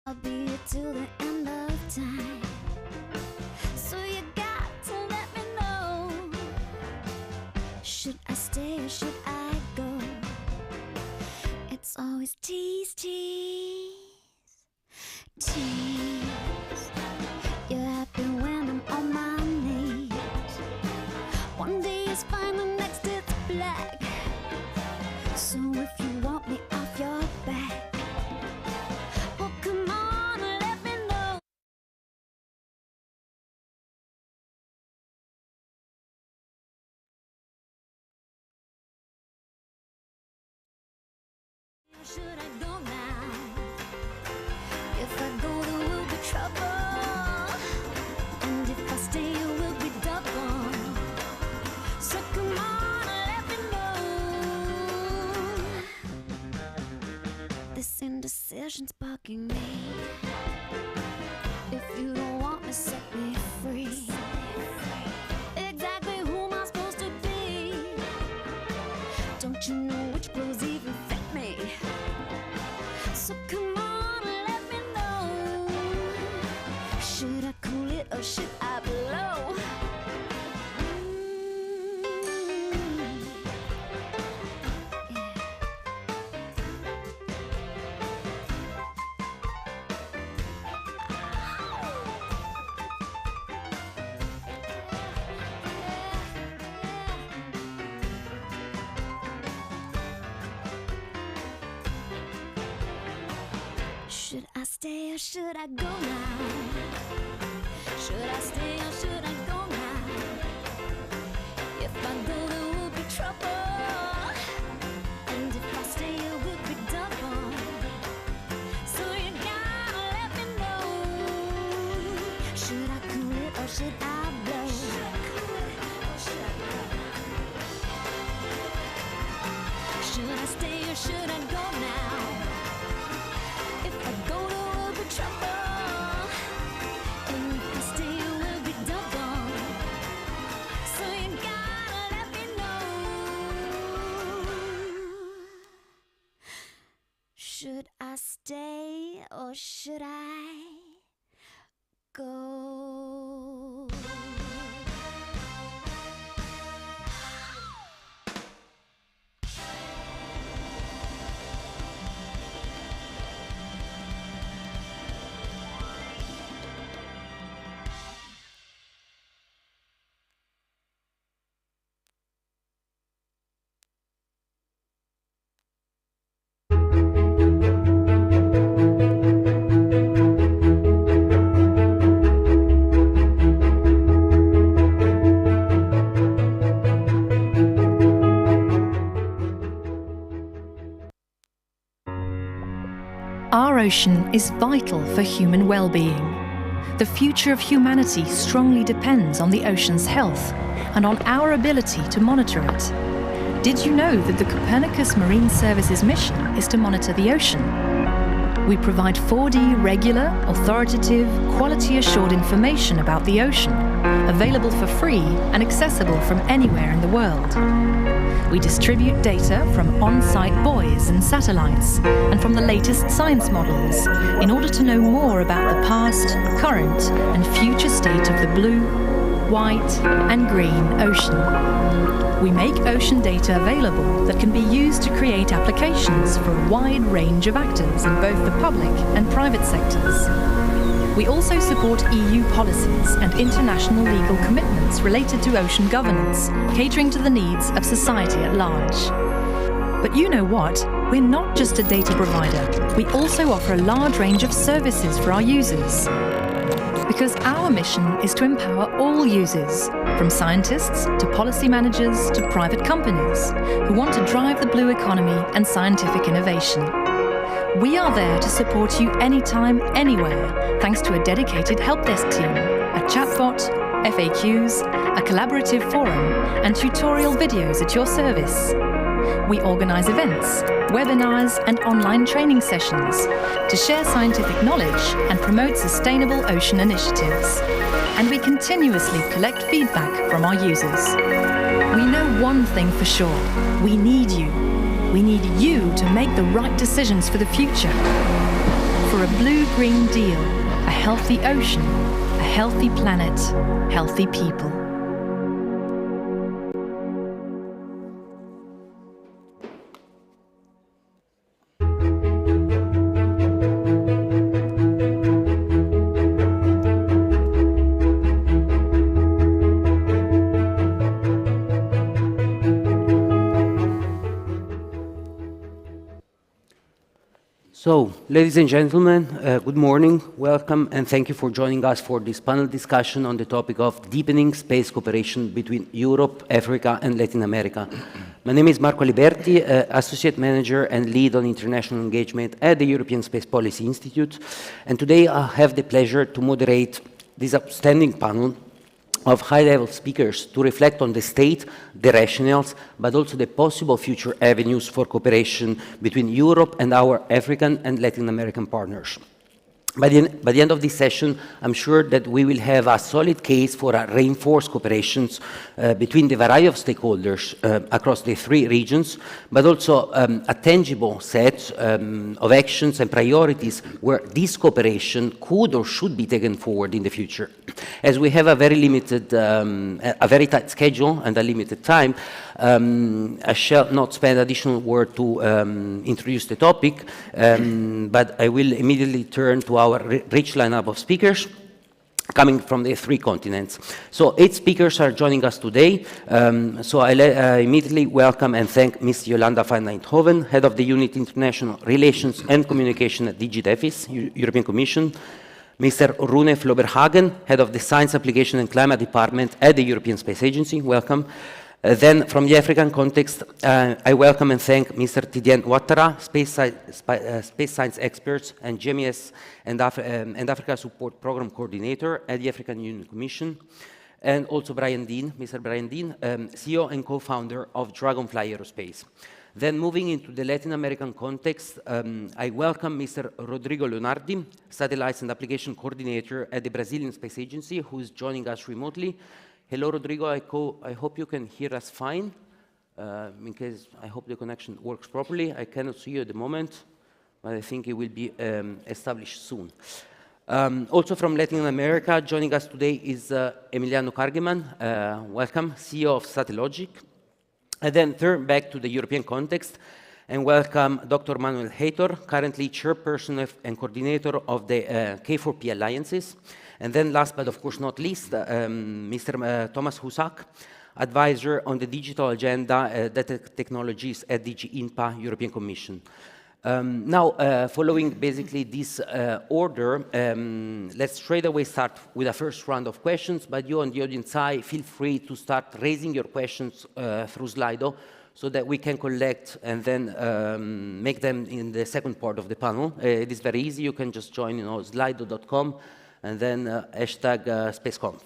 I'll be here till the end of time. So you got to let me know. Should I stay or should I go? It's always tease, tease, tease. You're happy when I'm on my knees. One day it's fine, the next it's black. So if you want me off your back, well come on and let me know. Should I go now? If I go there will be trouble, and if I stay it will be double. So come on and let me know. This indecision's bugging me. If you don't want me, set me free. Exactly who am I supposed to be? Don't you know which clothes even fit me? So come on and let me know. Should I cool it or should I blow? Should I stay or should I go now? Should I stay or should I go now? If I go there will be trouble, and if I stay it will be double. So you gotta let me know. Should I cool it or should I blow? Should I stay or should I go now? If I go there will be trouble, and if I stay it will be double. So you gotta let me know. Should I stay or should I go? Our ocean is vital for human well-being. The future of humanity strongly depends on the ocean's health and on our ability to monitor it. Did you know that the Copernicus Marine Services mission is to monitor the ocean? We provide 4D regular, authoritative, quality-assured information about the ocean, available for free and accessible from anywhere in the world. We distribute data from on-site buoys and satellites and from the latest science models in order to know more about the past, current and future state of the blue, white and green ocean. We make ocean data available that can be used to create applications for a wide range of actors in both the public and private sectors. We also support EU policies and international legal commitments related to ocean governance, catering to the needs of society at large. But you know what? We're not just a data provider. We also offer a large range of services for our users. Because our mission is to empower all users, from scientists to policy managers to private companies, who want to drive the blue economy and scientific innovation. We are there to support you anytime, anywhere, thanks to a dedicated help desk team, a chatbot, FAQs, a collaborative forum, and tutorial videos at your service. We organize events, webinars, and online training sessions to share scientific knowledge and promote sustainable ocean initiatives. And we continuously collect feedback from our users. We know one thing for sure: we need you. We need you to make the right decisions for the future. for a blue-green deal, a healthy ocean, a healthy planet, healthy people. So, ladies and gentlemen, good morning, welcome, and thank you for joining us for this panel discussion on the topic of deepening space cooperation between Europe, Africa, and Latin America. My name is Marco Liberti, Associate Manager and Lead on International Engagement at the European Space Policy Institute, and today I have the pleasure to moderate this outstanding panel of high-level speakers to reflect on the state, the rationales, but also the possible future avenues for cooperation between Europe and our African and Latin American partners. By the end of this session, I'm sure that we will have a solid case for a reinforced cooperation between the variety of stakeholders across the three regions, but also a tangible set of actions and priorities where this cooperation could or should be taken forward in the future. As we have a very limited, a very tight schedule and a limited time, I shall not spend additional word to introduce the topic, but I will immediately turn to our rich lineup of speakers coming from the three continents. So 8 speakers are joining us today. So I immediately welcome and thank Ms. Jolanda van Eindhoven, Head of the Unit International Relations and Communication at DG DEFIS, European Commission. Mr. Rune Floberhagen, Head of the Science Application and Climate Department at the European Space Agency. Welcome. Then, from the African context, I welcome and thank Mr. Tidien Ouattara, space science expert and GMES and Africa Support Program Coordinator at the African Union Commission, and also Brian Dean, Mr. Brian Dean, CEO and co-founder of Dragonfly Aerospace. Then, moving into the Latin American context, I welcome Mr. Rodrigo Leonardi, Satellites and Application Coordinator at the Brazilian Space Agency, who is joining us remotely. Hello, Rodrigo. I hope you can hear us fine. In case, I hope the connection works properly. I cannot see you at the moment, but I think it will be established soon. Also from Latin America, joining us today is Emiliano Kargeman. Welcome, CEO of Satellogic. And then turn back to the European context and welcome Dr. Manuel Heitor, currently chairperson and coordinator of the K4P Alliances. And then last but of course not least, Mr. Thomas Husak, advisor on the digital agenda data technologies at DG INPA, European Commission. Now, following basically this order, let's straight away start with a first round of questions, but you on the audience side, feel free to start raising your questions through Slido so that we can collect and then make them in the second part of the panel. It is very easy. You can just join, slido.com and then hashtag SpaceConf.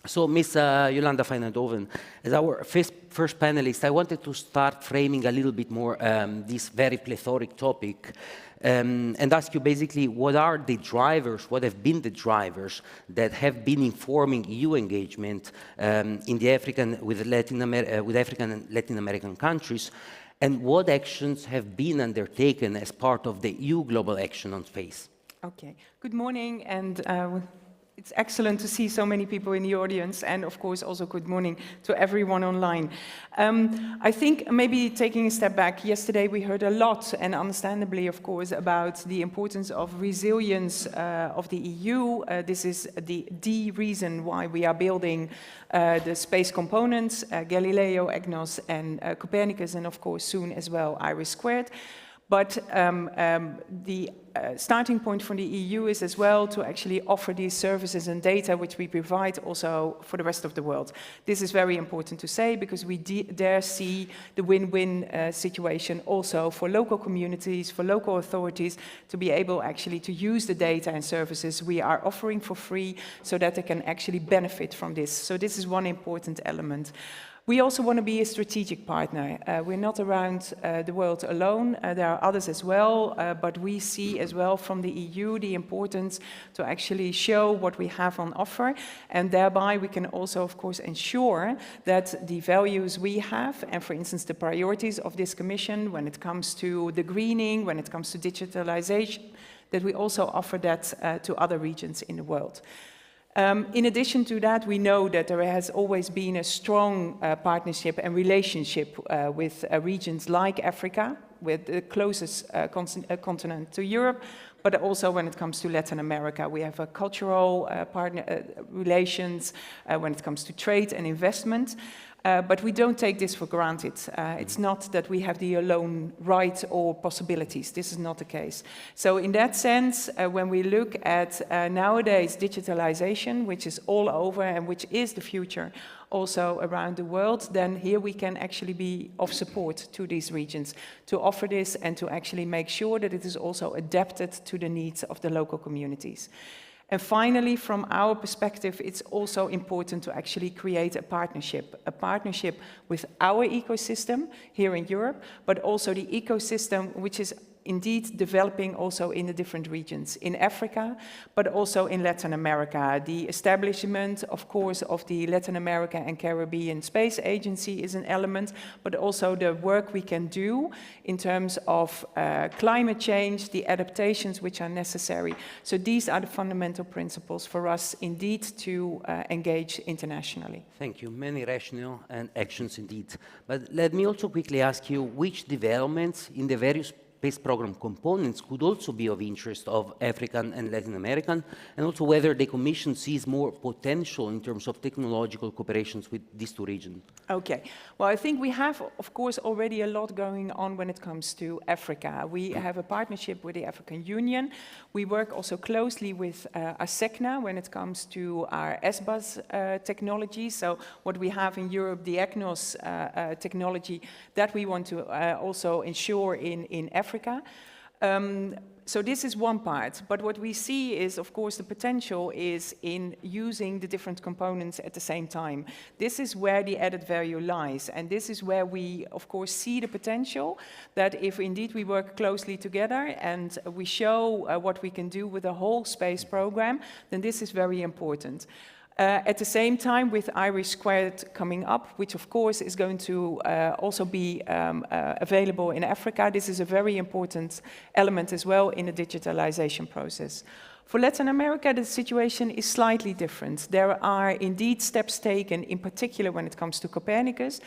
So, Ms. Jolanda van Eindhoven, as our first panelist, I wanted to start framing a little bit more this very plethoric topic and ask you basically what are the drivers, what have been the drivers that have been informing EU engagement in the African, with African and Latin American countries, and what actions have been undertaken as part of the EU Global Action on Space? Okay, good morning, and it's excellent to see so many people in the audience, and of course also good morning to everyone online. I think maybe taking a step back, yesterday we heard a lot, and understandably of course, about the importance of resilience of the EU. This is the reason why we are building the space components, Galileo, EGNOS, and Copernicus, and of course soon as well IRIS². But the starting point for the EU is as well to actually offer these services and data which we provide also for the rest of the world. This is very important to say because we dare see the win-win situation also for local communities, for local authorities to be able actually to use the data and services we are offering for free so that they can actually benefit from this. So this is one important element. We also want to be a strategic partner. We're not around the world alone. There are others as well, but we see as well from the EU the importance to actually show what we have on offer, and thereby we can also, of course, ensure that the values we have, and for instance the priorities of this Commission when it comes to the greening, when it comes to digitalization, that we also offer that to other regions in the world. In addition to that, we know that there has always been a strong partnership and relationship with regions like Africa, with the closest continent to Europe, but also when it comes to Latin America. We have a cultural relations when it comes to trade and investment. But we don't take this for granted. It's not that we have the alone right or possibilities. This is not the case. So in that sense, when we look at nowadays digitalization, which is all over and which is the future also around the world, then here we can actually be of support to these regions to offer this and to actually make sure that it is also adapted to the needs of the local communities. And finally, from our perspective, it's also important to actually create a partnership with our ecosystem here in Europe, but also the ecosystem which is indeed developing also in the different regions, in Africa, but also in Latin America. The establishment, of course, of the Latin America and Caribbean Space Agency is an element, but also the work we can do in terms of climate change, the adaptations which are necessary. So these are the fundamental principles for us indeed to engage internationally. Thank you. Many rationale and actions indeed. But let me also quickly ask you which developments in the various space program components could also be of interest of African and Latin American, and also whether the Commission sees more potential in terms of technological cooperations with these two regions. Okay. Well, I think we have, of course, already a lot going on when it comes to Africa. We have a partnership with the African Union. We work also closely with ASECNA when it comes to our SBAS technology. So what we have in Europe, the EGNOS technology, that we want to also ensure in Africa. So this is one part, but what we see is, of course, the potential is in using the different components at the same time. This is where the added value lies, and this is where we, of course, see the potential that if indeed we work closely together and we show what we can do with the whole space program, then this is very important. At the same time, with IRIS² coming up, which of course is going to also be available in Africa, this is a very important element as well in the digitalization process. For Latin America, the situation is slightly different. There are indeed steps taken, in particular when it comes to Copernicus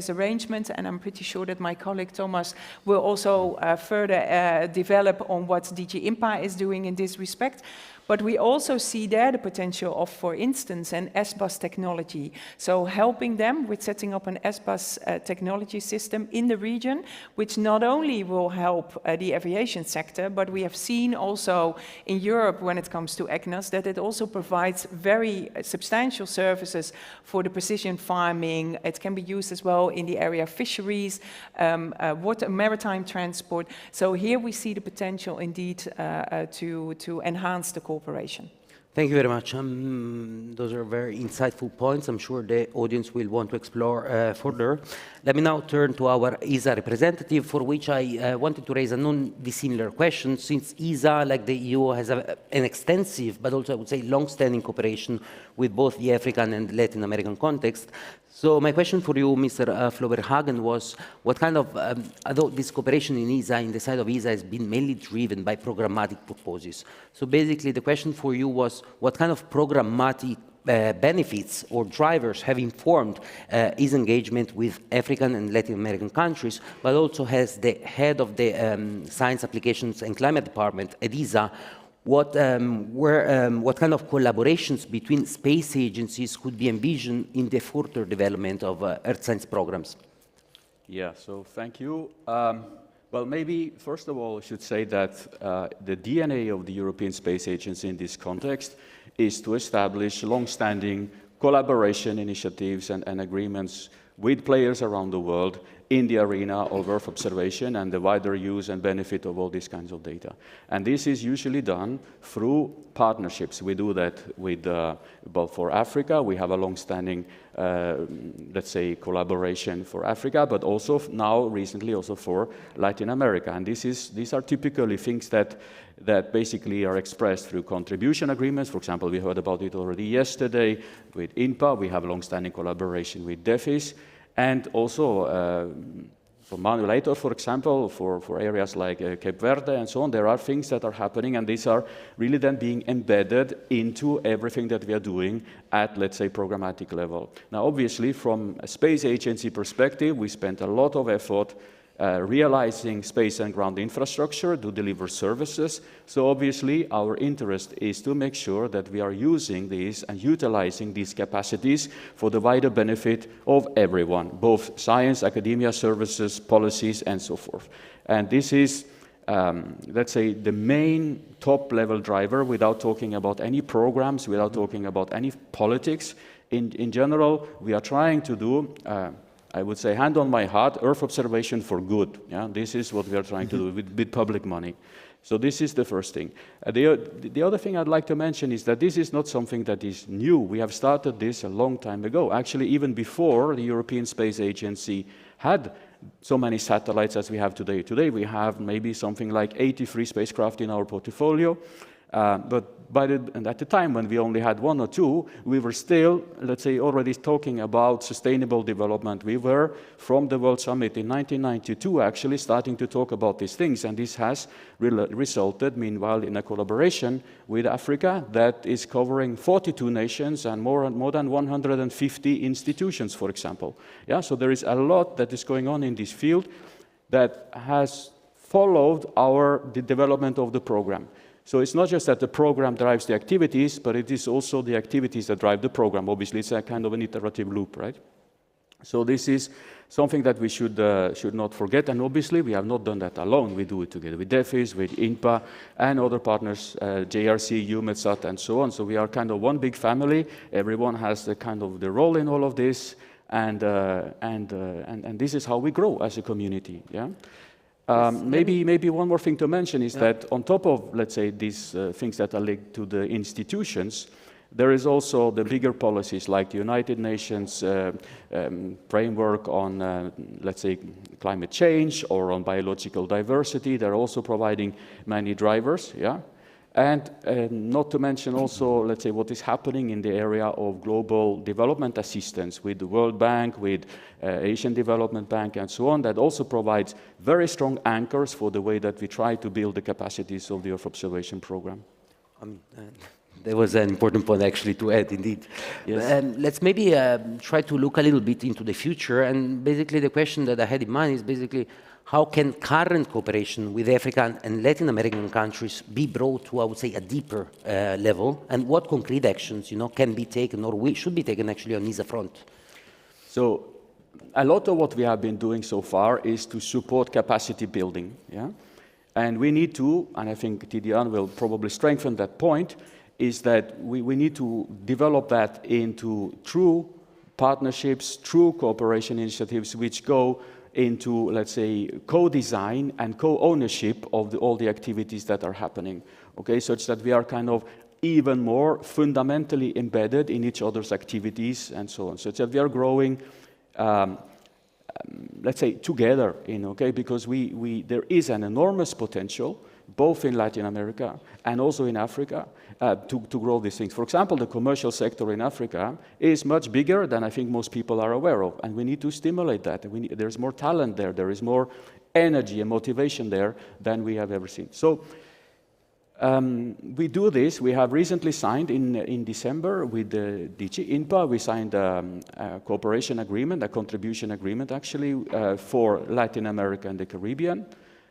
arrangement, and I'm pretty sure that my colleague Thomas will also further develop on what DG IMPA is doing in this respect. But we also see there the potential of, for instance, an SBAS technology. So helping them with setting up an SBAS technology system in the region, which not only will help the aviation sector, but we have seen also in Europe when it comes to EGNOS that it also provides very substantial services for the precision farming. It can be used as well in the area of fisheries, water, maritime transport. So here we see the potential indeed to enhance the cooperation. Thank you very much. Those are very insightful points. I'm sure the audience will want to explore further. Let me now turn to our ESA representative, for which I wanted to raise a non-dissimilar question, since ESA, like the EU, has an extensive, but also I would say long-standing cooperation with both the African and Latin American context. So my question for you, Mr. Floberhagen, was what kind of, although this cooperation in ESA, in the side of ESA, has been mainly driven by programmatic purposes. So basically the question for you was what kind of programmatic benefits or drivers have informed his engagement with African and Latin American countries, but also as the head of the Science Applications and Climate Department at ESA, what kind of collaborations between space agencies could be envisioned in the further development of Earth science programs? Yeah, so thank you. Well, maybe first of all, I should say that the DNA of the European Space Agency in this context is to establish long-standing collaboration initiatives and agreements with players around the world in the arena of Earth observation and the wider use and benefit of all these kinds of data. And this is usually done through partnerships. We do that with, both for Africa, we have a long-standing, let's say, collaboration for Africa, but also now recently also for Latin America. And these are typically things that basically are expressed through contribution agreements. For example, we heard about it already yesterday with INPA. We have a long-standing collaboration with DEFIS. And also for Manulator, for example, for areas like Cape Verde and so on, there are things that are happening, and these are really then being embedded into everything that we are doing at, let's say, programmatic level. Now, obviously, from a space agency perspective, we spent a lot of effort realizing space and ground infrastructure to deliver services. So obviously, our interest is to make sure that we are using these and utilizing these capacities for the wider benefit of everyone, both science, academia, services, policies, and so forth. And this is, let's say, the main top-level driver without talking about any programs, without talking about any politics. In general, we are trying to do I would say, hand on my heart, Earth observation for good. Yeah? This is what we are trying to do with public money. So this is the first thing. The other thing I'd like to mention is that this is not something that is new. We have started this a long time ago. Actually, even before the European Space Agency had so many satellites as we have today. Today we have maybe something like 83 spacecraft in our portfolio. But at the time when we only had 1 or 2, we were still, let's say, already talking about sustainable development. We were, from the World Summit in 1992, actually starting to talk about these things. And this has resulted, meanwhile, in a collaboration with Africa that is covering 42 nations and more than 150 institutions, for example. Yeah, so there is a lot that is going on in this field that has followed the development of the program. So it's not just that the program drives the activities, but it is also the activities that drive the program. Obviously, it's a kind of an iterative loop, right? So this is something that we should not forget. And obviously, we have not done that alone. We do it together with DEFIS, with INPA, and other partners, JRC, EUMETSAT, and so on. So we are kind of one big family. Everyone has the kind of the role in all of this, and this is how we grow as a community. Yeah. Maybe one more thing to mention is that on top of, let's say, these things that are linked to the institutions, there is also the bigger policies like the United Nations framework on, let's say, climate change or on biological diversity. They're also providing many drivers, yeah? And not to mention also, let's say, what is happening in the area of global development assistance with the World Bank, with Asian Development Bank, and so on, that also provides very strong anchors for the way that we try to build the capacities of the Earth observation program. There was an important point actually to add, indeed. Yes. Let's maybe try to look a little bit into the future, and basically the question that I had in mind is basically, how can current cooperation with African and Latin American countries be brought to, I would say, a deeper level, and what concrete actions, can be taken or should be taken actually on either front? So, a lot of what we have been doing so far is to support capacity building, yeah? And we need to, and I think Tidiane will probably strengthen that point, is that we need to develop that into true partnerships, true cooperation initiatives which go into, let's say, co-design and co-ownership of all the activities that are happening, okay, such that we are kind of even more fundamentally embedded in each other's activities and so on, such that we are growing, let's say, together, okay, because there is an enormous potential, both in Latin America and also in Africa, to grow these things. For example, the commercial sector in Africa is much bigger than I think most people are aware of, and we need to stimulate that. There's more talent there, there is more energy and motivation there than we have ever seen. So we do this. We have recently signed in December with the DG INPA, we signed a cooperation agreement, a contribution agreement actually, for Latin America and the Caribbean.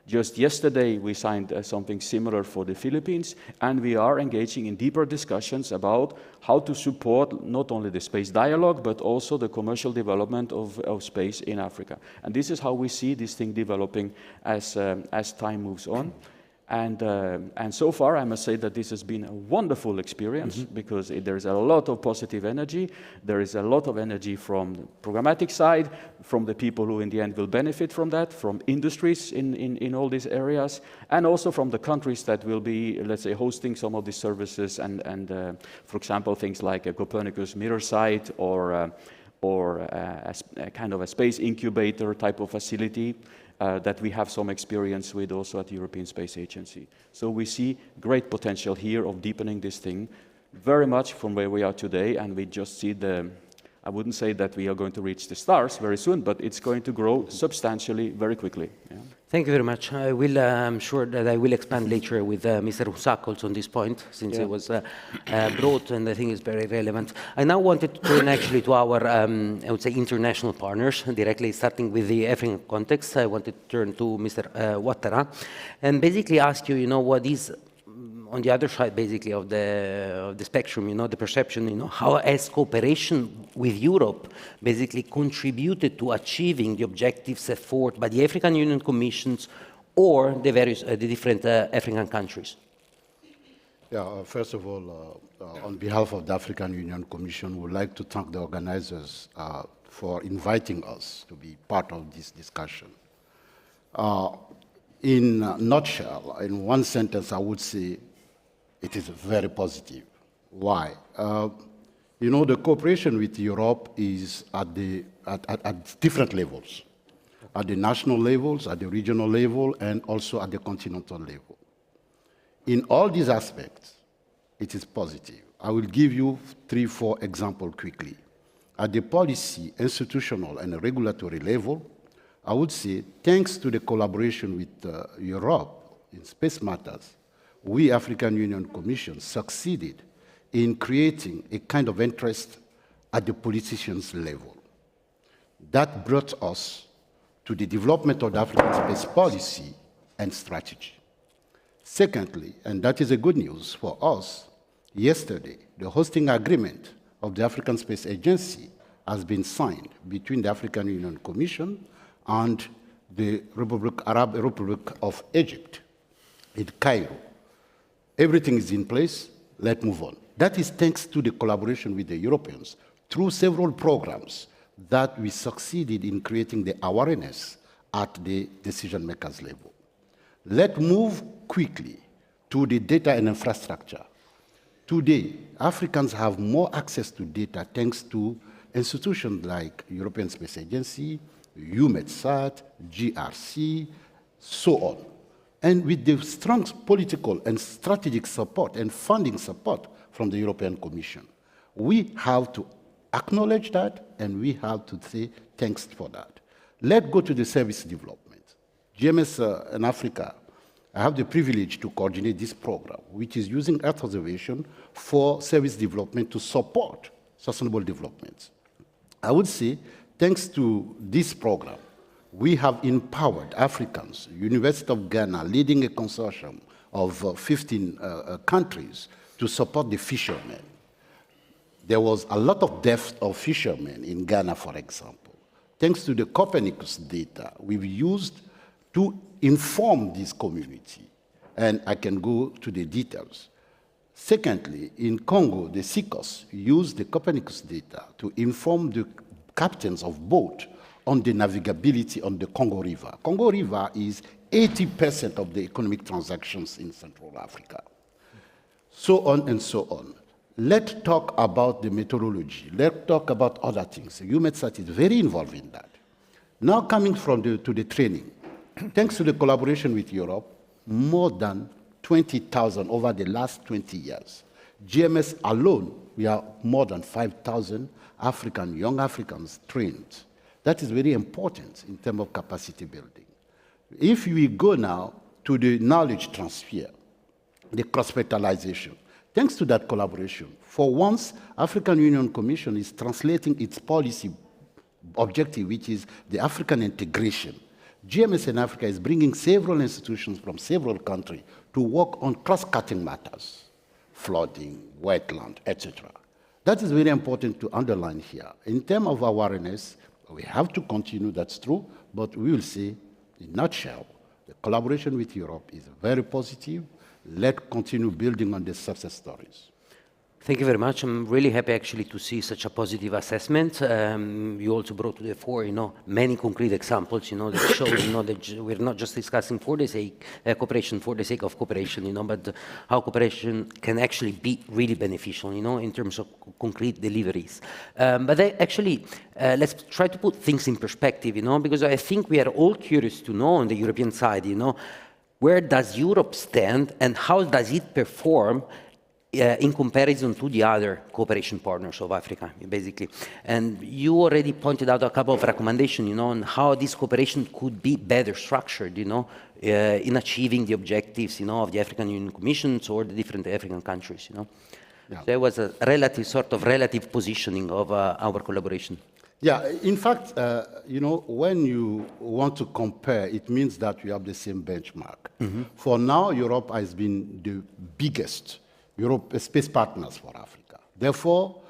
Just yesterday, we signed something similar for the Philippines, and we are engaging in deeper discussions about how to support not only the space dialogue, but also the commercial development of space in Africa. And this is how we see this thing developing as time moves on. And so far, I must say that this has been a wonderful experience, because there is a lot of positive energy. There is a lot of energy from the programmatic side, from the people who in the end will benefit from that, from industries in all these areas, and also from the countries that will be, let's say, hosting some of these services and for example, things like a Copernicus mirror site or a kind of a space incubator type of facility. That we have some experience with also at the European Space Agency. So we see great potential here of deepening this thing very much from where we are today, and we just see I wouldn't say that we are going to reach the stars very soon, but it's going to grow substantially very quickly. Yeah. Thank you very much. I will, I'm sure that I will expand later with Mr. Husak also on this point, since it was brought, and I think it's very relevant. I now wanted to turn actually to our, I would say, international partners, directly starting with the African context. I wanted to turn to Mr. Ouattara, and basically ask you, what is, on the other side, basically, of the spectrum, the perception, how has cooperation with Europe basically contributed to achieving the objectives set forth by the African Union Commissions or the various, the different African countries? Yeah, first of all, on behalf of the African Union Commission, we would like to thank the organizers for inviting us to be part of this discussion. In a nutshell, in one sentence, I would say it is very positive. Why? The cooperation with Europe is at different levels, at the national levels, at the regional level, and also at the continental level. In all these aspects, it is positive. I will give you 3-4 examples quickly. At the policy, institutional, and regulatory level, I would say, thanks to the collaboration with Europe in space matters, we, African Union Commission, succeeded in creating a kind of interest at the politicians' level. That brought us to the development of the African space policy and strategy. Secondly, and that is a good news for us, yesterday, the hosting agreement of the African Space Agency has been signed between the African Union Commission and the Arab Republic of Egypt in Cairo. Everything is in place, let's move on. That is thanks to the collaboration with the Europeans through several programs that we succeeded in creating the awareness at the decision makers level. Let's move quickly to the data and infrastructure. Today, Africans have more access to data thanks to institutions like European Space Agency, EUMETSAT, GRC, so on. And with the strong political and strategic support and funding support from the European Commission, we have to acknowledge that and we have to say thanks for that. Let's go to the service development. GMS in Africa, I have the privilege to coordinate this program, which is using Earth observation for service development to support sustainable development. I would say, thanks to this program, we have empowered Africans. University of Ghana leading a consortium of 15 countries to support the fishermen. There was a lot of death of fishermen in Ghana, for example. Thanks to the Copernicus data we've used to inform this community, and I can go to the details. Secondly, in Congo, the SICOS used the Copernicus data to inform the captains of boats on the navigability on the Congo River. Congo River is 80% of the economic transactions in Central Africa. So on and so on. Let's talk about the meteorology. Let's talk about other things. EUMETSAT is very involved in that. Now coming to the training. Thanks to the collaboration with Europe, more than 20,000 over the last 20 years. GMS alone, we are more than 5,000 young Africans trained. That is very important in terms of capacity building. If we go now to the knowledge transfer, the cross-fertilization, thanks to that collaboration, for once, African Union Commission is translating its policy objective, which is the African integration. GMS in Africa is bringing several institutions from several countries to work on cross-cutting matters, flooding, wetland, etc. That is very important to underline here. In terms of awareness, we have to continue, that's true, but we will say, in a nutshell, the collaboration with Europe is very positive. Let's continue building on the success stories. Thank you very much. I'm really happy actually to see such a positive assessment. You also brought to the fore, many concrete examples, that show, that we're not just discussing for the sake cooperation for the sake of cooperation, but how cooperation can actually be really beneficial, in terms of concrete deliveries. But let's try to put things in perspective, because I think we are all curious to know on the European side, where does Europe stand and how does it perform in comparison to the other cooperation partners of Africa, basically. And you already pointed out a couple of recommendations, on how this cooperation could be better structured, in achieving the objectives, of the African Union Commissions or the different African countries, Yeah. There was a relative positioning of our collaboration. Yeah, in fact, when you want to compare, it means that we have the same benchmark. Mm-hmm. For now, Europe has been the biggest space partners for Africa. Therefore,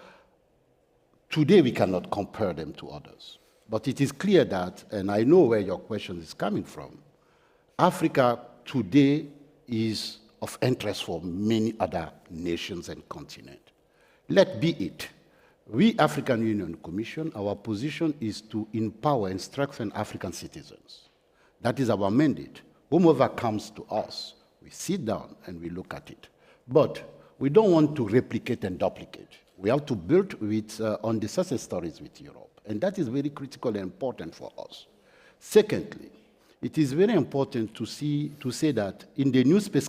today we cannot compare them to others. But it is clear that, and I know where your question is coming from, Africa today is of interest for many other nations and continents. Let be it. We, African Union Commission, our position is to empower and strengthen African citizens. That is our mandate. Whomever comes to us, we sit down and we look at it. But we don't want to replicate and duplicate. We have to build on the success stories with Europe. And that is very critical and important for us. Secondly, it is very important to say that in the new space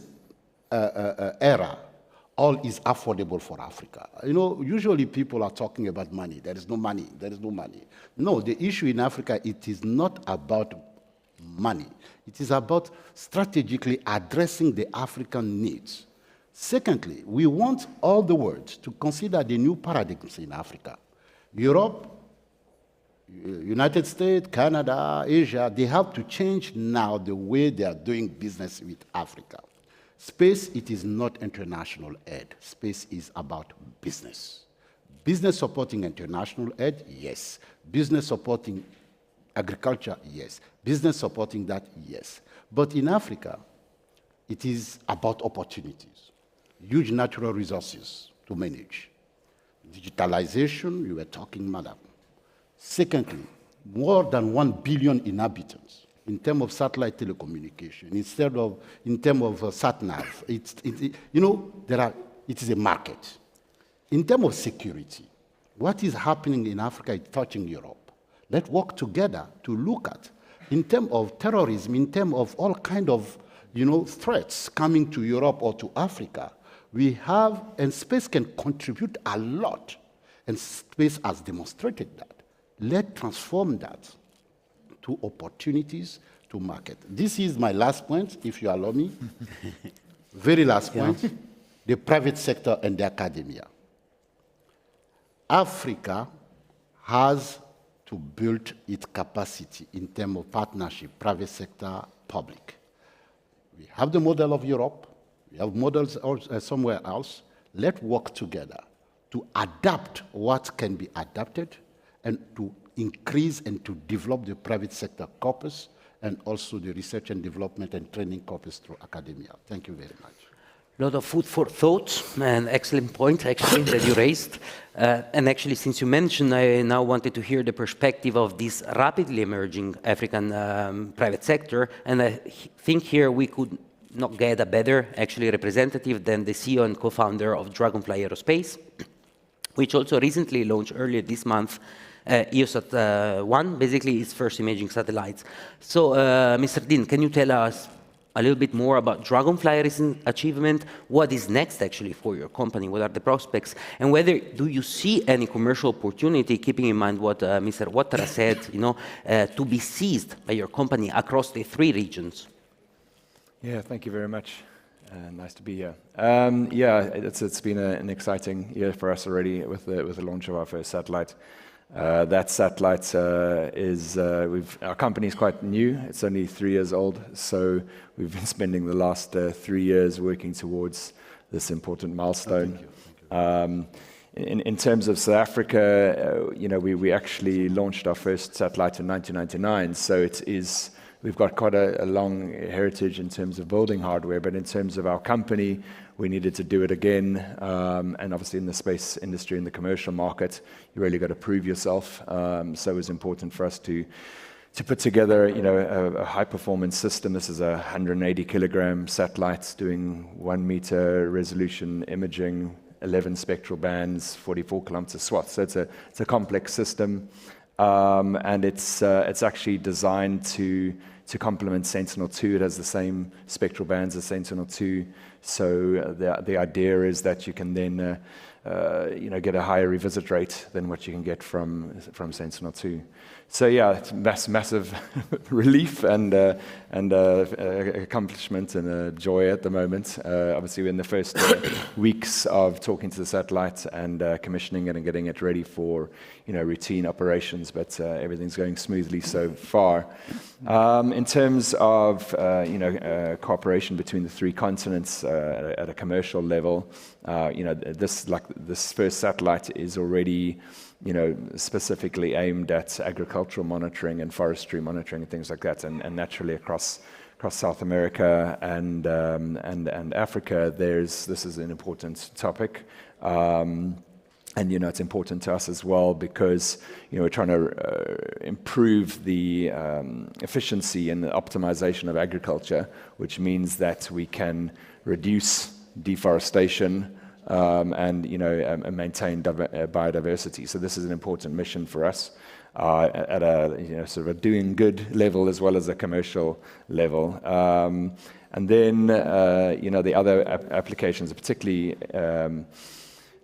era, all is affordable for Africa. Usually people are talking about money. There is no money. There is no money. No, the issue in Africa, it is not about money. It is about strategically addressing the African needs. Secondly, we want all the world to consider the new paradigms in Africa. Europe, United States, Canada, Asia, they have to change now the way they are doing business with Africa. Space, it is not international aid. Space is about business. Business supporting international aid, yes. Business supporting agriculture, yes. Business supporting that, yes. But in Africa, it is about opportunities. Huge natural resources to manage. Digitalization, you were talking, madam. Secondly, more than 1 billion inhabitants. In terms of satellite telecommunication, in terms of sat-nav, it is a market. In terms of security, what is happening in Africa is touching Europe. Let's work together to look at, in terms of terrorism, in terms of all kinds of threats coming to Europe or to Africa, we have, and space can contribute a lot, and space has demonstrated that. Let's transform that to opportunities to market. This is my last point, if you allow me. Very last point, the private sector and the academia. Africa has to build its capacity in terms of partnership, private sector, public. We have the model of Europe. We have models somewhere else. Let's work together to adapt what can be adapted and to increase and to develop the private sector corpus and also the research and development and training corpus through academia. Thank you very much. A lot of food for thought and excellent point, actually, that you raised. And actually, since you mentioned, I now wanted to hear the perspective of this rapidly emerging African private sector. And I think here we could not get a better, actually, representative than the CEO and co-founder of Dragonfly Aerospace, which also recently launched earlier this month EOSat-1, basically its first imaging satellites. So, Mr. Dean, can you tell us a little bit more about Dragonfly recent achievement? What is next, actually, for your company? What are the prospects? And whether do you see any commercial opportunity, keeping in mind what Mr. Ouattara said, to be seized by your company across the 3 regions? Yeah, thank you very much. Nice to be here. It's been an exciting year for us already with the launch of our first satellite. That satellite our company is quite new. It's only 3 years old, so we've been spending the last 3 years working towards this important milestone. In terms of South Africa, we actually launched our first satellite in 1999, so we've got quite a long heritage in terms of building hardware, but in terms of our company, we needed to do it again. And obviously in the space industry, in the commercial market, you really got to prove yourself. So it was important for us to put together, a high-performance system. This is a 180-kilogram satellite doing 1-meter resolution imaging, 11 spectral bands, 44-kilometer swath. So it's a complex system. And it's actually designed to to complement Sentinel-2. It has the same spectral bands as Sentinel-2. So the idea is that you can then get a higher revisit rate than what you can get from Sentinel-2. So yeah, it's massive relief and accomplishment and a joy at the moment. Obviously, we're in the first weeks of talking to the satellite and commissioning it and getting it ready for routine operations, but everything's going smoothly so far. In terms of cooperation between the three continents at a commercial level, this first satellite is already specifically aimed at agricultural monitoring and forestry monitoring and things like that, and naturally across South America and Africa, this is an important topic. And it's important to us as well because we're trying to improve the efficiency and the optimization of agriculture, which means that we can reduce deforestation and maintain biodiversity. So this is an important mission for us at a sort of a doing good level as well as a commercial level. And then the other applications, particularly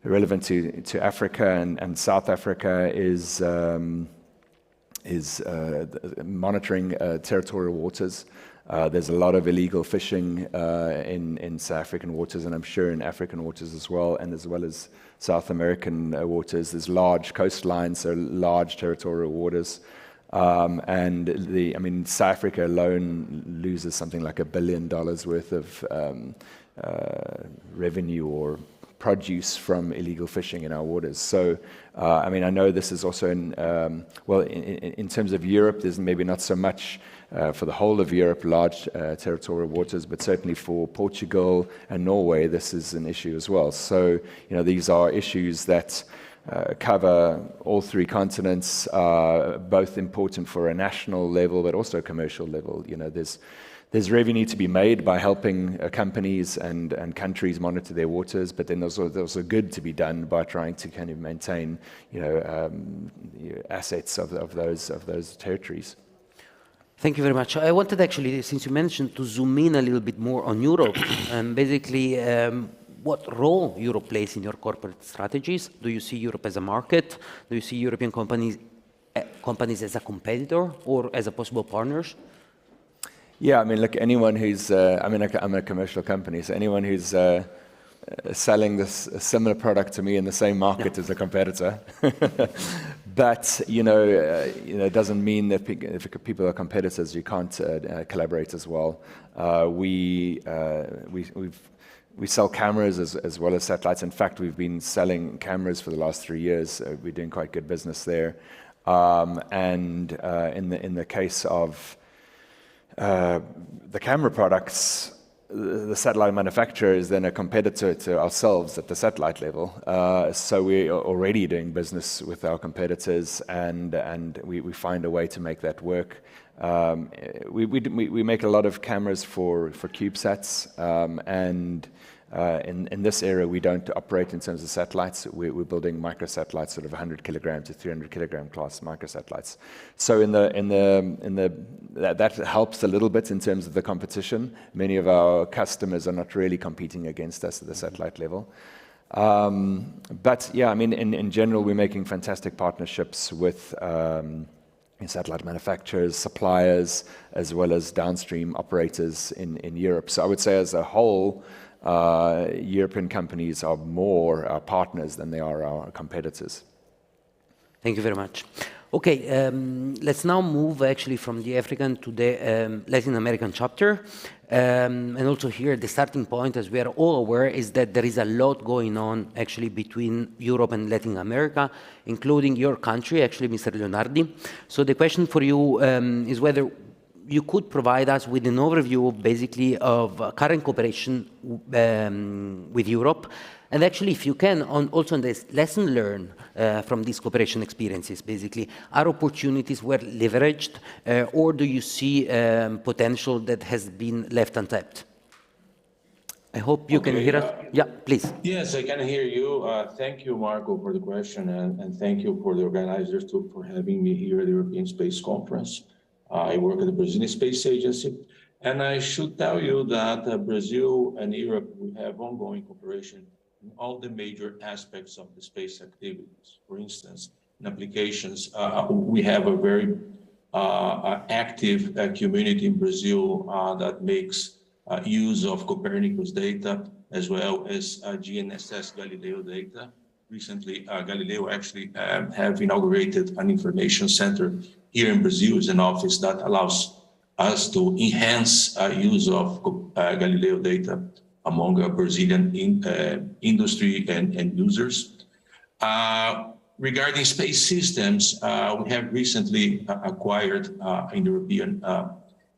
relevant to Africa and South Africa, is monitoring territorial waters. There's a lot of illegal fishing in South African waters, and I'm sure in African waters as well as South American waters. There's large coastlines, so large territorial waters. And South Africa alone loses something like $1 billion worth of revenue or produce from illegal fishing in our waters. So, I know this is also in terms of Europe, there's maybe not so much for the whole of Europe, large territorial waters, but certainly for Portugal and Norway, this is an issue as well. So, these are issues that cover all three continents, both important for a national level, but also a commercial level. There's revenue to be made by helping companies and countries monitor their waters, but then there's also good to be done by trying to kind of maintain, assets of those territories. Thank you very much. I wanted actually, since you mentioned, to zoom in a little bit more on Europe and basically what role Europe plays in your corporate strategies. Do you see Europe as a market? Do you see European companies as a competitor or as a possible partners? Yeah, look, anyone who's, I'm a commercial company, so anyone who's selling a similar product to me in the same market as a competitor. But, it doesn't mean that if people are competitors, you can't collaborate as well. We sell cameras as well as satellites. In fact, we've been selling cameras for the last 3 years. We're doing quite good business there. In the case of the camera products, the satellite manufacturer is then a competitor to ourselves at the satellite level. So we're already doing business with our competitors, and we find a way to make that work. We make a lot of cameras for CubeSats, and in this area we don't operate in terms of satellites. We're building microsatellites, sort of 100 kilogram to 300 kilogram class microsatellites. So that helps a little bit in terms of the competition. Many of our customers are not really competing against us at the satellite level. But yeah, in general, we're making fantastic partnerships with satellite manufacturers, suppliers, as well as downstream operators in Europe. So I would say as a whole, European companies are more our partners than they are our competitors. Thank you very much. Okay, let's now move actually from the African to the Latin American chapter. And also here, the starting point, as we are all aware, is that there is a lot going on actually between Europe and Latin America, including your country, actually, Mr. Leonardi. So the question for you is whether you could provide us with an overview basically of current cooperation with Europe, and actually, if you can, also on this lesson learned from these cooperation experiences, basically, are opportunities were leveraged, or do you see potential that has been left untapped? I hope you can hear us. Yeah, please. Yes, I can hear you. Thank you, Marco, for the question, and thank you for the organizers for having me here at the European Space Conference. I work at the Brazilian Space Agency. And I should tell you that Brazil and Europe, we have ongoing cooperation in all the major aspects of the space activities. For instance, in applications, we have a very active community in Brazil that makes use of Copernicus data as well as GNSS Galileo data. Recently, Galileo actually have inaugurated an information center here in Brazil. It's an office that allows us to enhance use of Galileo data among Brazilian industry and users. Regarding space systems, we have recently acquired in the European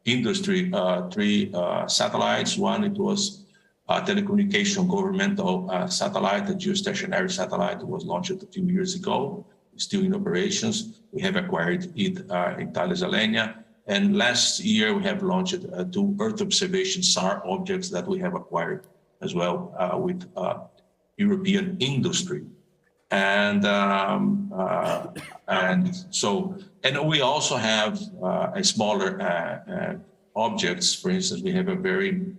industry 3 satellites. One, it was a telecommunication governmental satellite, a geostationary satellite that was launched a few years ago, still in operations. We have acquired it in Thales Alenia. And last year, we have launched 2 Earth observation SAR objects that we have acquired as well with European industry. And we also have a smaller objects. For instance, we have a very,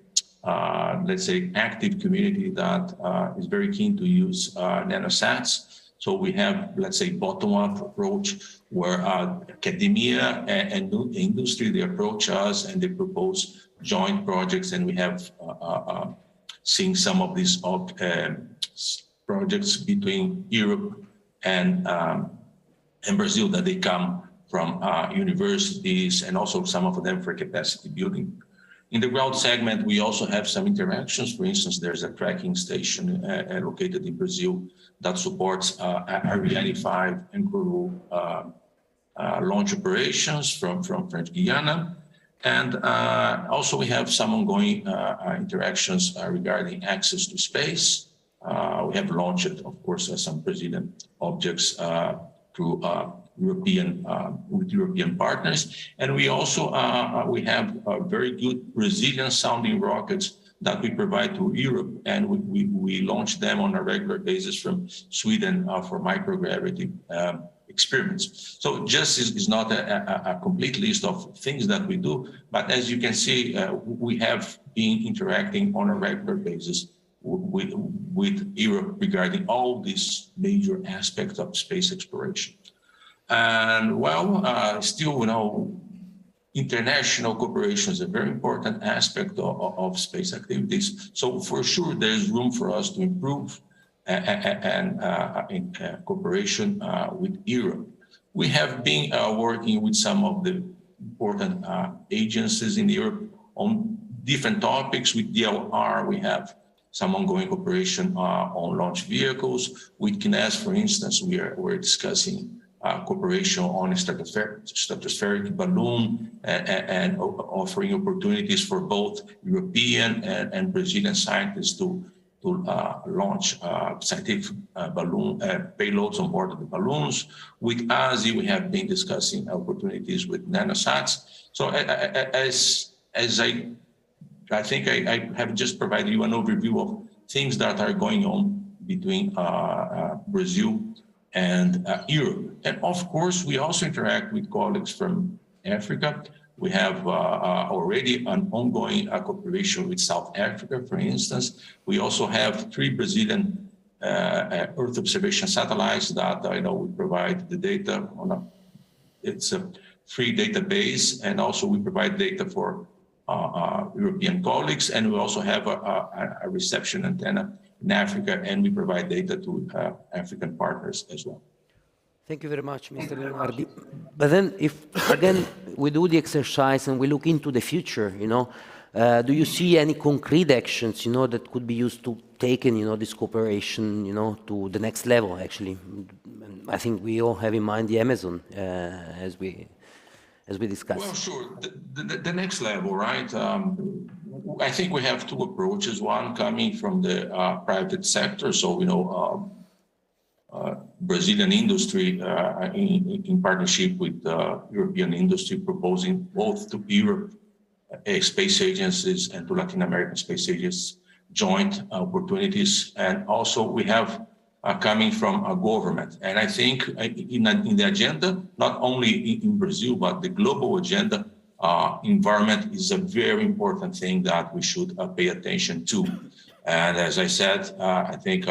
let's say, active community that is very keen to use nanosats. So we have, let's say, bottom-up approach where academia and industry, they approach us and they propose joint projects. And we have seen some of these projects between Europe and Brazil that they come from universities and also some of them for capacity building. In the ground segment, we also have some interactions. For instance, there's a tracking station located in Brazil that supports Ariane 5 and Kourou launch operations from French Guiana. And also we have some ongoing interactions regarding access to space. We have launched, of course, some Brazilian objects through with European partners. And we also we have very good Brazilian sounding rockets that we provide to Europe, and we launch them on a regular basis from Sweden for microgravity experiments. So just is not a complete list of things that we do, but as you can see, we have been interacting on a regular basis with Europe regarding all these major aspects of space exploration. And well, still, you know, international cooperation is a very important aspect of space activities. So for sure, there's room for us to improve in cooperation with Europe. We have been working with some of the important agencies in Europe on different topics. With DLR, we have some ongoing cooperation on launch vehicles. With CNES, for instance, we're discussing cooperation on a stratospheric balloon and offering opportunities for both European and Brazilian scientists to launch scientific balloon payloads on board of the balloons. With ASI, we have been discussing opportunities with nanosats. So as I think I have just provided you an overview of things that are going on between Brazil and Europe. And of course, we also interact with colleagues from Africa. We have already an ongoing cooperation with South Africa, for instance. We also have 3 Brazilian Earth observation satellites that we provide the data on it's a free database, and also we provide data for European colleagues, and we also have a reception antenna in Africa, and we provide data to African partners as well. Thank you very much, Mr. Leonardi. But then if, again, we do the exercise and we look into the future, do you see any concrete actions, that could be used to take, this cooperation, to the next level, actually? I think we all have in mind the Amazon, as we discussed. Well, sure. The next level, right? I think we have 2 approaches. One coming from the private sector. So, Brazilian industry in partnership with European industry proposing both to Europe space agencies and to Latin American space agencies joint opportunities. And also we have coming from a government. And I think in the agenda, not only in Brazil, but the global agenda, environment is a very important thing that we should pay attention to. And as I said, I think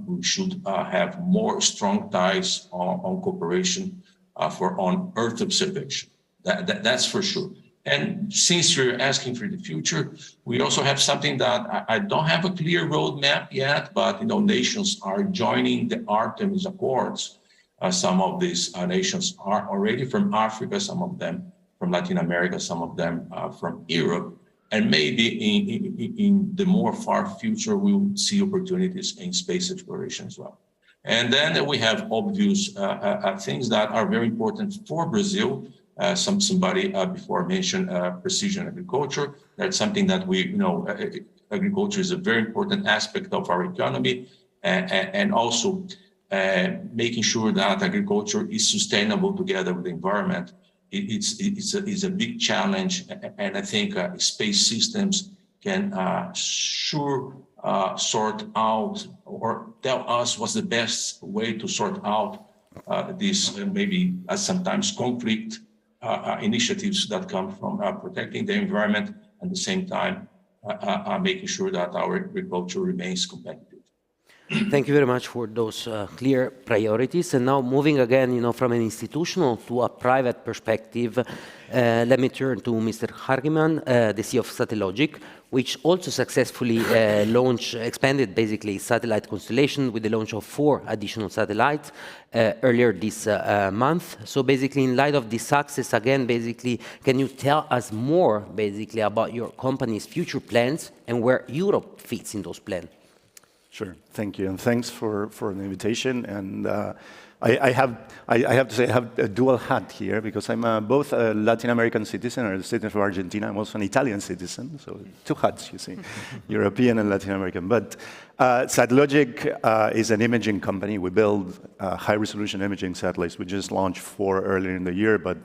we should have more strong ties on cooperation on Earth observation. That's for sure. And since you're asking for the future, we also have something that I don't have a clear roadmap yet, but nations are joining the Artemis Accords. Some of these nations are already from Africa, some of them from Latin America, some of them from Europe. And maybe in the more far future, we will see opportunities in space exploration as well. And then we have obvious things that are very important for Brazil. Somebody before mentioned precision agriculture. That's something that agriculture is a very important aspect of our economy, and also making sure that agriculture is sustainable together with the environment. It's a big challenge, and I think space systems can sort out or tell us what's the best way to sort out these maybe sometimes conflict initiatives that come from protecting the environment, and at the same time making sure that our agriculture remains competitive. Thank you very much for those clear priorities. And now moving again, from an institutional to a private perspective, let me turn to Mr. Hargiman, the CEO of Satellogic, which also successfully expanded basically satellite constellation with the launch of 4 additional satellites earlier this month. So basically, in light of this success, again, basically, can you tell us more basically about your company's future plans and where Europe fits in those plans? Sure, thank you, and thanks for the invitation. And I have to say I have a dual hat here because I'm both a Latin American citizen and a citizen of Argentina. I'm also an Italian citizen, so 2 hats, you see, European and Latin American. But Satellogic is an imaging company. We build high-resolution imaging satellites. We just launched 4 earlier in the year, but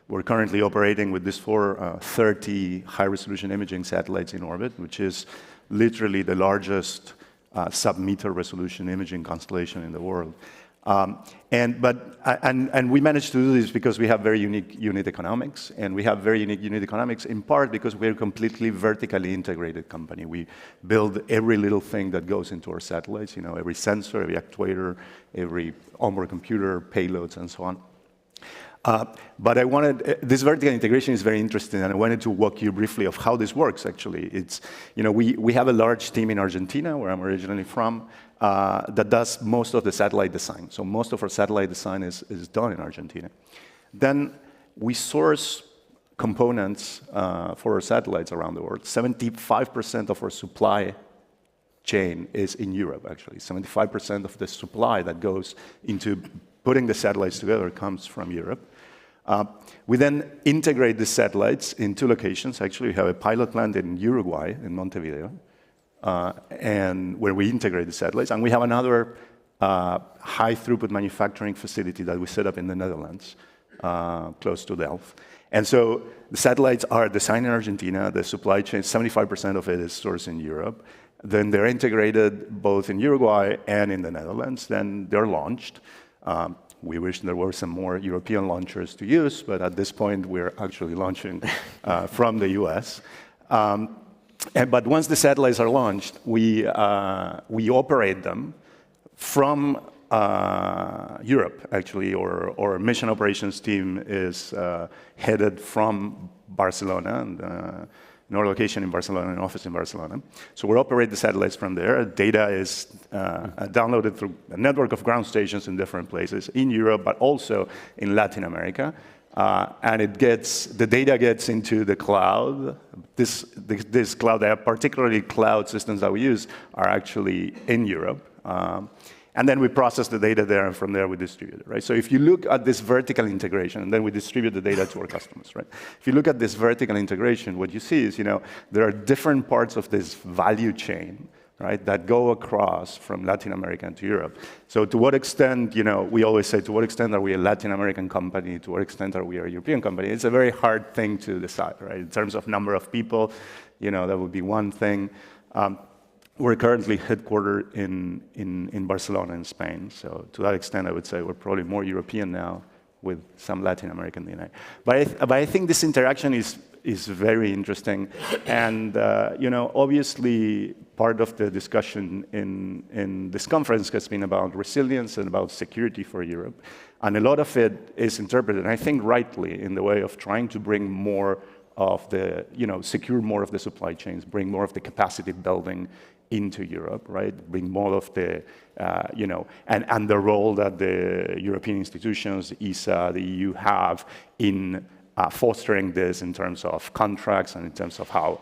we're currently operating with these 30 high-resolution imaging satellites in orbit, which is literally the largest sub-meter resolution imaging constellation in the world. And we managed to do this because we have very unique unit economics, and we have very unique unit economics in part because we're a completely vertically integrated company. We build every little thing that goes into our satellites, every sensor, every actuator, every onboard computer, payloads, and so on. But this vertical integration is very interesting, and I wanted to walk you briefly of how this works, actually. It's, we have a large team in Argentina, where I'm originally from, that does most of the satellite design. So most of our satellite design is done in Argentina. Then we source components for our satellites around the world. 75% of our supply chain is in Europe, actually. 75% of the supply that goes into putting the satellites together comes from Europe. We then integrate the satellites in 2 locations. Actually, we have a pilot plant in Uruguay, in Montevideo, and where we integrate the satellites. And we have another high-throughput manufacturing facility that we set up in the Netherlands, close to Delft. And so the satellites are designed in Argentina. The supply chain, 75% of it is sourced in Europe. Then they're integrated both in Uruguay and in the Netherlands. Then they're launched. We wish there were some more European launchers to use, but at this point, we're actually launching from the US. But once the satellites are launched, we operate them from Europe, actually. Our mission operations team is headed from Barcelona, and in our location in Barcelona, an office in Barcelona. So we operate the satellites from there. Data is downloaded through a network of ground stations in different places in Europe, but also in Latin America. And the data gets into the cloud. This cloud, particularly cloud systems that we use, are actually in Europe. And then we process the data there, and from there we distribute it, right? So if you look at this vertical integration, and then we distribute the data to our customers, right? If you look at this vertical integration, what you see is, there are different parts of this value chain, right, that go across from Latin America to Europe. So to what extent, we always say, to what extent are we a Latin American company? To what extent are we a European company? It's a very hard thing to decide, right? In terms of number of people, that would be one thing. we're currently headquartered in Barcelona, in Spain. So to that extent, I would say we're probably more European now with some Latin American DNA. But I think this interaction is very interesting. And, obviously, part of the discussion in this conference has been about resilience and about security for Europe. And a lot of it is interpreted, and I think rightly, in the way of trying to bring more of the, secure more of the supply chains, bring more of the capacity building into Europe, right? Bring more of the, and the role that the European institutions, the ESA, the EU have in fostering this in terms of contracts and in terms of how,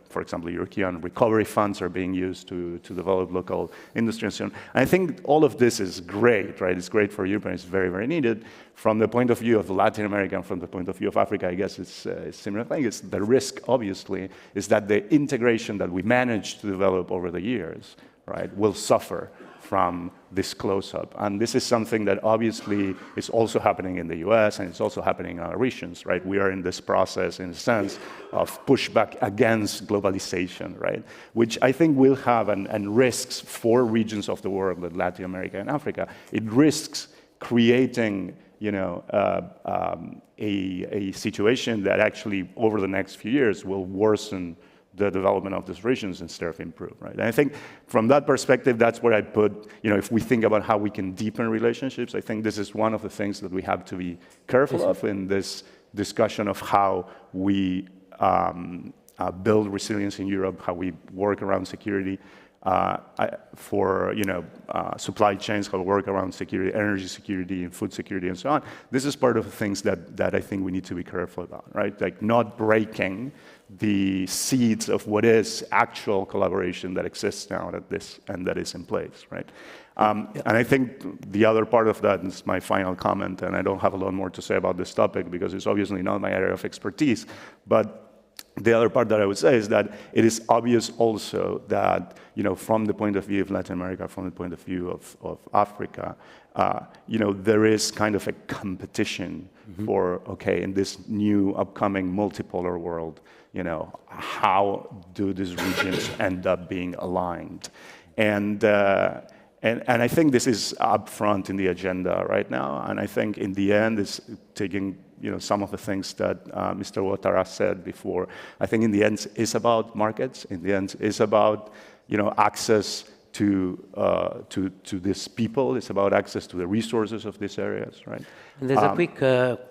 for example, European recovery funds are being used to develop local industry and so on. And I think all of this is great, right? It's great for Europe and it's very, very needed. From the point of view of Latin America and from the point of view of Africa, I guess it's a similar thing. It's the risk, obviously, is that the integration that we managed to develop over the years, right, will suffer from this close-up. And this is something that obviously is also happening in the US and it's also happening in our regions, right? We are in this process, in a sense, of pushback against globalization, right? Which I think will have and risks for regions of the world, like Latin America and Africa. It risks creating, a situation that actually over the next few years will worsen the development of these regions instead of improve, right? And I think from that perspective, that's where I put, if we think about how we can deepen relationships, I think this is one of the things that we have to be careful of in this discussion of how we build resilience in Europe, how we work around security for supply chains, how we work around security, energy security, and food security, and so on. This is part of the things that I think we need to be careful about, right? Like not breaking the seeds of what is actual collaboration that exists now and that is in place, right? And I think the other part of that is my final comment, and I don't have a lot more to say about this topic because it's obviously not my area of expertise, but the other part that I would say is that it is obvious also that, from the point of view of Latin America, from the point of view of Africa, there is kind of a competition for, in this new upcoming multipolar world, how do these regions end up being aligned? And I think this is up front in the agenda right now, and I think in the end it's taking some of the things that Mr. Ouattara said before. I think in the end it's about markets. In the end it's about access to these people. It's about access to the resources of these areas, right? And there's a quick,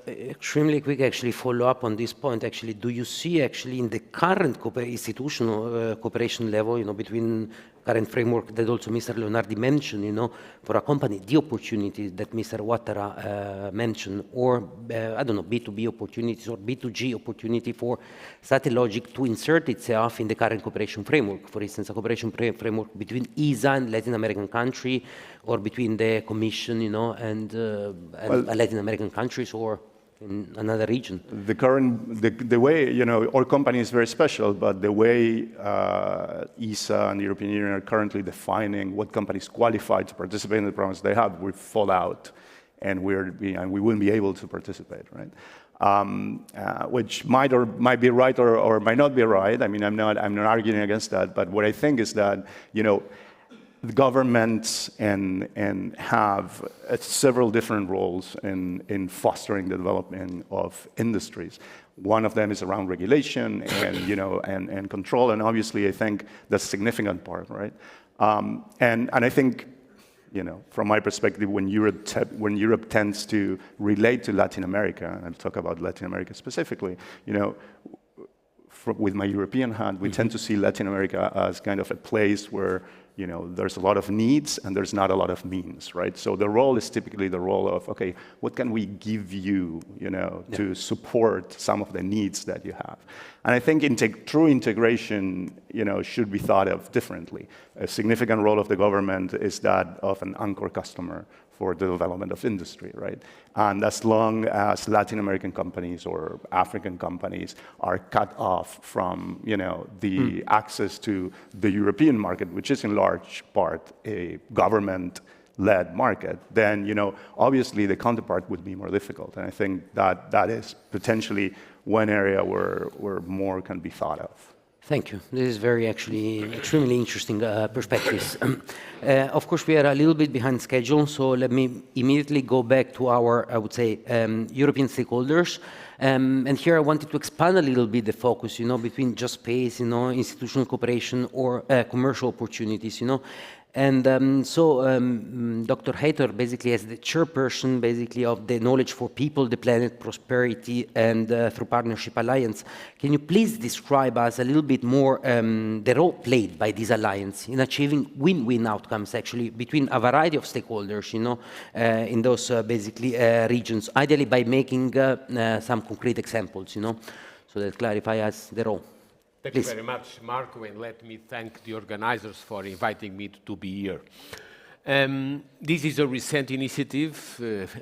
extremely quick, actually, follow-up on this point. Actually, do you see actually in the current institutional cooperation level, between current framework that also Mr. Leonardi mentioned, for a company, the opportunities that Mr. Ouattara mentioned, or, B2B opportunities or B2G opportunity for Satellogic to insert itself in the current cooperation framework? For instance, a cooperation framework between ESA and Latin American country, or between the Commission, and Latin American countries, or in another region. The way, our company is very special, but the way ESA and the European Union are currently defining what companies qualify to participate in the programs they have, we fall out, and we wouldn't be able to participate, right? Which might be right or might not be right. I mean, I'm not arguing against that, but what I think is that, the governments and have several different roles in fostering the development of industries. One of them is around regulation and and control, and obviously I think that's a significant part, right? And I think, from my perspective, when Europe tends to relate to Latin America, and I'll talk about Latin America specifically, with my European hat, we tend to see Latin America as kind of a place where there's a lot of needs and there's not a lot of means, right? So the role is typically the role of, what can we give you, to support some of the needs that you have? And I think true integration, should be thought of differently. A significant role of the government is that of an anchor customer for the development of industry, right? And as long as Latin American companies or African companies are cut off from, the access to the European market, which is in large part a government-led market, then, obviously the counterpart would be more difficult. And I think that is potentially one area where more can be thought of. Thank you. This is very actually extremely interesting perspectives. Of course, we are a little bit behind schedule, so let me immediately go back to our, I would say, European stakeholders. And here I wanted to expand a little bit the focus, between just space, institutional cooperation or commercial opportunities, And Dr. Hayter basically as the chairperson basically of the Knowledge for People, the Planet, Prosperity and through Partnership Alliance. Can you please describe us a little bit more the role played by this alliance in achieving win-win outcomes actually between a variety of stakeholders, in those basically regions, ideally by making some concrete examples, so that clarify us the role. Thank you very much, Marco, and let me thank the organizers for inviting me to be here. This is a recent initiative,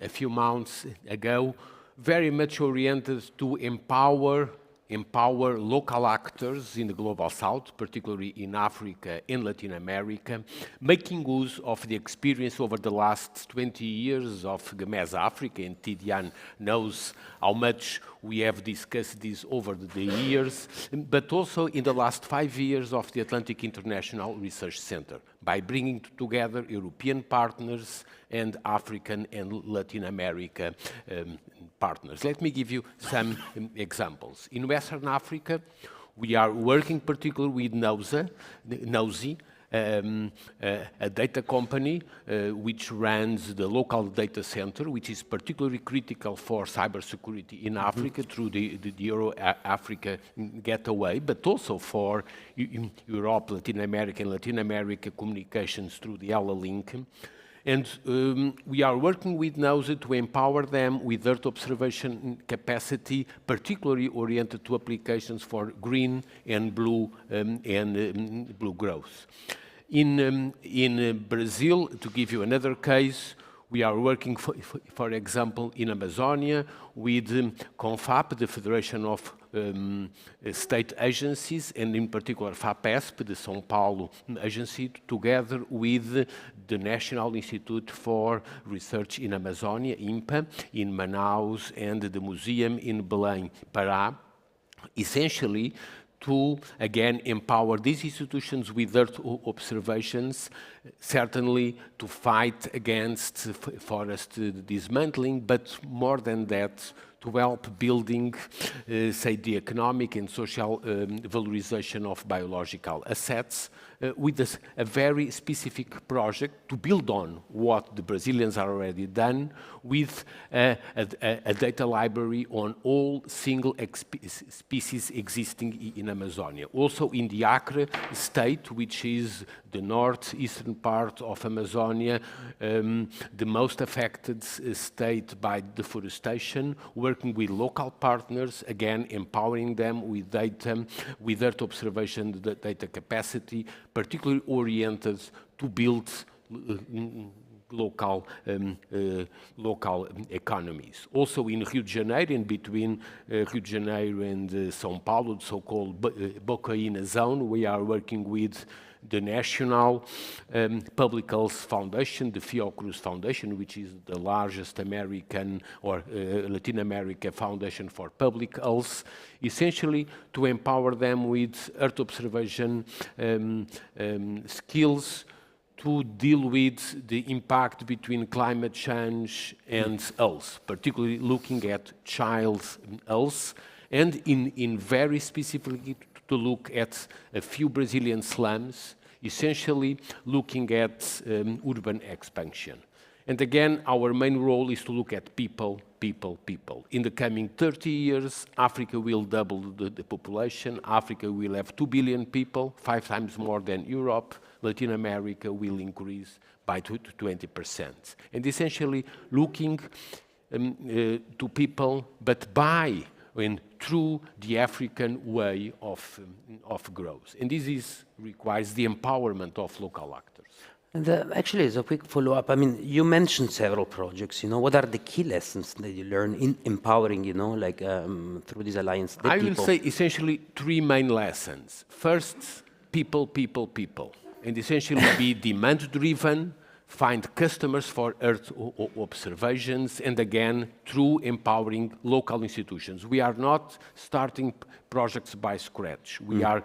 a few months ago, very much oriented to empower local actors in the Global South, particularly in Africa and Latin America, making use of the experience over the last 20 years of GMES Africa, and Tidiane knows how much we have discussed this over the years, but also in the last 5 years of the Atlantic International Research Center, by bringing together European partners and African and Latin America partners. Let me give you some examples. In Western Africa, we are working particularly with NOSI, a data company which runs the local data center, which is particularly critical for cybersecurity in Africa through the Euro-Africa Gateway, but also for Europe, Latin America communications through the ELA link. And we are working with NOSI to empower them with Earth observation capacity, particularly oriented to applications for green and blue growth. In Brazil, to give you another case, we are working, for example, in Amazonia with CONFAP, the Federation of State Agencies, and in particular FAPESP, the São Paulo agency, together with the National Institute for Research in Amazonia, INPA, in Manaus, and the museum in Belém, Pará, essentially to, again, empower these institutions with Earth observations, certainly to fight against forest dismantling, but more than that, to help building, say, the economic and social valorization of biological assets with a very specific project to build on what the Brazilians are already done with a data library on all single species existing in Amazonia. Also in the Acre state, which is the northeastern part of Amazonia, the most affected state by deforestation, working with local partners, again, empowering them with data, with Earth observation data capacity, particularly oriented to build local economies. Also in Rio de Janeiro, and between Rio de Janeiro and São Paulo, the so-called Bocaina zone, we are working with the National Public Health Foundation, the Fiocruz Foundation, which is the largest American or Latin America foundation for public health, essentially to empower them with Earth observation skills to deal with the impact between climate change and health, particularly looking at child health, and in very specifically to look at a few Brazilian slums, essentially looking at urban expansion. And again, our main role is to look at people. In the coming 30 years, Africa will double the population. Africa will have 2 billion people, 5 times more than Europe. Latin America will increase by 20%. And essentially looking to people, but by and through the African way of growth. And this requires the empowerment of local actors. And actually, as a quick follow-up, I mean, you mentioned several projects, what are the key lessons that you learn in empowering, through this alliance? I will say essentially 3 main lessons. First, people. And essentially be demand-driven, find customers for Earth observations, and again, through empowering local institutions. We are not starting projects by scratch. We are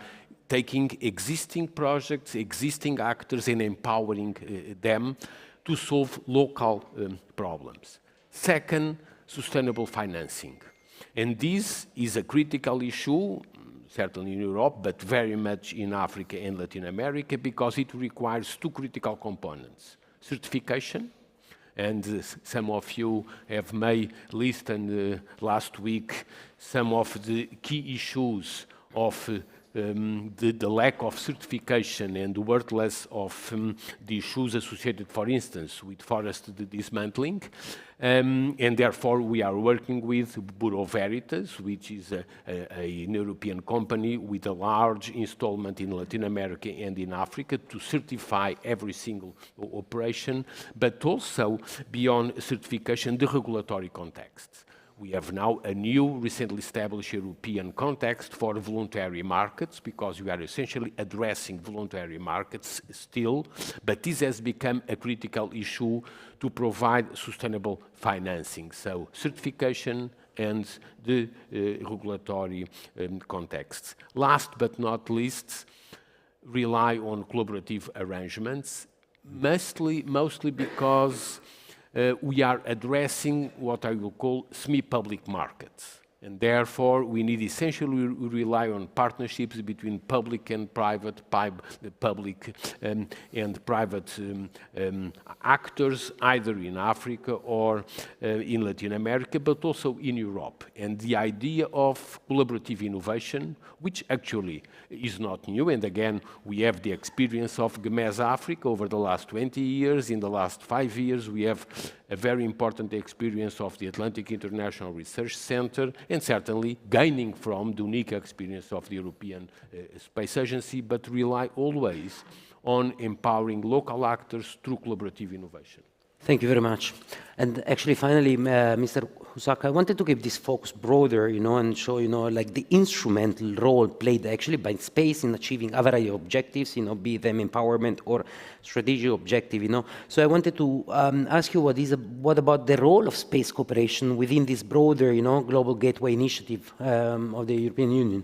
taking existing projects, existing actors, and empowering them to solve local problems. Second, sustainable financing. And this is a critical issue, certainly in Europe, but very much in Africa and Latin America, because it requires two critical components: certification, and some of you have may listened last week some of the key issues of the lack of certification and the worthless of the issues associated, for instance, with forest dismantling. And therefore, we are working with Bureau Veritas, which is an European company with a large installment in Latin America and in Africa to certify every single operation, but also beyond certification, the regulatory context. We have now a new, recently established European context for voluntary markets, because we are essentially addressing voluntary markets still, but this has become a critical issue to provide sustainable financing. So certification and the regulatory contexts. Last but not least, rely on collaborative arrangements, mostly because we are addressing what I will call semi-public markets. And therefore, we need essentially rely on partnerships between public and private, public and private actors, either in Africa or in Latin America, but also in Europe. And the idea of collaborative innovation, which actually is not new, and again, we have the experience of GMES Africa over the last 20 years. In the last 5 years, we have a very important experience of the Atlantic International Research Center, and certainly gaining from the unique experience of the European Space Agency, but rely always on empowering local actors through collaborative innovation. Thank you very much. And actually, finally, Mr. Husaka, I wanted to give this focus broader, and show, like the instrumental role played actually by space in achieving a variety of objectives, be them empowerment or strategic objective, So I wanted to ask you what about the role of space cooperation within this broader, Global Gateway Initiative of the European Union?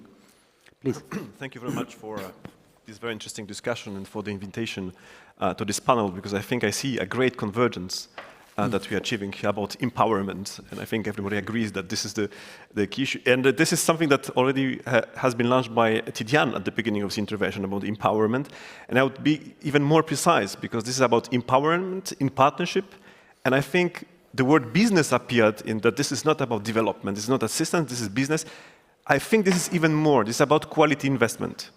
Please. Thank you very much for this very interesting discussion and for the invitation to this panel, because I think I see a great convergence that we are achieving about empowerment, and I think everybody agrees that this is the key issue. And this is something that already has been launched by Tidiane at the beginning of the intervention about empowerment, and I would be even more precise, because this is about empowerment in partnership, and I think the word business appeared in that this is not about development, this is not assistance, this is business. I think this is even more, this is about quality investment.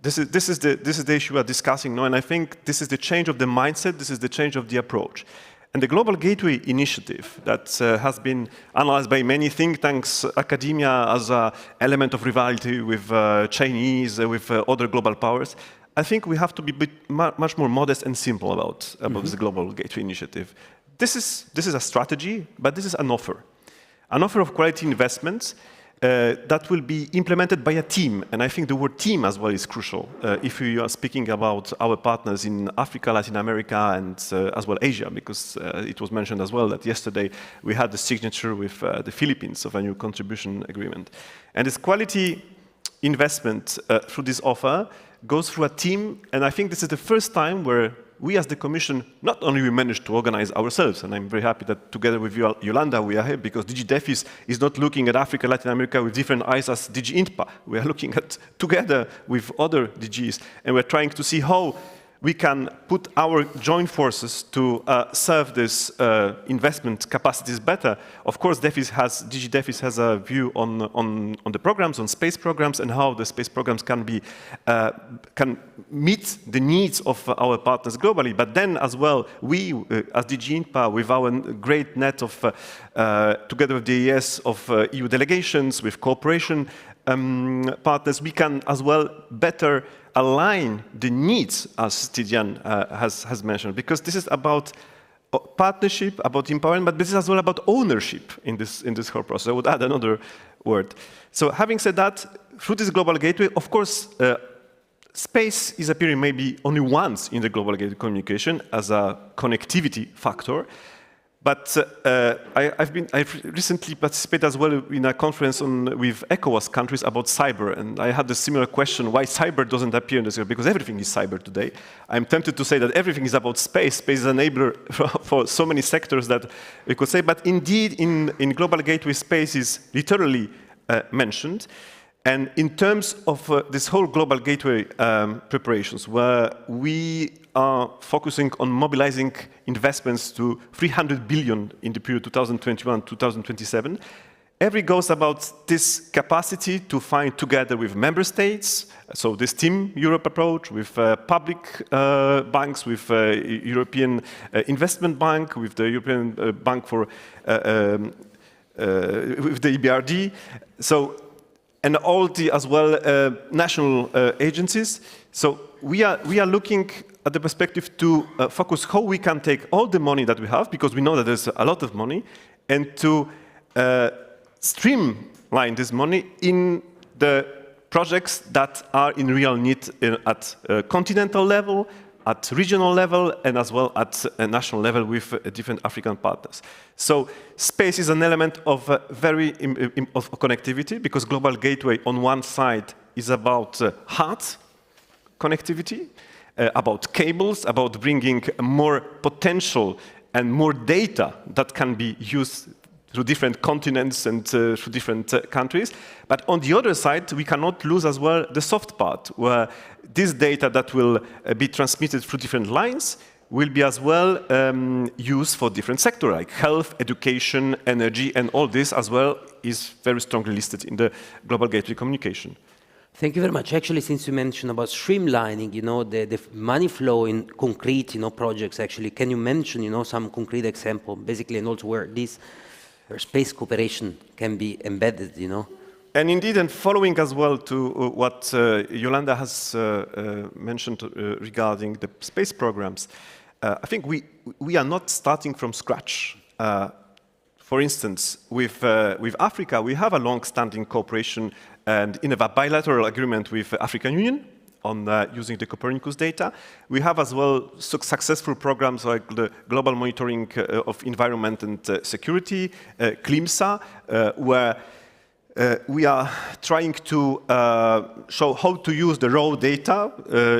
This is the issue we are discussing now, and I think this is the change of the mindset, this is the change of the approach. And the Global Gateway Initiative that has been analyzed by many think tanks, academia as an element of rivalry with Chinese, with other global powers, I think we have to be much more modest and simple about this Global Gateway Initiative. This is a strategy, but this is an offer of quality investments that will be implemented by a team, and I think the word team as well is crucial if we are speaking about our partners in Africa, Latin America, and as well Asia, because it was mentioned as well that yesterday we had the signature with the Philippines of a new contribution agreement. And this quality investment through this offer goes through a team, and I think this is the first time where we as the Commission, not only we managed to organize ourselves, and I'm very happy that together with Yolanda we are here, because DG DEFIS is not looking at Africa, Latin America with different eyes as DG INTPA. We are looking at together with other DGs, and we're trying to see how we can put our joint forces to serve this investment capacities better. Of course, DG DEFIS has a view on the programs, on space programs, and how the space programs can meet the needs of our partners globally. But then as well, we, as DG INTPA, with our great net of, together with the EAS, of EU delegations, with cooperation partners, we can as well better align the needs, as Tidiane has mentioned, because this is about partnership, about empowerment, but this is as well about ownership in this whole process. I would add another word. So having said that, through this Global Gateway, of course, space is appearing maybe only once in the Global Gateway communication as a connectivity factor, But I've recently participated as well in a conference with ECOWAS countries about cyber, and I had a similar question, why cyber doesn't appear in this area, because everything is cyber today. I'm tempted to say that everything is about space. Space is an enabler for so many sectors that we could say, but indeed in Global Gateway, space is literally mentioned. And in terms of this whole Global Gateway preparations, where we are focusing on mobilizing investments to 300 billion in the period 2021-2027, every goes about this capacity to find together with member states, so this Team Europe approach, with public banks, with European Investment Bank, with the European Bank for, with the EBRD. So, and all the, as well, national agencies. So we are looking at the perspective to focus how we can take all the money that we have, because we know that there's a lot of money, and to streamline this money in the projects that are in real need at continental level, at regional level, and as well at a national level with different African partners. So space is an element of of connectivity, because Global Gateway on one side is about hard connectivity, about cables, about bringing more potential and more data that can be used through different continents and through different countries. But on the other side, we cannot lose as well the soft part, where this data that will be transmitted through different lines will be as well used for different sectors, like health, education, energy, and all this as well is very strongly listed in the Global Gateway communication. Thank you very much. Actually, since you mentioned about streamlining, the money flow in concrete, projects, actually, can you mention, some concrete example, basically, and also where this space cooperation can be embedded, And indeed, and following as well to what Yolanda has mentioned regarding the space programs, I think we are not starting from scratch. For instance, with Africa, we have a long-standing cooperation and in a bilateral agreement with the African Union on using the Copernicus data. We have as well successful programs like the Global Monitoring of Environment and Security, CLIMSA, where we are trying to show how to use the raw data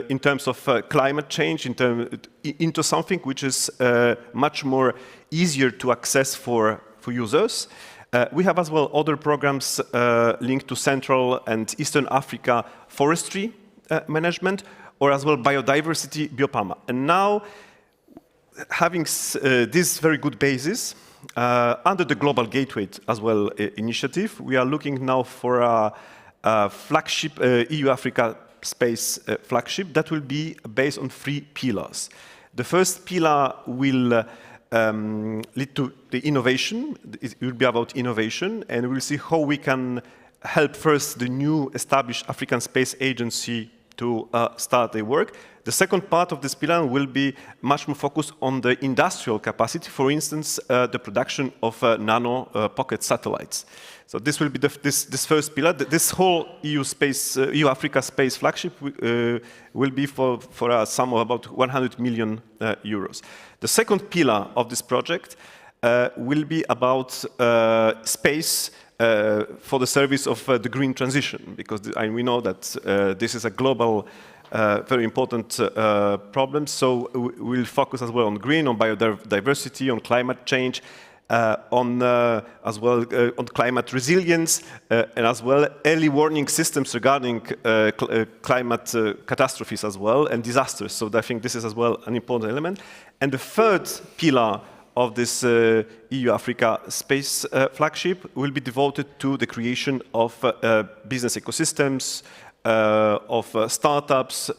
in terms of climate change into something which is much more easier to access for users. We have as well other programs linked to Central and Eastern Africa forestry management, or as well biodiversity, BioPAMA. And now, having this very good basis, under the Global Gateway as well initiative, we are looking now for a flagship EU-Africa space flagship that will be based on 3 pillars. The first pillar will lead to the innovation. It will be about innovation, and we'll see how we can help first the new established African Space Agency to start their work. The second part of this pillar will be much more focused on the industrial capacity, for instance, the production of nano pocket satellites. So this will be this first pillar. This whole EU-Africa space flagship will be for a sum of about 100 million euros. The second pillar of this project will be about space for the service of the green transition, because we know that this is a global, very important problem. So we'll focus as well on green, on biodiversity, on climate change, on as well on climate resilience, and as well early warning systems regarding climate catastrophes as well and disasters. So I think this is as well an important element. And the third pillar of this EU-Africa space flagship will be devoted to the creation of business ecosystems, of startups,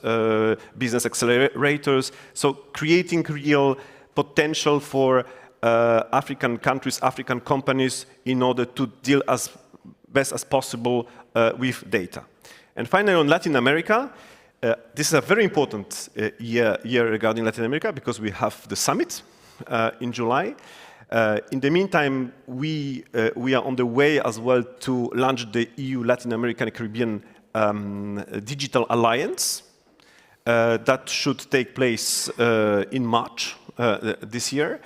business accelerators, so creating real potential for African countries, African companies, in order to deal as best as possible with data. And finally, on Latin America, this is a very important year regarding Latin America, because we have the summit in July. In the meantime, we are on the way as well to launch the EU Latin American Caribbean Digital Alliance that should take place in March this year.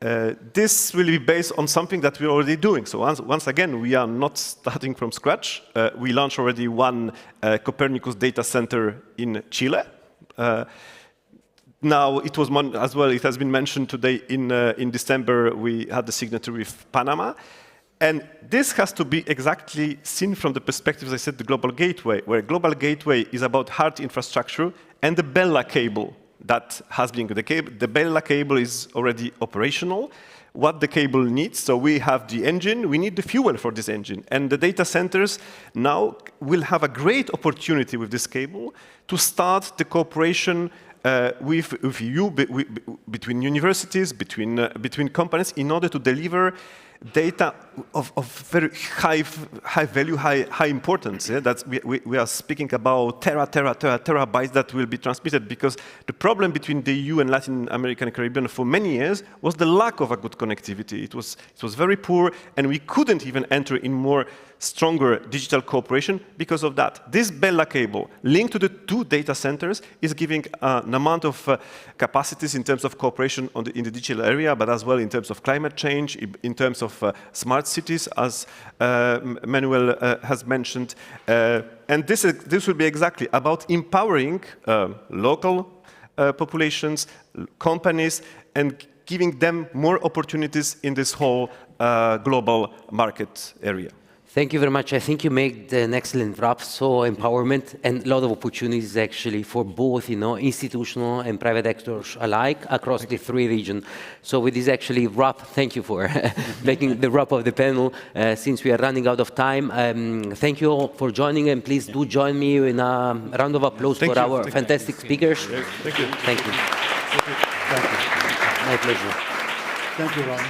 this will be based on something that we're already doing. So once again, we are not starting from scratch. We launched already one Copernicus data center in Chile. Now, it was as well, it has been mentioned today in December, we had the signature with Panama. And this has to be exactly seen from the perspective, as I said, the Global Gateway, where Global Gateway is about hard infrastructure and the Bella cable that has been the cable. The Bella cable is already operational. What the cable needs, so we have the engine, we need the fuel for this engine. And the data centers now will have a great opportunity with this cable to start the cooperation with you, between universities, between companies, in order to deliver data of very high value, high importance. Yeah? That's, we are speaking about terabytes that will be transmitted, because the problem between the EU and Latin America and Caribbean for many years was the lack of a good connectivity. It was very poor, and we couldn't even enter in more stronger digital cooperation because of that. This Bella cable, linked to the two data centers, is giving an amount of capacities in terms of cooperation in the digital area, but as well in terms of climate change, in terms of smart cities, as Manuel has mentioned. And this will be exactly about empowering local populations, companies, and giving them more opportunities in this whole global market area. Thank you very much. I think you made an excellent wrap. So empowerment and a lot of opportunities actually for both, institutional and private actors alike across the three regions. So with this actually wrap, thank you for making the wrap of the panel. Since we are running out of time, thank you all for joining, and please do join me in a round of applause for our fantastic speakers. Thank you. Thank you. Thank you. My pleasure. Thank you, Ron.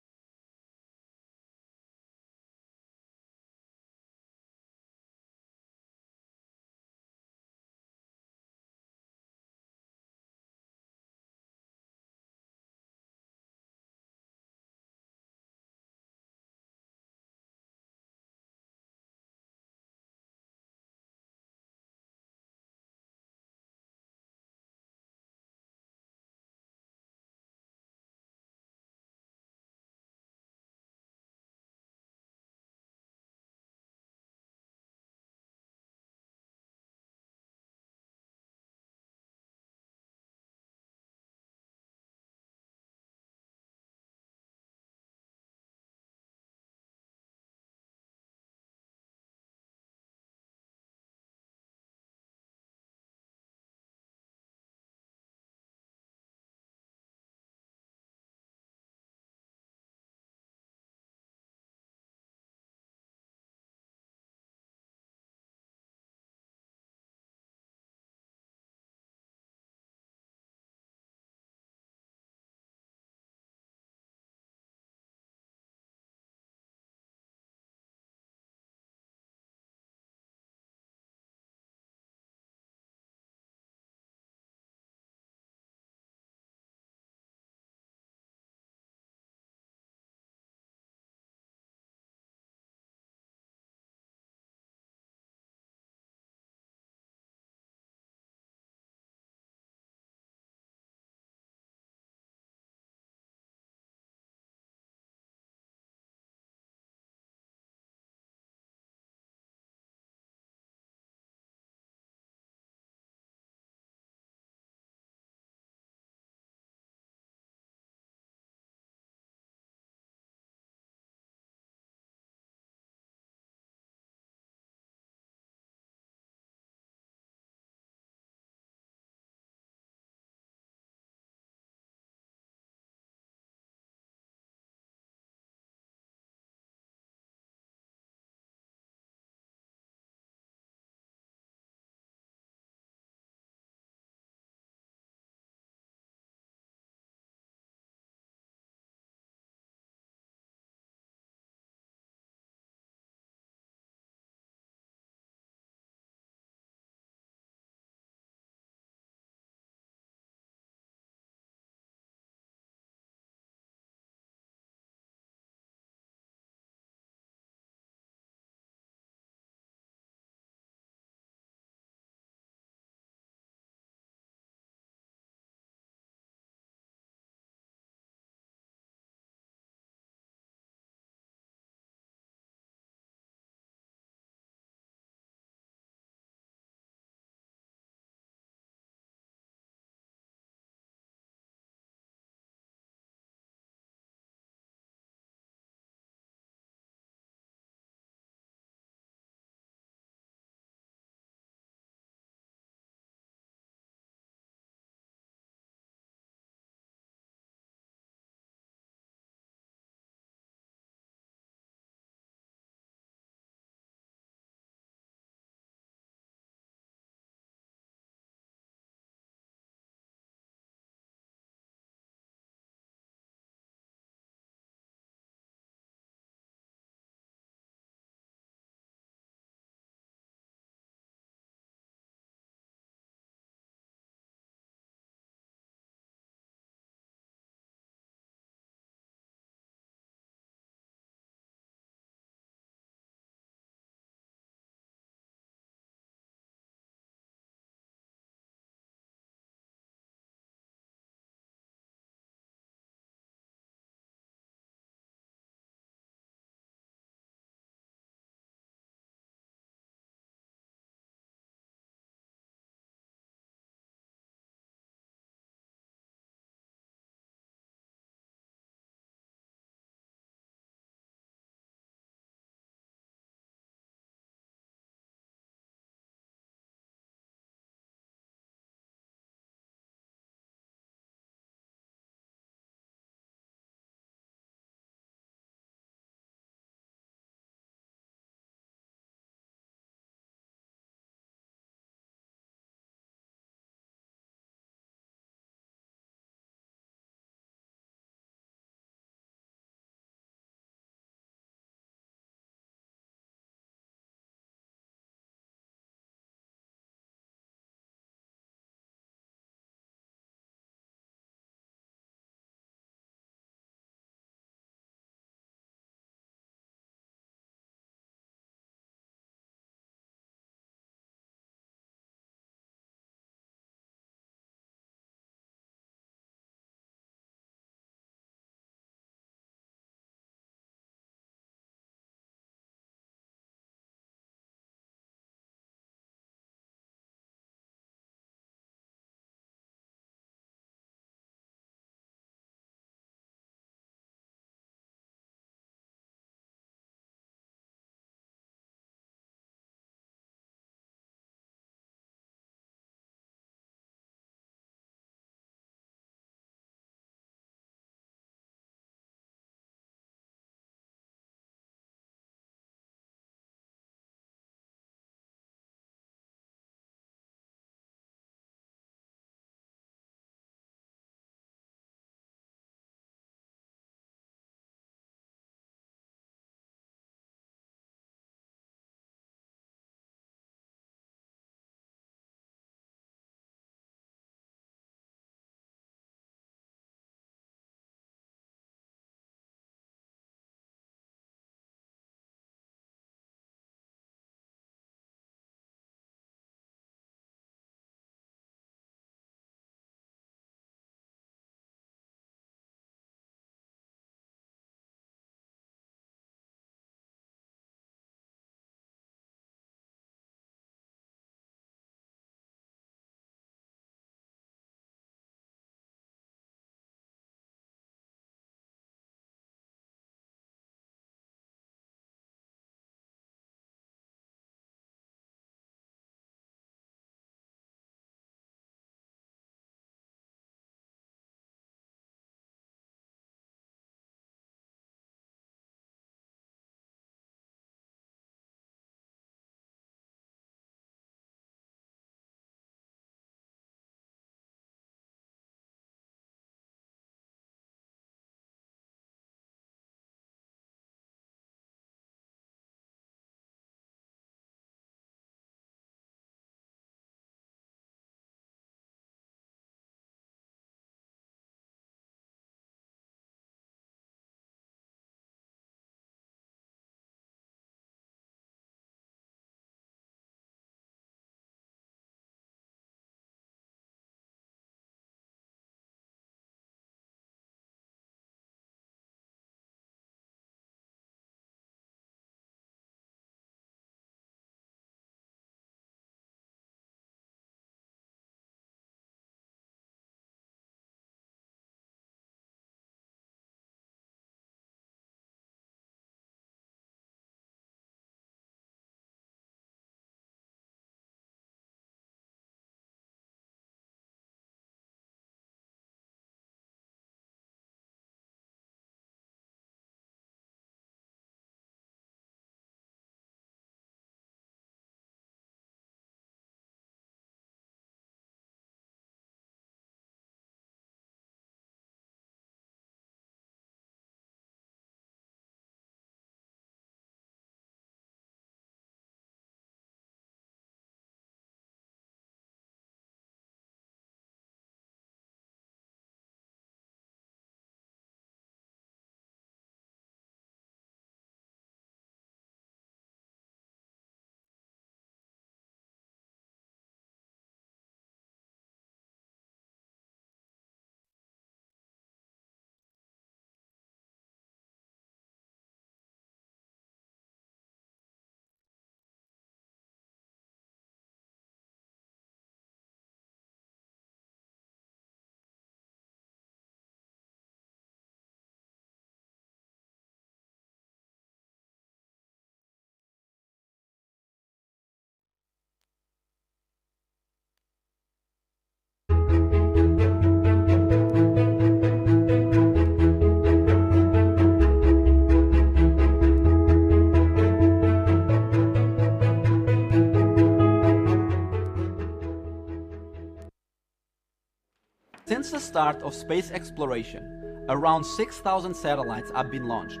start of space exploration, around 6,000 satellites have been launched.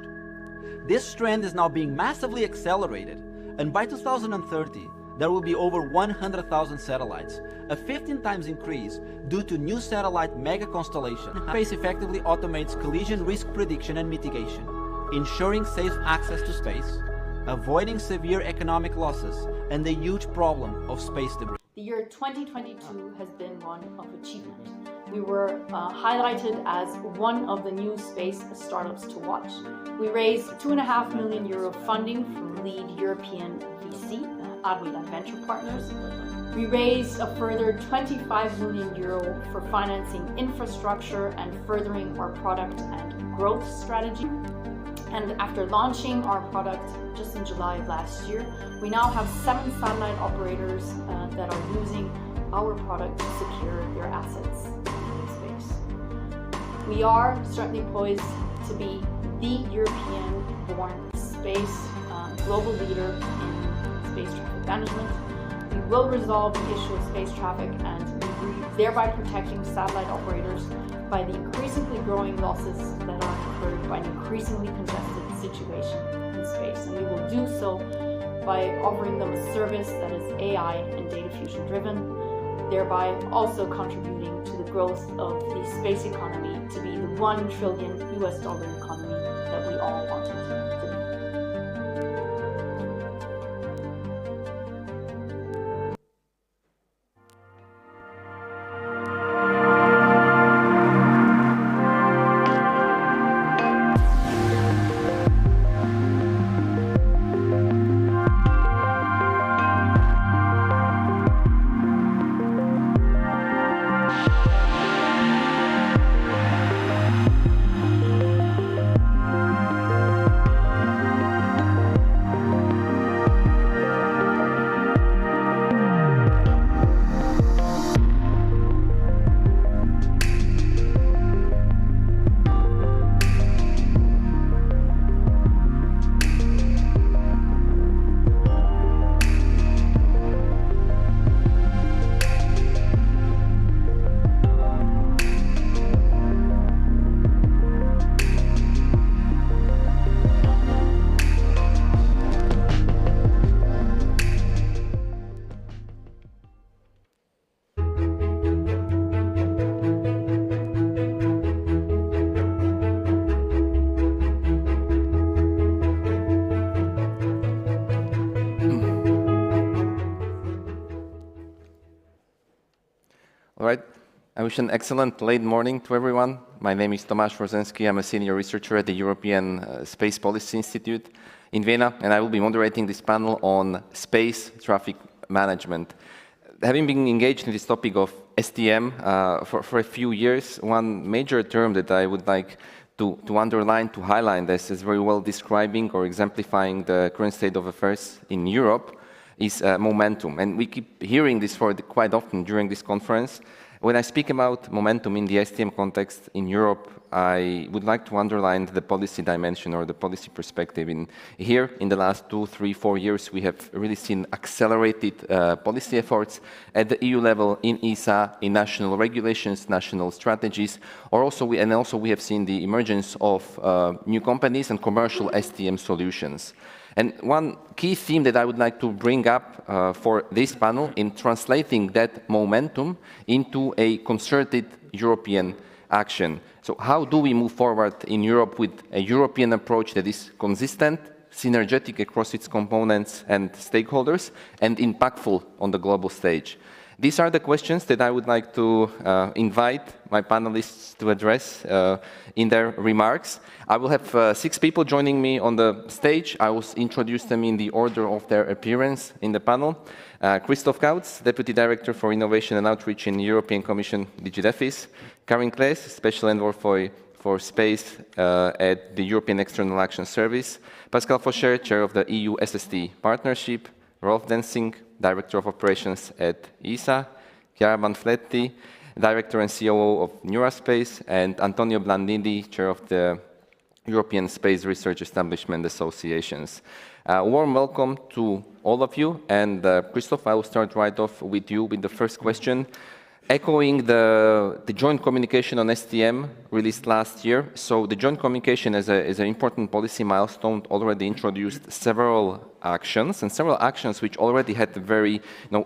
This trend is now being massively accelerated, and by 2030, there will be over 100,000 satellites, a 15 times increase due to new satellite mega constellation. Space effectively automates collision risk prediction and mitigation, ensuring safe access to space, avoiding severe economic losses, and the huge problem of space debris. The year 2022 has been one of achievement. We were highlighted as one of the new space startups to watch. We raised €2.5 million funding from lead European VC, Adweed Venture Partners. We raised a further €25 million for financing infrastructure and furthering our product and growth strategy. And after launching our product just in July of last year, we now have 7 satellite operators that are using our product to secure their assets in space. We are certainly poised to be the European-born space global leader in space traffic management. We will resolve the issue of space traffic and thereby protecting satellite operators by the increasingly growing losses that are incurred by an increasingly congested situation in space. And we will do so by offering them a service that is AI and data fusion driven, thereby also contributing to the growth of the space economy to be the $1 trillion economy that we all want it to be. All right. I wish an excellent late morning to everyone. My name is Tomáš Rozenský. I'm a senior researcher at the European Space Policy Institute in Vienna, and I will be moderating this panel on space traffic management. Having been engaged in this topic of STM for a few years, one major term that I would like to underline, to highlight this is very well describing or exemplifying the current state of affairs in Europe is momentum. And we keep hearing this quite often during this conference. When I speak about momentum in the STM context in Europe, I would like to underline the policy dimension or the policy perspective. Here, in the last 2, 3, 4 years, we have really seen accelerated policy efforts at the EU level, in ESA, in national regulations, national strategies, also we have seen the emergence of new companies and commercial STM solutions. And one key theme that I would like to bring up for this panel in translating that momentum into a concerted European action. So how do we move forward in Europe with a European approach that is consistent, synergetic across its components and stakeholders, and impactful on the global stage? These are the questions that I would like to invite my panelists to address in their remarks. I will have 6 people joining me on the stage. I will introduce them in the order of their appearance in the panel. Christoph Kautz, Deputy Director for Innovation and Outreach in the European Commission, DG DEFIS. Karin Klaes, Special Envoy for Space at the European External Action Service. Pascal Faucher, Chair of the EU SST Partnership. Rolf Densing, Director of Operations at ESA, Chiara Manfletti, Director and COO of Neuraspace, and Antonio Blandini, Chair of the European Space Research Establishment Associations. Warm welcome to all of you, and Christoph, I will start right off with you with the first question. echoing the joint communication on STM released last year. So the joint communication is an important policy milestone, already introduced several actions which already had a very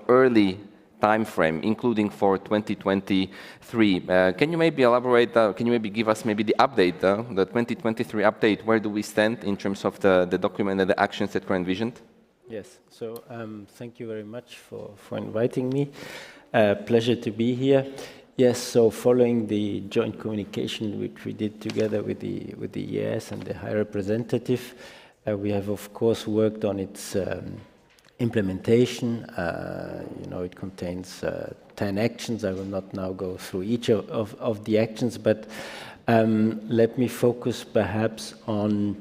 early time frame, including for 2023. Can you maybe elaborate, can you maybe give us maybe the update, the 2023 update, where do we stand in terms of the document and the actions that were envisioned? Yes, so thank you very much for inviting me. Pleasure to be here. Yes, so following the joint communication which we did together with the EAS and the High Representative, we have of course worked on its implementation. It contains 10 actions. I will not now go through each of the actions, but let me focus perhaps on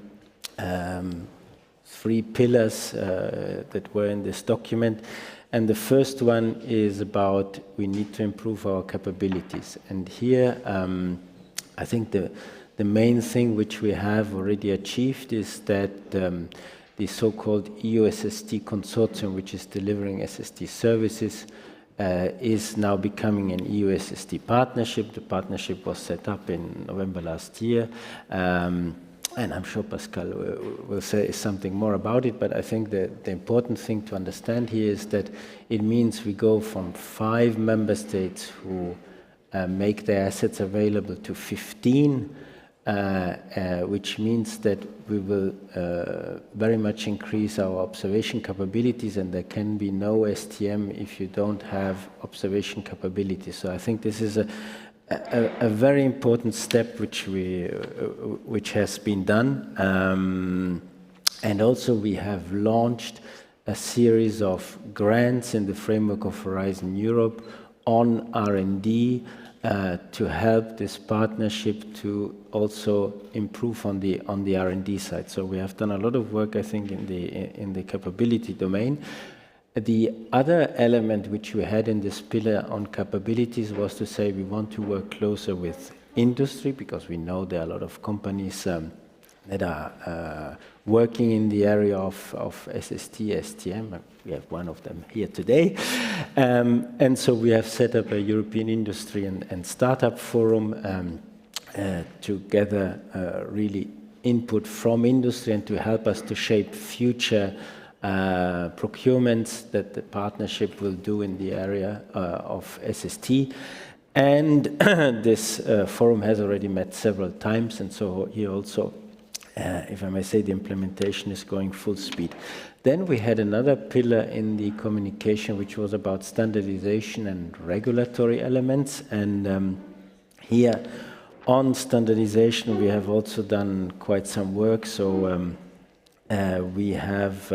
3 pillars that were in this document. And the first one is about we need to improve our capabilities. And here, I think the main thing which we have already achieved is that the so-called EU SST consortium, which is delivering SST services, is now becoming an EU SST partnership. The partnership was set up in November last year. And I'm sure Pascal will say something more about it, but I think the important thing to understand here is that it means we go from 5 member states who make their assets available to 15, which means that we will very much increase our observation capabilities, and there can be no STM if you don't have observation capabilities. So I think this is a very important step which has been done, and also we have launched a series of grants in the framework of Horizon Europe on R&D to help this partnership to also improve on the R&D side. So we have done a lot of work, I think, in the capability domain. The other element which we had in this pillar on capabilities was to say we want to work closer with industry, because we know there are a lot of companies that are working in the area of SST, STM. We have one of them here today. And so we have set up a European Industry and Startup Forum to gather really input from industry and to help us to shape future procurements that the partnership will do in the area of SST. And this forum has already met several times, and so here also, if I may say, the implementation is going full speed. Then we had another pillar in the communication, which was about standardization and regulatory elements. And here on standardization, we have also done quite some work. So we have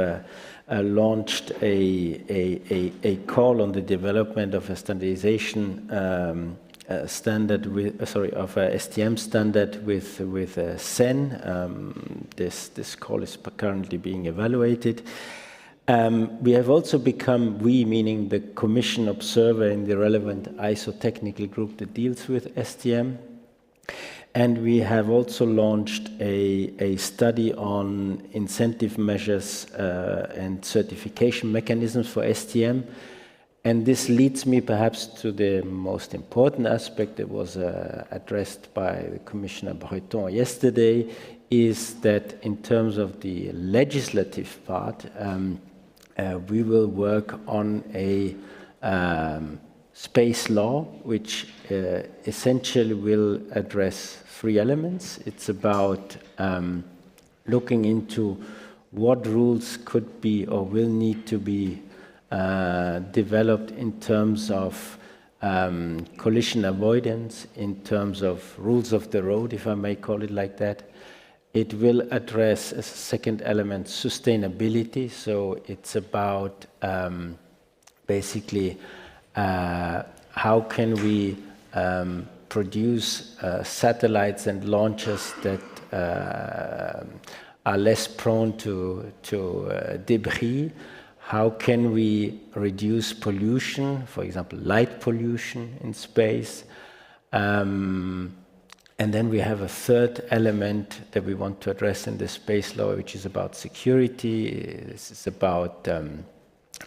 launched a call on the development of a standardization standard of a STM standard with CEN. This call is currently being evaluated. We have also become, we meaning the Commission observer in the relevant ISO technical group that deals with STM. And we have also launched a study on incentive measures and certification mechanisms for STM. And this leads me perhaps to the most important aspect that was addressed by the Commissioner Breton yesterday, is that in terms of the legislative part, we will work on a space law, which essentially will address 3 elements. It's about looking into what rules could be or will need to be developed in terms of collision avoidance, in terms of rules of the road, if I may call it like that. It will address, as a second element, sustainability. So it's about basically how can we produce satellites and launchers that are less prone to debris. How can we reduce pollution, for example, light pollution in space? And then we have a third element that we want to address in the space law, which is about security. This is about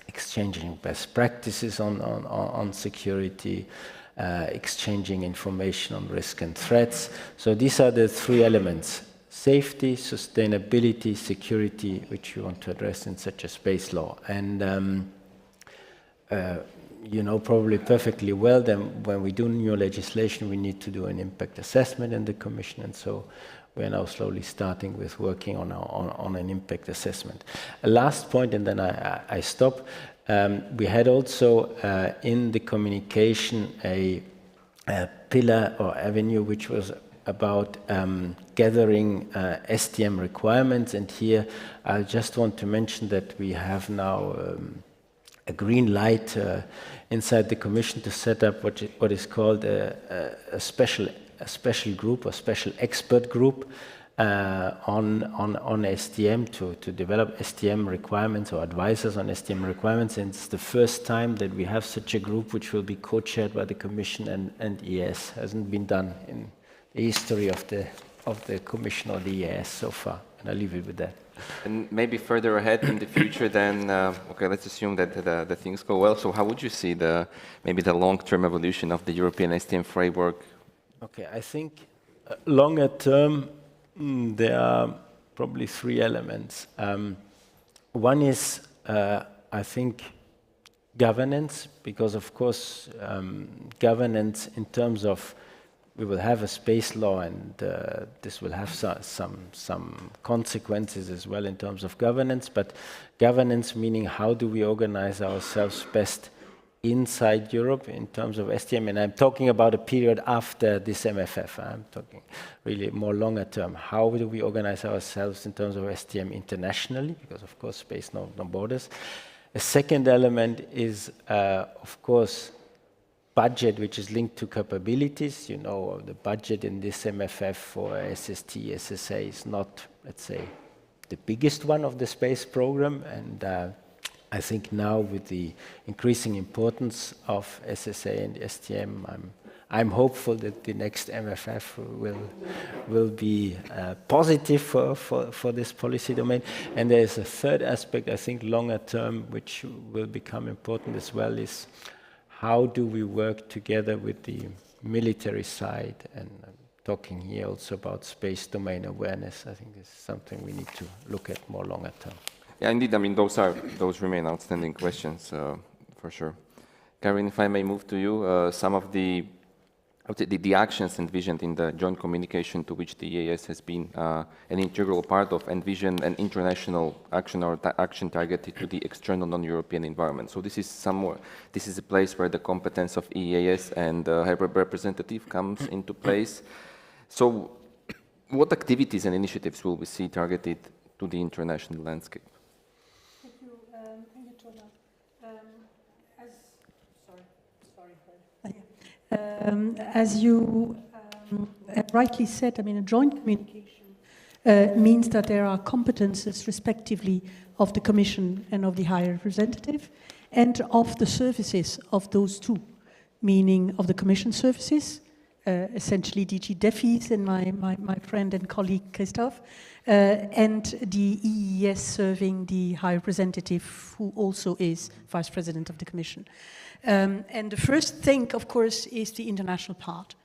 exchanging best practices on security. exchanging information on risk and threats. So these are the three elements: safety, sustainability, security, which you want to address in such a space law. And you know probably perfectly well that when we do new legislation, we need to do an impact assessment in the Commission, and so we are now slowly starting with working on an impact assessment. A last point, and then I stop. We had also in the communication a pillar or avenue which was about gathering STM requirements, and here I just want to mention that we have now a green light inside the Commission to set up what is called a special group or special expert group on STM to develop STM requirements or advisors on STM requirements. And it's the first time that we have such a group which will be co-chaired by the Commission and EAS. Hasn't been done in the history of the Commission or the EAS so far. And I'll leave it with that. And maybe further ahead in the future, then, okay, let's assume that the things go well. So how would you see maybe the long-term evolution of the European STM framework? Okay, I think longer term, there are probably three elements. One is, I think, governance, because of course, governance in terms of we will have a space law, and this will have some consequences as well in terms of governance. But governance meaning how do we organize ourselves best inside Europe in terms of STM, and I'm talking about a period after this MFF. I'm talking really more longer term. How do we organize ourselves in terms of STM internationally? Because of course, space no borders. A second element is, of course, budget, which is linked to capabilities. You know, the budget in this MFF for SST, SSA is not, let's say, the biggest one of the space program, and I think now with the increasing importance of SSA and STM, I'm hopeful that the next MFF will be positive for this policy domain. And there is a third aspect, I think, longer term, which will become important as well, is how do we work together with the military side? And I'm talking here also about space domain awareness. I think this is something we need to look at more longer term. Yeah, indeed. I mean, those remain outstanding questions for sure. Karin, if I may move to you, some of the actions envisioned in the joint communication to which the EAS has been an integral part of, envision an international action or action targeted to the external non-European environment. So this is a place where the competence of EAS and High Representative comes into place. So what activities and initiatives will we see targeted to the international landscape? Thank you, Thomas. As you rightly said, I mean, a joint communication means that there are competences respectively of the Commission and of the High Representative and of the services of those two, meaning of the Commission services, essentially DG DEFIS and my friend and colleague Christophe, and the EES serving the High Representative, who also is Vice President of the Commission. And the first thing, of course, is the international part.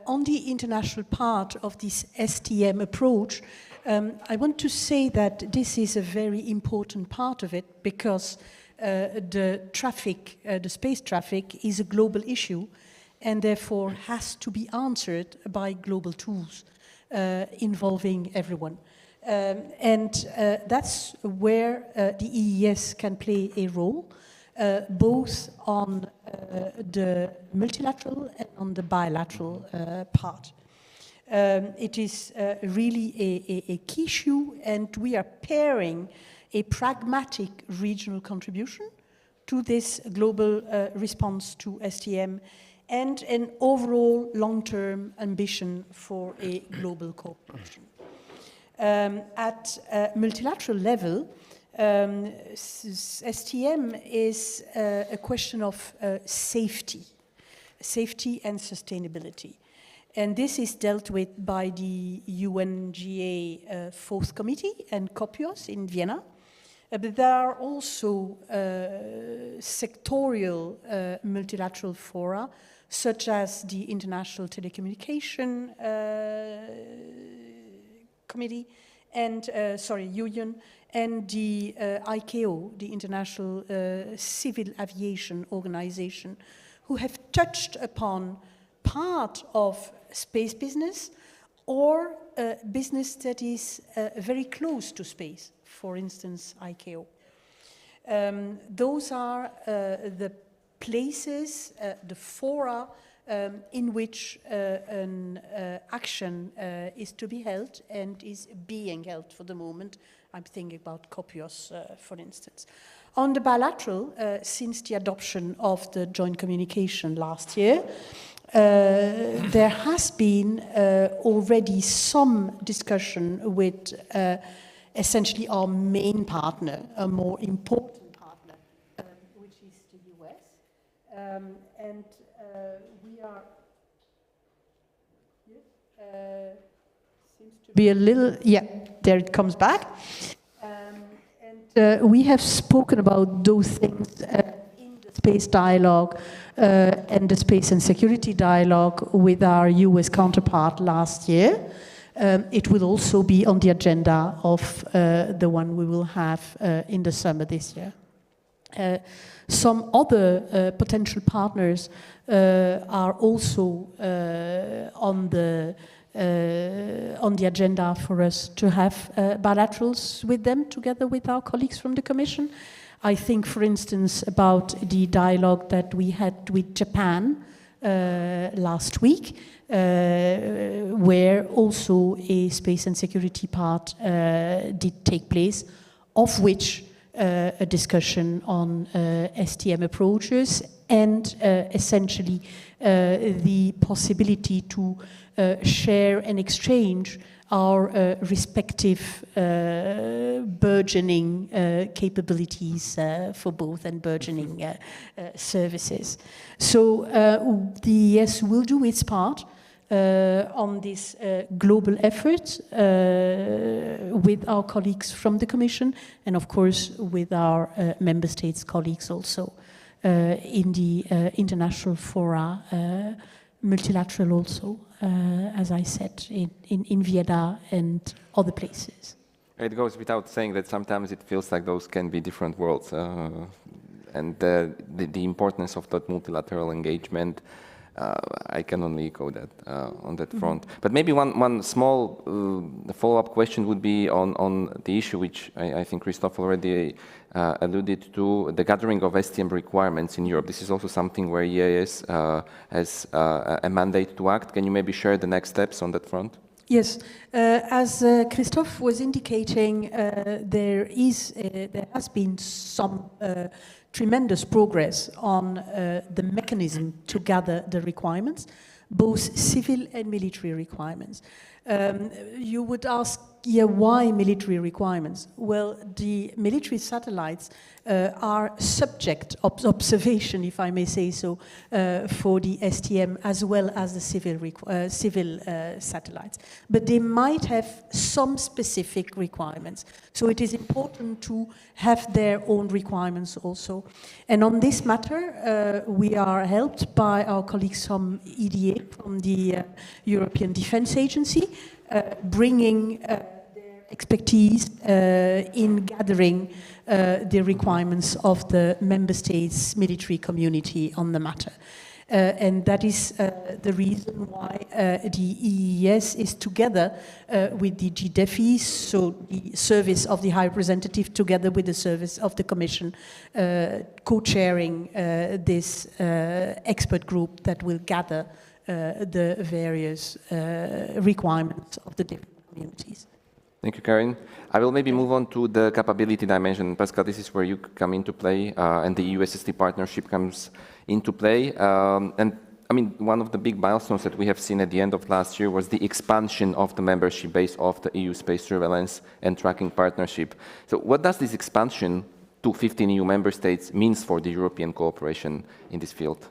On the international part of this STM approach, I want to say that this is a very important part of it because the traffic, the space traffic, is a global issue and therefore has to be answered by global tools involving everyone. And that's where the EES can play a role. Both on the multilateral and on the bilateral part. It is really a key issue, and we are pairing a pragmatic regional contribution to this global response to STM and an overall long-term ambition for a global cooperation. At multilateral level, STM is a question of safety and sustainability. And this is dealt with by the UNGA Fourth Committee and COPIOS in Vienna. But there are also sectorial multilateral fora, such as the International Telecommunication Committee and Union, and the ICAO, the International Civil Aviation Organization, who have touched upon part of space business or business that is very close to space, for instance, ICAO. Those are the places, the fora in which an action is to be held and is being held for the moment. I'm thinking about COPIOS, for instance. On the bilateral, since the adoption of the joint communication last year, there has been already some discussion with essentially our main partner, a more important partner, which is the US. And we are, seems to be a little, yeah, there it comes back. We have spoken about those things in the space dialogue and the space and security dialogue with our US counterpart last year. It will also be on the agenda of the one we will have in the summer this year. Some other potential partners are also on the agenda for us to have bilaterals with them, together with our colleagues from the Commission. I think, for instance, about the dialogue that we had with Japan last week, where also a space and security part did take place, of which a discussion on STM approaches and essentially the possibility to share and exchange our respective burgeoning capabilities for both and burgeoning services. So the ES will do its part on this global effort with our colleagues from the Commission and of course with our member states colleagues also in the international fora, multilateral also, as I said, in Vienna and other places. It goes without saying that sometimes it feels like those can be different worlds, and the importance of that multilateral engagement, I can only echo that on that front. But maybe one small follow-up question would be on the issue which I think Christophe already alluded to, the gathering of STM requirements in Europe. This is also something where EAS has a mandate to act. Can you maybe share the next steps on that front? Yes, as Christophe was indicating, there has been some tremendous progress on the mechanism to gather the requirements, both civil and military requirements. You would ask, yeah, why military requirements? Well, the military satellites are subject of observation, if I may say so, for the STM as well as the civil satellites. But they might have some specific requirements. So it is important to have their own requirements also. And on this matter, we are helped by our colleagues from EDA, from the European Defence Agency, bringing their expertise in gathering the requirements of the member states' military community on the matter. And that is the reason why the EES is together with the GDEFI, so the Service of the High Representative, together with the Service of the Commission, co-chairing this expert group that will gather the various requirements of the different communities. Thank you, Karin. I will maybe move on to the capability dimension. Pascal, this is where you come into play, and the EU-SST partnership comes into play. And I mean, one of the big milestones that we have seen at the end of last year was the expansion of the membership base of the EU Space Surveillance and Tracking Partnership. So what does this expansion to 15 EU member states means for the European cooperation in this field?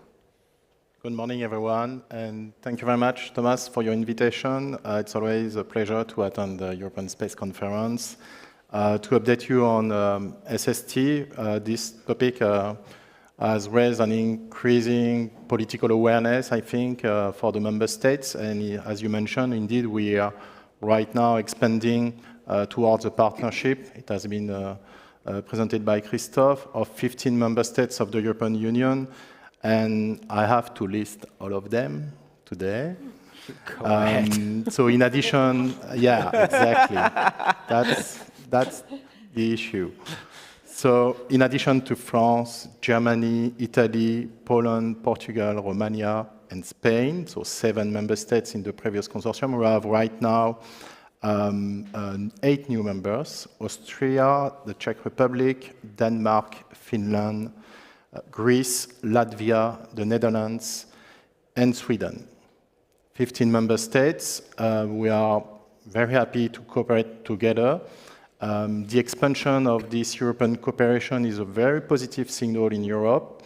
Good morning, everyone, and thank you very much, Thomas, for your invitation. It's always a pleasure to attend the European Space Conference. To update you on SST, this topic has raised an increasing political awareness, I think, for the member states. And as you mentioned, indeed, we are right now expanding towards a partnership. It has been presented by Christophe, of 15 member states of the European Union. And I have to list all of them today. So in addition, yeah, exactly. That's the issue. So in addition to France, Germany, Italy, Poland, Portugal, Romania, and Spain, so 7 member states in the previous consortium, we have right now 8 new members: Austria, the Czech Republic, Denmark, Finland, Greece, Latvia, the Netherlands, and Sweden. 15 member states. We are very happy to cooperate together. The expansion of this European cooperation is a very positive signal in Europe.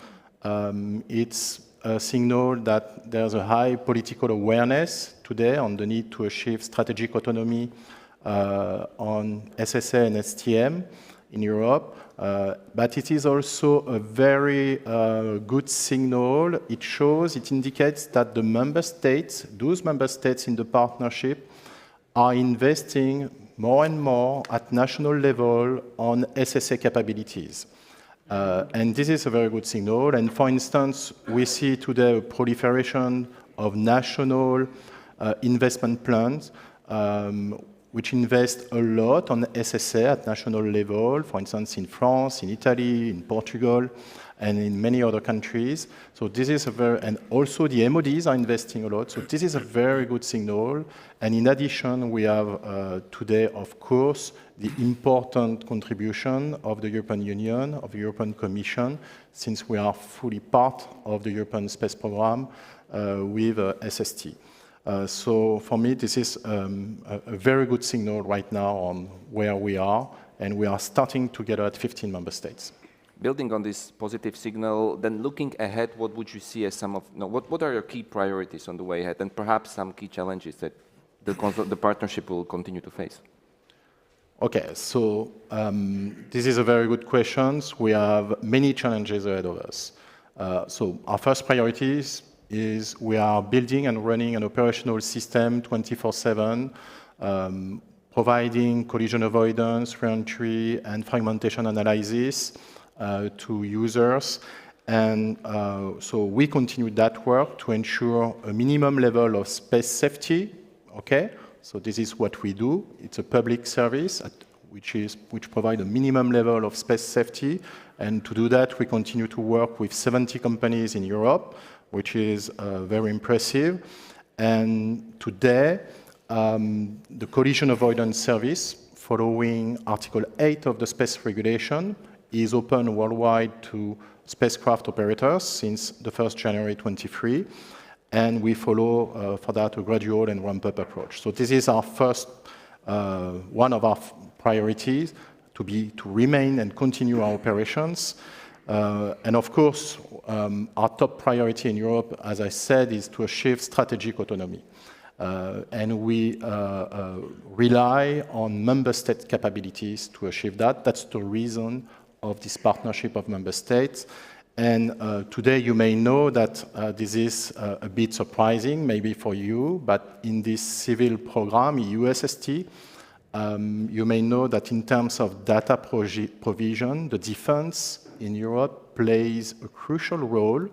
It's a signal that there's a high political awareness today on the need to achieve strategic autonomy on SSA and STM in Europe. But it is also a very good signal. It indicates that the member states, those member states in the partnership, are investing more and more at national level on SSA capabilities. And this is a very good signal. And for instance, we see today a proliferation of national investment plans which invest a lot on SSA at national level, for instance, in France, in Italy, in Portugal, and in many other countries. So this is and also the MODs are investing a lot. So this is a very good signal. And in addition, we have today, of course, the important contribution of the European Union, of the European Commission, since we are fully part of the European Space Programme with SST. So for me, this is a very good signal right now on where we are, and we are starting together at 15 member states. Building on this positive signal, then looking ahead, what would you see as what are your key priorities on the way ahead, and perhaps some key challenges that the partnership will continue to face? Okay, so this is a very good question. We have many challenges ahead of us. So our first priority is we are building and running an operational system 24/7, providing collision avoidance, re-entry, and fragmentation analysis to users. And so we continue that work to ensure a minimum level of space safety. Okay, so this is what we do. It's a public service which provides a minimum level of space safety. And to do that, we continue to work with 70 companies in Europe, which is very impressive. And today, the collision avoidance service, following Article 8 of the Space Regulation, is open worldwide to spacecraft operators since the 1st January 23. And we follow for that a gradual and ramp-up approach. So this is our first, one of our priorities, to remain and continue our operations. And of course, our top priority in Europe, as I said, is to achieve strategic autonomy. And we rely on member state capabilities to achieve that. That's the reason of this partnership of member states. And today you may know that this is a bit surprising, maybe for you, but in this civil program, EUSST, you may know that in terms of data provision, the defense in Europe plays a crucial role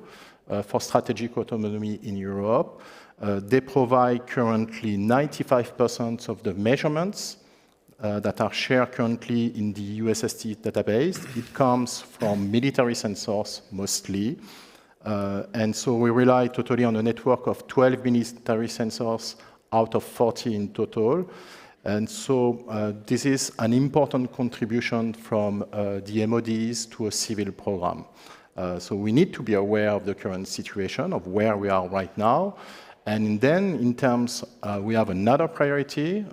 for strategic autonomy in Europe. They provide currently 95% of the measurements that are shared currently in the EUSST database. It comes from military sensors mostly. And so we rely totally on a network of 12 military sensors out of 40 in total. And so this is an important contribution from the MODs to a civil program. So we need to be aware of the current situation, of where we are right now. And then in terms, we have another priority.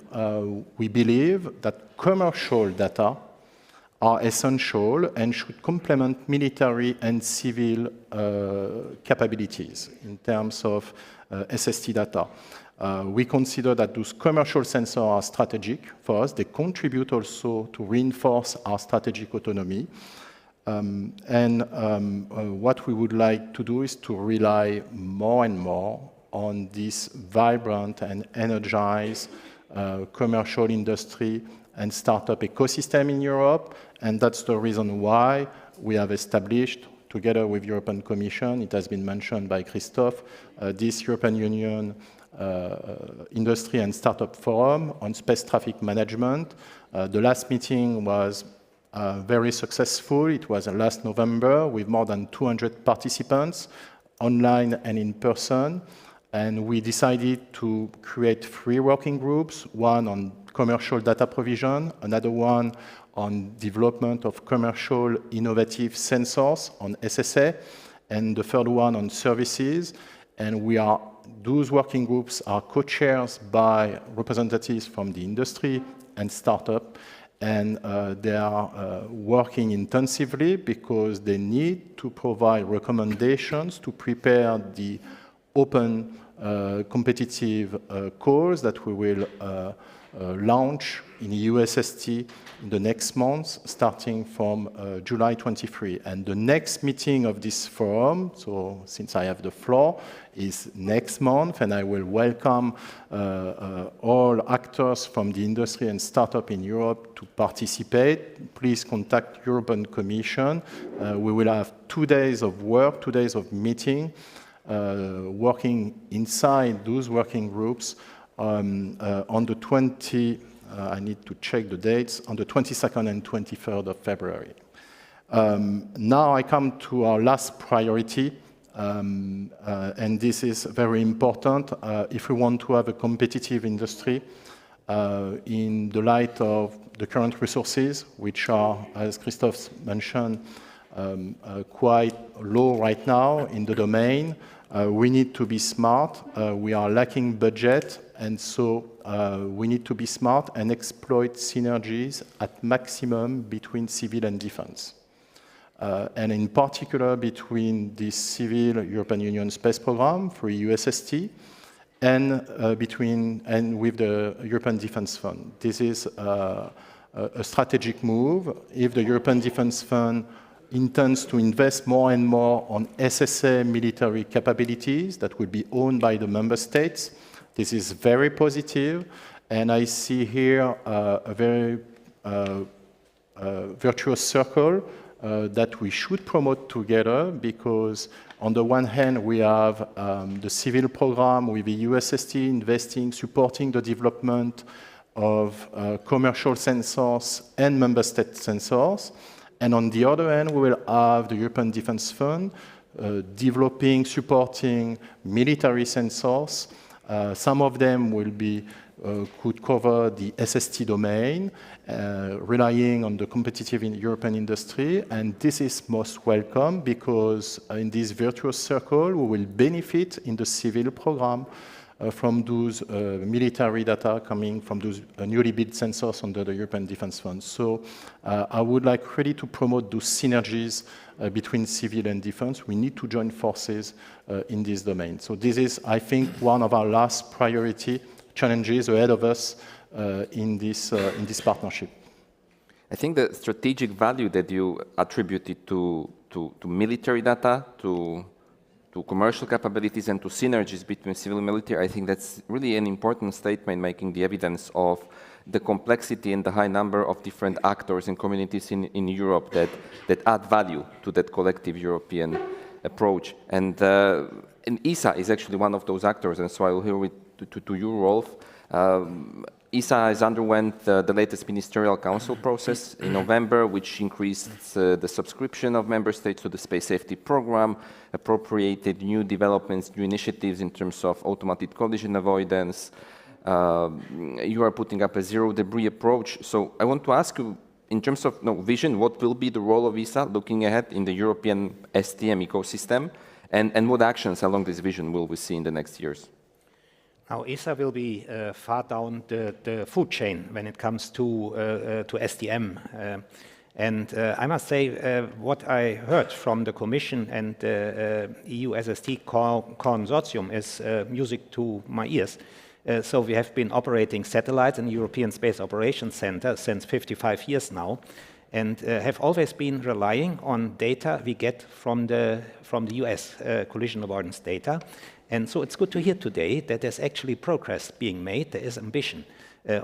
We believe that commercial data are essential and should complement military and civil capabilities in terms of SST data. We consider that those commercial sensors are strategic for us. They contribute also to reinforce our strategic autonomy. What we would like to do is to rely more and more on this vibrant and energized commercial industry and startup ecosystem in Europe. And that's the reason why we have established, together with European Commission, it has been mentioned by Christophe, this European Union Industry and Startup Forum on space traffic management. The last meeting was very successful. It was last November with more than 200 participants, online and in person. And we decided to create 3 working groups, one on commercial data provision, another one on development of commercial innovative sensors on SSA, and the third one on services. And those working groups are co-chairs by representatives from the industry and startup. And they are working intensively because they need to provide recommendations to prepare the open competitive calls that we will launch in USST in the next month, starting from July 23. And the next meeting of this forum, so since I have the floor, is next month, and I will welcome all actors from the industry and startup in Europe to participate. Please contact European Commission. We will have 2 days of work, 2 days of meeting, working inside those working groups on the 20, I need to check the dates, on the 22nd and 23rd of February. Now I come to our last priority, and this is very important if we want to have a competitive industry in the light of the current resources, which are, as Christophe mentioned, quite low right now in the domain. We need to be smart. We are lacking budget, and so we need to be smart and exploit synergies at maximum between civil and defense. And in particular between the civil European Union Space Programme for USST and with the European Defence Fund. This is a strategic move. If the European Defence Fund intends to invest more and more on SSA military capabilities that will be owned by the member states, this is very positive, and I see here a very virtuous circle that we should promote together, because on the one hand we have the civil program with the USST investing, supporting the development of commercial sensors and member state sensors. And on the other hand, we will have the European Defence Fund developing, supporting military sensors. Some of them will be, could cover the SST domain, relying on the competitive European industry. And this is most welcome because in this virtuous circle, we will benefit in the civil program from those military data coming from those newly built sensors under the European Defence Fund. So I would like really to promote those synergies between civil and defense. We need to join forces in this domain. So this is, I think, one of our last priority challenges ahead of us in this partnership. I think the strategic value that you attributed to military data, to commercial capabilities and to synergies between civil and military, I think that's really an important statement, making the evidence of the complexity and the high number of different actors and communities in Europe that add value to that collective European approach. And ESA is actually one of those actors, and so I will hear to you, Rolf. ESA has underwent the latest ministerial council process in November, which increased the subscription of member states to the space safety program, appropriated new developments, new initiatives in terms of automated collision avoidance. You are putting up a zero debris approach. So I want to ask you, in terms of vision, what will be the role of ESA looking ahead in the European STM ecosystem, and what actions along this vision will we see in the next years? Now, ESA will be far down the food chain when it comes to STM. And I must say, what I heard from the Commission and the EU SST consortium is music to my ears. So we have been operating satellites in the European Space Operations Centre since 55 years now. and have always been relying on data we get from the US collision avoidance data. And so it's good to hear today that there's actually progress being made, there is ambition.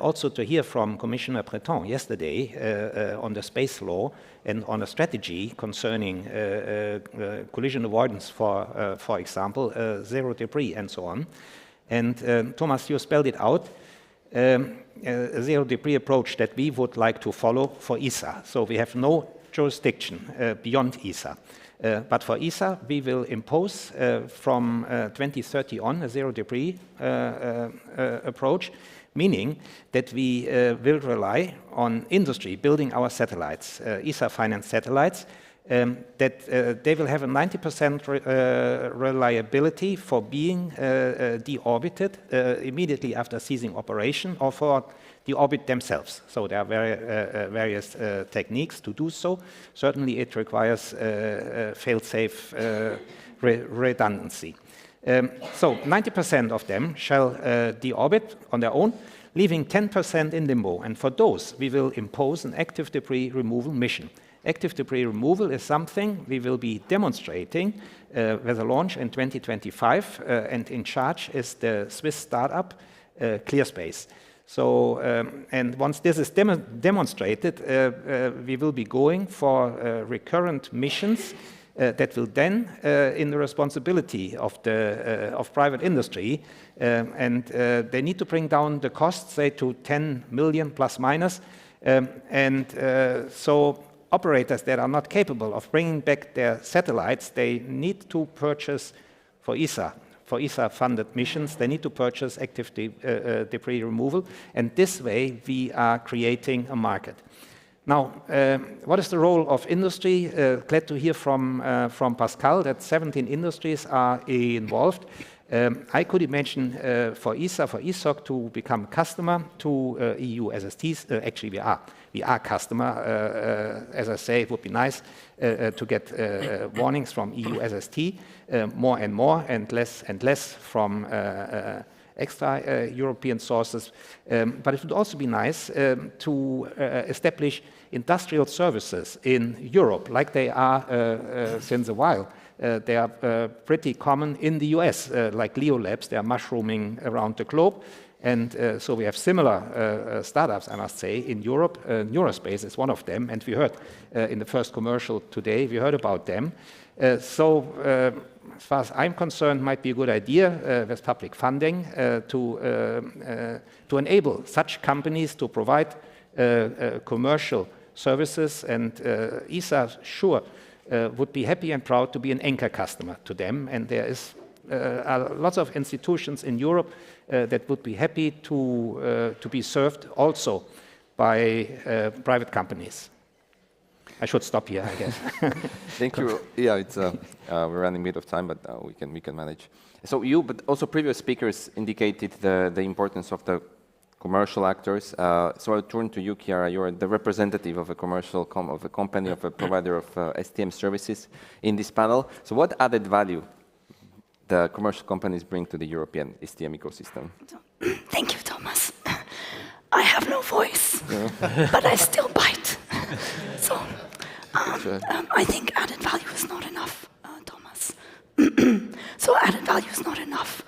Also to hear from Commissioner Breton yesterday on the space law and on a strategy concerning collision avoidance, for example, zero debris and so on. And Thomas, you spelled it out, a zero debris approach that we would like to follow for ESA. So we have no jurisdiction beyond ESA. But for ESA, we will impose from 2030 on a zero debris approach, meaning that we will rely on industry building our satellites, ESA-financed satellites, that they will have a 90% reliability for being deorbited immediately after ceasing operation or for deorbit themselves. So there are various techniques to do so. Certainly it requires fail-safe redundancy. So 90% of them shall deorbit on their own, leaving 10% in limbo. And for those, we will impose an active debris removal mission. Active debris removal is something we will be demonstrating with a launch in 2025, and in charge is the Swiss startup ClearSpace. So, and once this is demonstrated, we will be going for recurrent missions that will then, in the responsibility of private industry, and they need to bring down the costs, say, to 10 million plus minus, so operators that are not capable of bringing back their satellites, they need to purchase for ESA-funded missions, they need to purchase active debris removal, and this way we are creating a market. Now, what is the role of industry? Glad to hear from Pascal that 17 industries are involved. I could imagine for ESA, for ESOC to become customer to EU SSTs. Actually, we are customer. As I say, it would be nice to get warnings from EU SST, more and more, and less from extra European sources. But it would also be nice to establish industrial services in Europe, like they are since a while. They are pretty common in the US, like Leo Labs. They are mushrooming around the globe. And so we have similar startups, I must say, in Europe. Neurospace is one of them. And we heard in the first commercial today, we heard about them. So as far as I'm concerned, might be a good idea with public funding to enable such companies to provide commercial services. And ESA, sure, would be happy and proud to be an anchor customer to them. And there is lots of institutions in Europe that would be happy to be served also by private companies. I should stop here, I guess. Thank you. Yeah, it's we're running a bit of time, but we can manage. So you, but also previous speakers indicated the importance of the commercial actors. So I'll turn to you, Chiara. You're the representative of a commercial of a company, of a provider of STM services in this panel. So what added value the commercial companies bring to the European STM ecosystem? Thank you, Thomas. I have no voice, but I still bite. So I think added value is not enough, Thomas. So added value is not enough.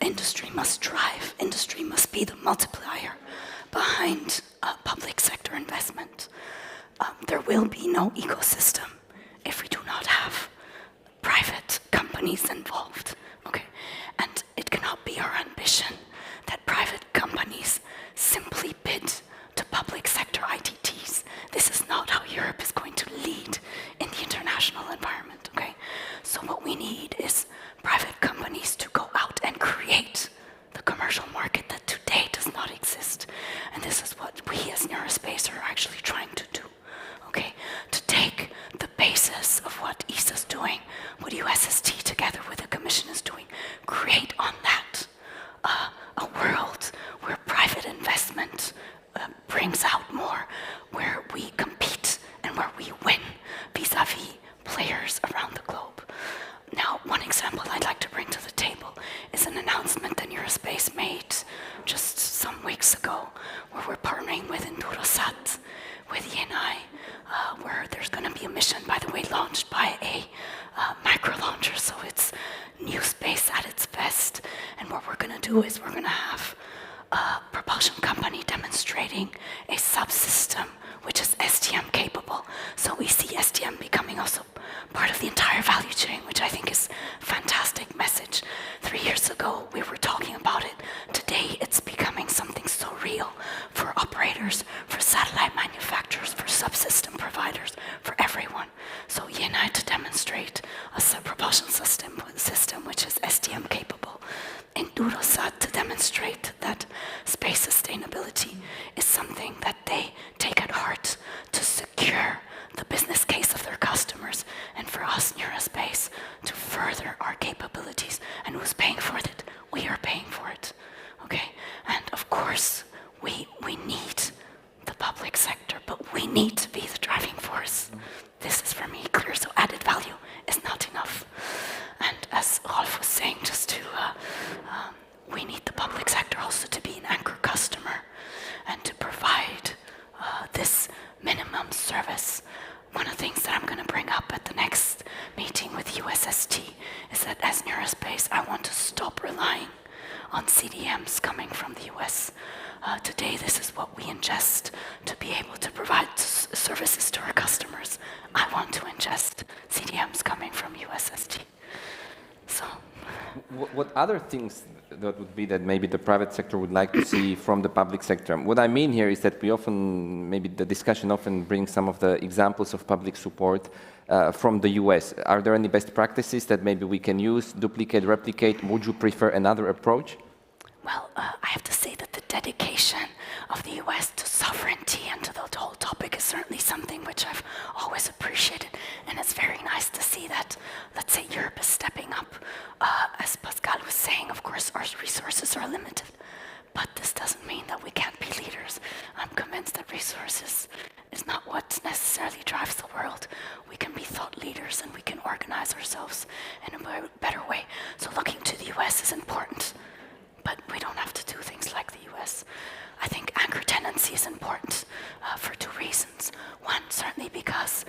Industry must drive. Industry must be the multiplier behind public sector investment. There will be no ecosystem if we do not have private companies involved. Okay, and it cannot be our ambition that private companies simply bid to public sector ITTs. This is not how Europe is going to lead in the international environment. Okay, so what we need is private companies to go out and create the commercial market that today does not exist. And this is what we as Neurospace are actually trying to do. Okay, to take the basis of what ESA's doing, what USST together with the Commission is doing, create on that a world where private investment brings out more, where we compete and where we win vis-a-vis players around the globe. Now, one example I'd like to bring to the table is an announcement that Neurospace made just some weeks ago, where we're partnering with Endurosat, with Yenai, where there's going to be a mission, by the way, launched by a micro launcher, so it's new space at its best. And what we're going to do is we're going to have a propulsion company demonstrating a subsystem which is STM capable. So we see STM becoming also part of the entire value chain, which I think is a fantastic message. 3 years ago, we were talking about it. Today, it's becoming something so real for operators, for satellite manufacturers, for subsystem providers, for everyone. So Unite to demonstrate a propulsion system which is STM capable. Endurosat to demonstrate that space sustainability is something that they take at heart to secure the business case of their customers, and for us, Neurospace, to further our capabilities. And who's paying for it? We are paying for it, okay? And of course, we need the public sector, but we need to be the driving force. This is for me clear, so added value is not enough. And as Rolf was saying, just to, we need the public sector also to be an anchor customer and to provide this minimum service. One of the things that I'm going to bring up at the next meeting with USST is that as Neurospace, I want to stop relying on CDMs coming from the US. Today, this is what we ingest to be able to provide services to our customers. I want to ingest CDMs coming from USST. So, what other things that would be that maybe the private sector would like to see from the public sector? What I mean here is that we often, maybe the discussion often brings some of the examples of public support from the US. Are there any best practices that maybe we can use, duplicate, replicate? Would you prefer another approach? Well, I have to say that the dedication of the US to sovereignty and to the whole topic is certainly something which I've always appreciated. And it's very nice to see that, let's say, Europe is stepping up. As Pascal was saying, of course, our resources are limited. But this doesn't mean that we can't be leaders. I'm convinced that resources is not what necessarily drives the world. We can be thought leaders and we can organize ourselves in a better way. So looking to the US is important. But we don't have to do things like the US. I think anchor tenancy is important for two reasons. One, certainly because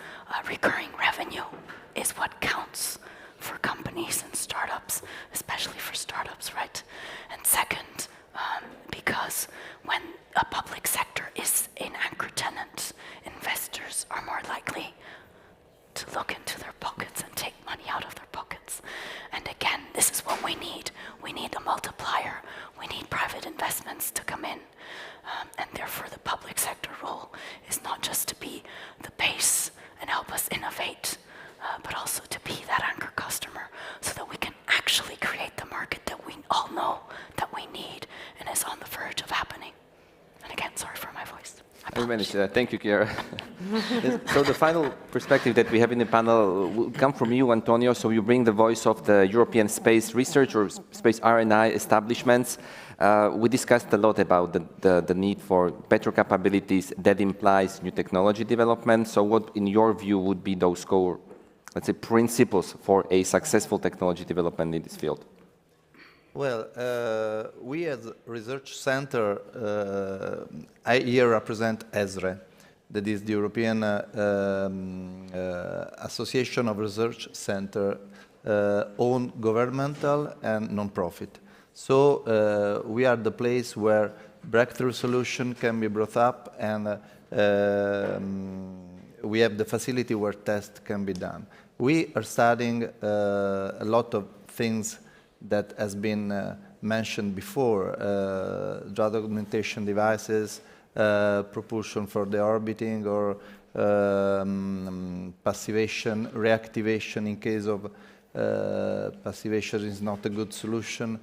recurring revenue is what counts for companies and startups, especially for startups, right? And second, because when a public sector is an anchor tenant, investors are more likely to look into their pockets and take money out of their pockets. And again, this is what we need. We need a multiplier. We need private investments to come in. And therefore, the public sector role is not just to be the base and help us innovate, but also to be that anchor customer so that we can actually create the market that we all know that we need and is on the verge of happening. And again, sorry for my voice. Thank you, Chiara. So the final perspective that we have in the panel will come from you, Antonio. So you bring the voice of the European space research or space R&I establishments. We discussed a lot about the need for better capabilities. That implies new technology development. So what, in your view, would be those core, let's say, principles for a successful technology development in this field? Well, we as a research center, I here represent ESRE, that is the European Association of Research Center, own governmental and non-profit. So we are the place where breakthrough solution can be brought up, and we have the facility where tests can be done. We are studying a lot of things that has been mentioned before, data augmentation devices, propulsion for the orbiting, or passivation, reactivation in case of passivation is not a good solution.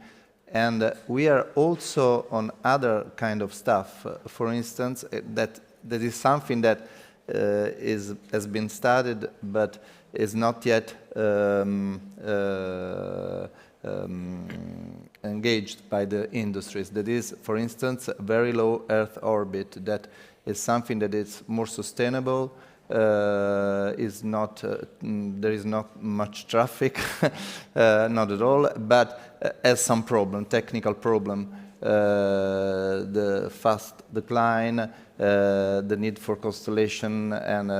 And we are also on other kind of stuff. For instance, that is something that has been studied but is not yet engaged by the industries. That is, for instance, very low Earth orbit. That is something that is more sustainable. Is not there is not much traffic, not at all, but has some problem, technical problem. the fast decline, the need for constellation, and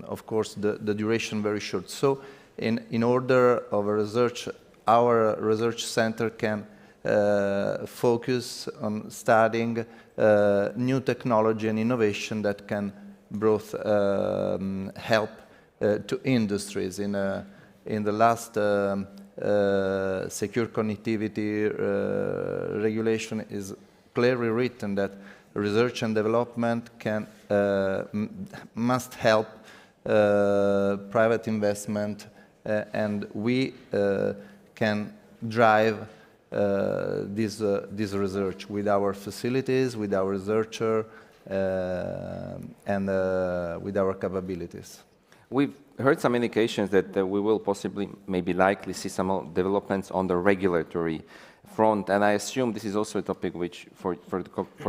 of course the duration very short. So in order of a research, our research center can focus on studying new technology and innovation that can both help to industries. In the last secure connectivity regulation is clearly written that research and development must help private investment, and we can drive this research with our facilities, with our researcher, and with our capabilities. We've heard some indications that we will possibly, maybe likely, see some developments on the regulatory front, and I assume this is also a topic which, for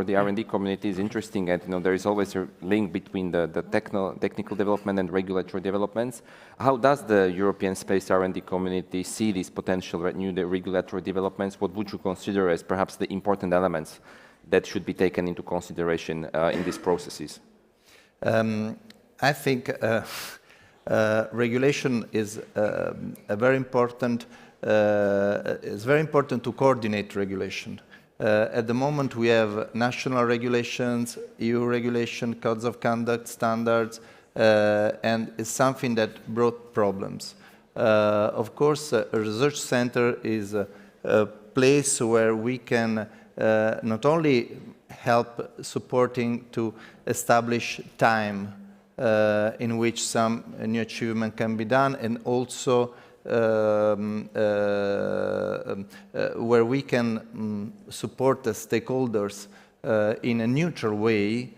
the R&D community, is interesting. And there is always a link between the technical development and regulatory developments. How does the European space R&D community see these potential new regulatory developments? What would you consider as perhaps the important elements that should be taken into consideration in these processes? I think regulation is very important. It's very important to coordinate regulation. At the moment, we have national regulations, EU regulation, codes of conduct, standards, and it's something that brought problems. Of course, a research center is a place where we can not only help supporting to establish time in which some new achievement can be done, and also where we can support the stakeholders in a neutral way,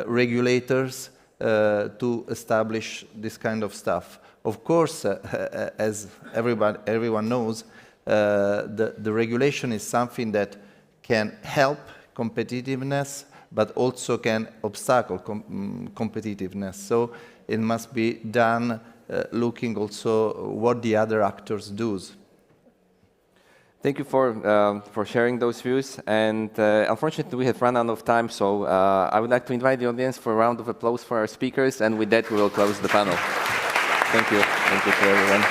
regulators, to establish this kind of stuff. Of course, as everyone knows, the regulation is something that can help competitiveness, but also can obstacle competitiveness. So it must be done looking also what the other actors do. Thank you for sharing those views. And unfortunately, we have run out of time, so I would like to invite the audience for a round of applause for our speakers, and with that, we will close the panel. Thank you. Thank you to everyone.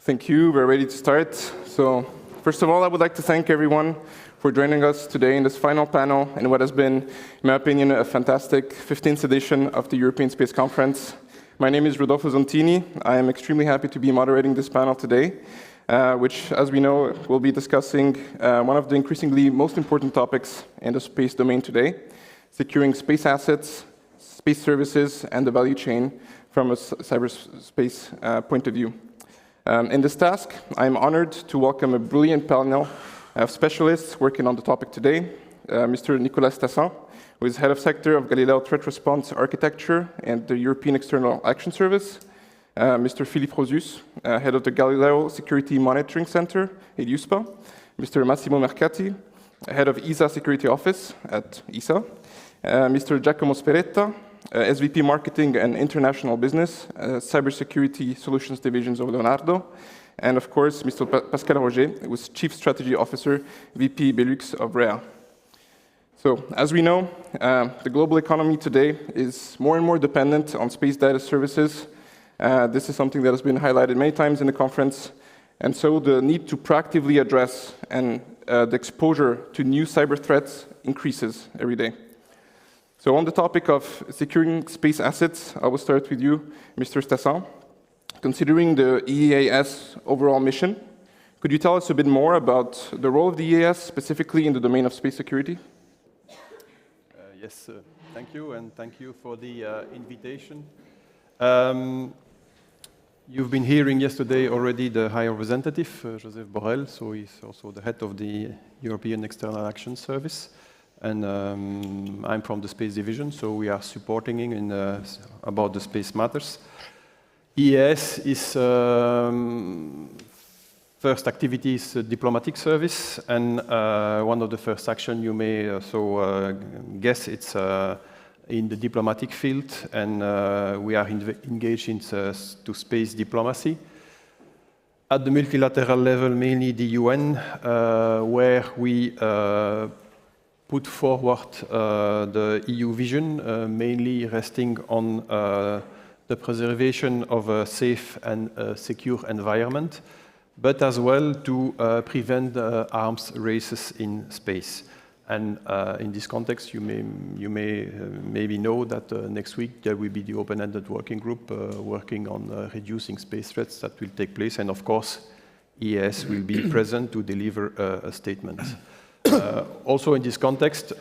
Thank you. We're ready to start. So, first of all, I would like to thank everyone for joining us today in this final panel in what has been, in my opinion, a fantastic 15th edition of the European Space Conference. My name is Rodolfo Zontini. I am extremely happy to be moderating this panel today, which, as we know, will be discussing one of the increasingly most important topics in the space domain today, securing space assets, space services, and the value chain from a cyberspace point of view. In this task, I am honored to welcome a brilliant panel of specialists working on the topic today, Mr. Nicolas Tassin, who is Head of Sector of Galileo Threat Response Architecture and the European External Action Service, Mr. Philippe Rosus, Head of the Galileo Security Monitoring Center at EUSPA, Mr. Massimo Mercati, Head of ESA Security Office at ESA, Mr. Giacomo Speretta, SVP Marketing and International Business, Cybersecurity Solutions Divisions of Leonardo, and of course, Mr. Pascal Roger, who is Chief Strategy Officer, VP Belux of REA. So, as we know, the global economy today is more and more dependent on space data services. This is something that has been highlighted many times in the conference, and so the need to proactively address and the exposure to new cyber threats increases every day. So on the topic of securing space assets, I will start with you, Mr. Tassin. Considering the EAS overall mission, could you tell us a bit more about the role of the EAS, specifically in the domain of space security? Yes, thank you, and thank you for the invitation. You've been hearing yesterday already the High Representative, Joseph Borrell, so he's also the head of the European External Action Service. And I'm from the Space Division, so we are supporting him in about the space matters. EAS is first activity is a diplomatic service, and one of the first action you may also guess it's in the diplomatic field, and we are engaged into space diplomacy. At the multilateral level, mainly the UN, where we put forward the EU vision, mainly resting on the preservation of a safe and secure environment, but as well to prevent arms races in space. And in this context, you may maybe know that next week there will be the open-ended working group working on reducing space threats that will take place, and of course, EAS will be present to deliver a statement. Also in this context,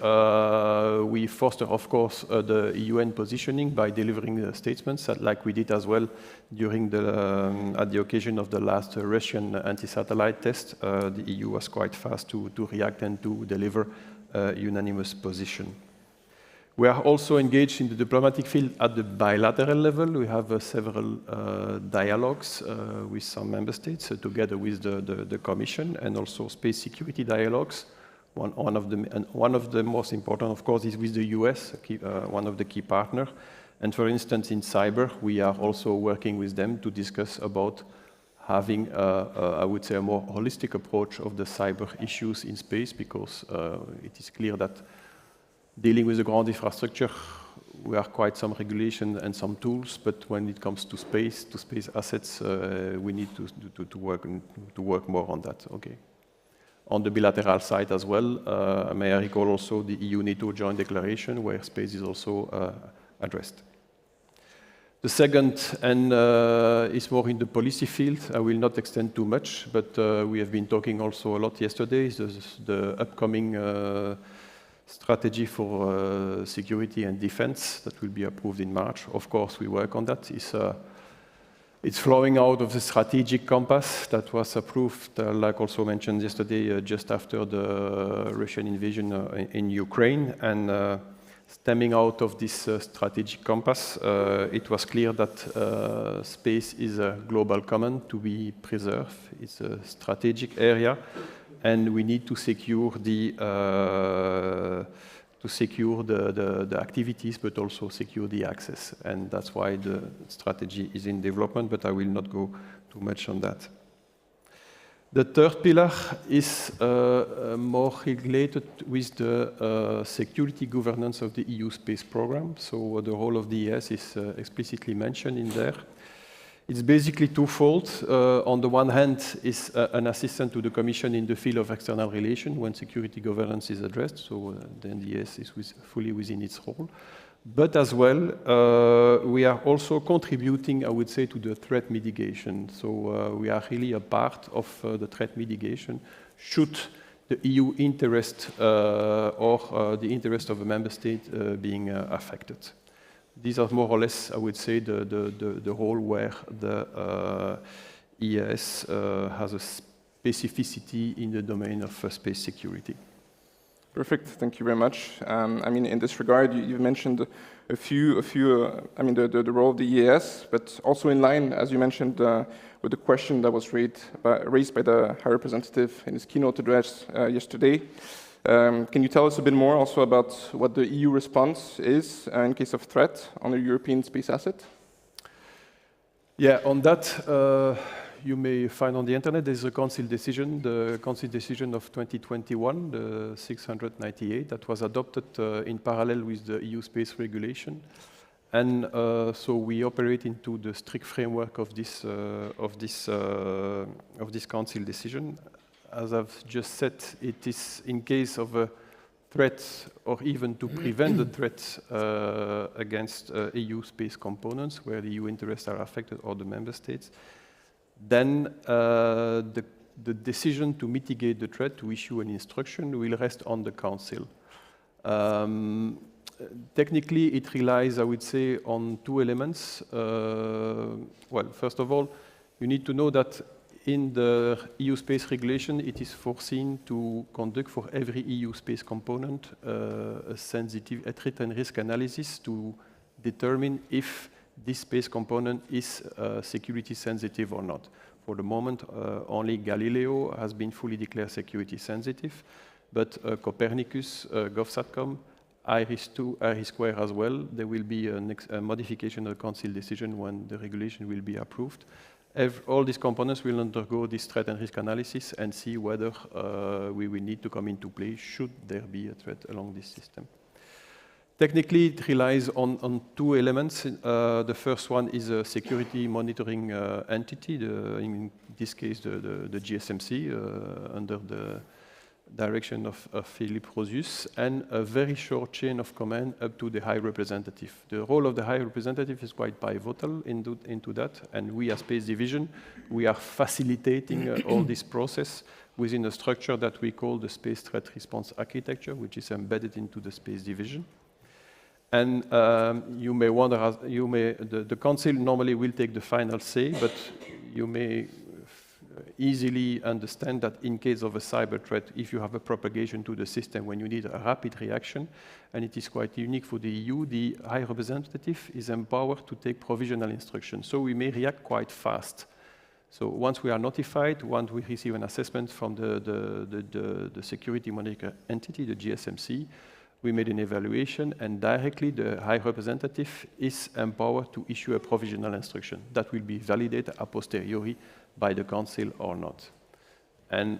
we foster, of course, the UN positioning by delivering statements, like we did as well during at the occasion of the last Russian anti-satellite test. The EU was quite fast to react and to deliver a unanimous position. We are also engaged in the diplomatic field at the bilateral level. We have several dialogues with some member states together with the Commission, and also space security dialogues. One of the most important, of course, is with the US, one of the key partners. And for instance, in cyber, we are also working with them to discuss about having, I would say, a more holistic approach of the cyber issues in space, because it is clear that dealing with the ground infrastructure, we have quite some regulation and some tools, but when it comes to space assets, we need to work more on that. Okay. On the bilateral side as well, may I recall also the EU-NATO joint declaration, where space is also addressed. The second, and is more in the policy field, I will not extend too much, but we have been talking also a lot yesterday, is the upcoming strategy for security and defense that will be approved in March. Of course, we work on that. It's flowing out of the strategic compass that was approved, like also mentioned yesterday, just after the Russian invasion in Ukraine. And stemming out of this strategic compass, it was clear that space is a global common to be preserved. It's a strategic area, and we need to secure the activities, but also secure the access. And that's why the strategy is in development, but I will not go too much on that. The third pillar is more related with the security governance of the EU space program. So the role of the ES is explicitly mentioned in there. It's basically twofold. On the one hand, is an assistant to the Commission in the field of external relations when security governance is addressed, so the NDS is fully within its role. But as well, we are also contributing, I would say, to the threat mitigation. So we are really a part of the threat mitigation should the EU interest or the interest of a member state being affected. These are more or less, I would say, the role where the EAS has a specificity in the domain of space security. Perfect. Thank you very much. I mean, in this regard, you mentioned a few. I mean, the role of the EAS, but also in line, as you mentioned, with the question that was raised by the High Representative in his keynote address yesterday. Can you tell us a bit more also about what the EU response is in case of threat on a European space asset? Yeah, on that, you may find on the internet, there's a Council decision, the Council decision of 2021, the 698, that was adopted in parallel with the EU space regulation. And so we operate into the strict framework of this Council decision. As I've just said, it is in case of a threat or even to prevent the threat against EU space components where the EU interests are affected or the member states, then the decision to mitigate the threat, to issue an instruction, will rest on the Council. Technically, it relies, I would say, on two elements. Well, first of all, you need to know that in the EU space regulation, it is foreseen to conduct for every EU space component a threat and risk analysis to determine if this space component is security sensitive or not. For the moment, only Galileo has been fully declared security sensitive, but Copernicus, GovSatcom, IRIS2, IRIS2 as well, there will be a modification of the Council decision when the regulation will be approved. All these components will undergo this threat and risk analysis and see whether we will need to come into play should there be a threat along this system. Technically, it relies on two elements. The first one is a security monitoring entity, in this case the GSMC, under the direction of Philippe Rosius, and a very short chain of command up to the High Representative. The role of the High Representative is quite pivotal into that, and we as Space Division, we are facilitating all this process within a structure that we call the Space Threat Response Architecture, which is embedded into the Space Division. And you may wonder, the Council normally will take the final say, but you may easily understand that in case of a cyber threat, if you have a propagation to the system when you need a rapid reaction, and it is quite unique for the EU, the High Representative is empowered to take provisional instructions. So we may react quite fast. So once we are notified, once we receive an assessment from the security monitor entity, the GSMC, we made an evaluation, and directly the High Representative is empowered to issue a provisional instruction that will be validated a posteriori by the Council or not. And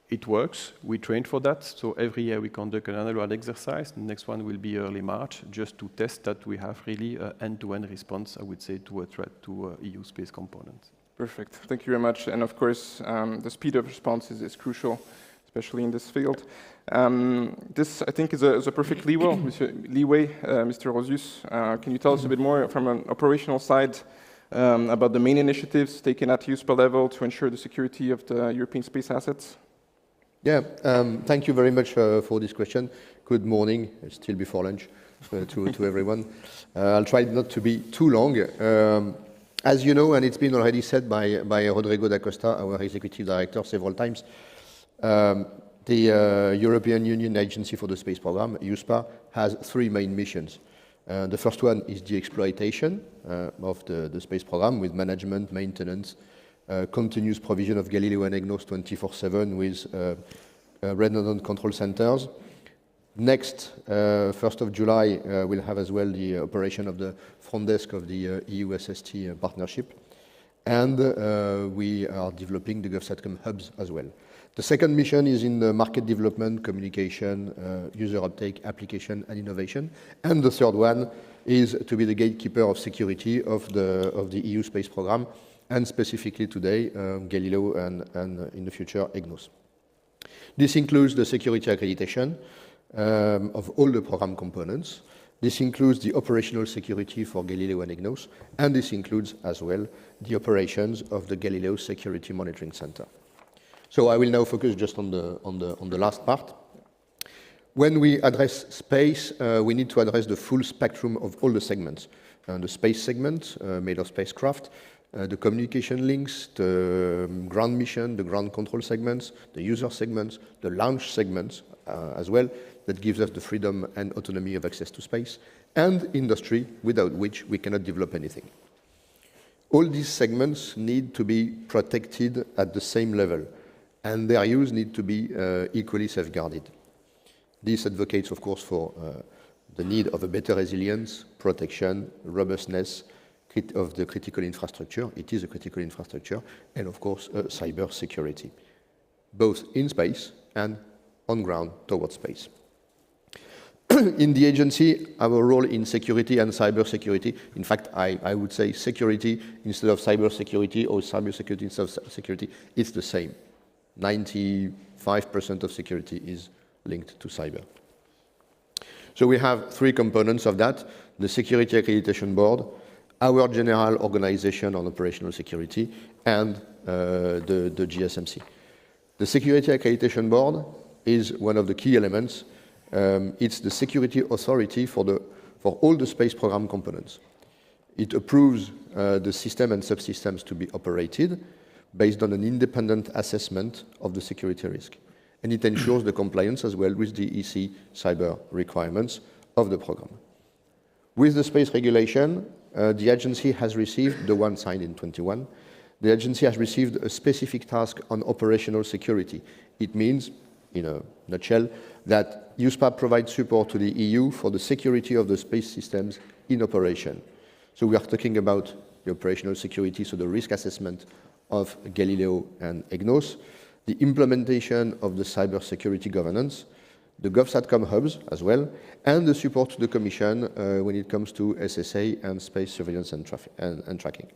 it works. We trained for that. So every year we conduct an annual exercise. The next one will be early March, just to test that we have really an end-to-end response, I would say, to a threat to EU space components. Perfect. Thank you very much. And of course, the speed of response is crucial, especially in this field. This, I think, is a perfect leeway, Mr. Rosius. Can you tell us a bit more from an operational side about the main initiatives taken at EUSPA level to ensure the security of the European space assets? Yeah, thank you very much for this question. Good morning, it's still before lunch to everyone. I'll try not to be too long. As you know, and it's been already said by Rodrigo da Costa, our executive director, several times, the European Union Agency for the Space Programme, EUSPA, has three main missions. The first one is the exploitation of the space program with management, maintenance, continuous provision of Galileo and EGNOS 24/7 with redundant control centers. Next, 1st of July, we'll have as well the operation of the front desk of the EU-SST partnership. And we are developing the GovSatcom hubs as well. The second mission is in the market development, communication, user uptake, application, and innovation. And the third one is to be the gatekeeper of security of the EU space program, and specifically today, Galileo and in the future, EGNOS. This includes the security accreditation of all the program components. This includes the operational security for Galileo and EGNOS, and this includes as well the operations of the Galileo Security Monitoring Center. So I will now focus just on the last part. When we address space, we need to address the full spectrum of all the segments. The space segment, made of spacecraft, the communication links, the ground mission, the ground control segments, the user segments, the launch segments as well, that gives us the freedom and autonomy of access to space, and industry, without which we cannot develop anything. All these segments need to be protected at the same level, and their use need to be equally safeguarded. This advocates, of course, for the need of a better resilience, protection, robustness of the critical infrastructure. It is a critical infrastructure, and of course, cyber security, both in space and on ground towards space. In the agency, our role in security and cyber security, in fact, I would say security instead of cyber security, or cyber security instead of security, it's the same. 95% of security is linked to cyber. So we have three components of that: the Security Accreditation Board, our general organization on operational security, and the GSMC. The Security Accreditation Board is one of the key elements. It's the security authority for all the space program components. It approves the system and subsystems to be operated based on an independent assessment of the security risk. And it ensures the compliance as well with the EC cyber requirements of the program. With the space regulation, the agency has received, the one signed in 21, the agency has received a specific task on operational security. It means, in a nutshell, that EUSPA provides support to the EU for the security of the space systems in operation. So we are talking about the operational security, so the risk assessment of Galileo and EGNOS, the implementation of the cybersecurity governance, the GovSatcom hubs as well, and the support to the Commission when it comes to SSA and space surveillance and tracking.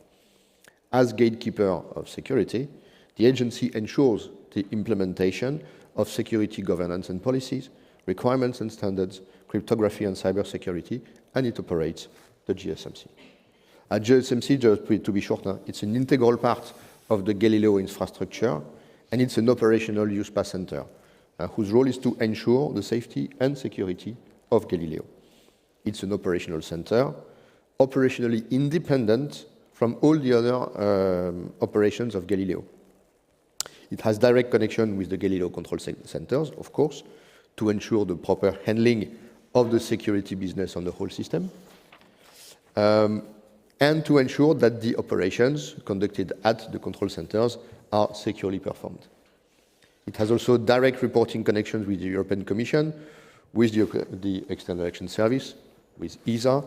As gatekeeper of security, the agency ensures the implementation of security governance and policies, requirements and standards, cryptography and cybersecurity, and it operates the GSMC. At GSMC, just to be short, it's an integral part of the Galileo infrastructure, and it's an operational EUSPA center whose role is to ensure the safety and security of Galileo. It's an operational center, operationally independent from all the other operations of Galileo. It has direct connection with the Galileo control centers, of course, to ensure the proper handling of the security business on the whole system, and to ensure that the operations conducted at the control centers are securely performed. It has also direct reporting connections with the European Commission, with the External Action Service, with ESA,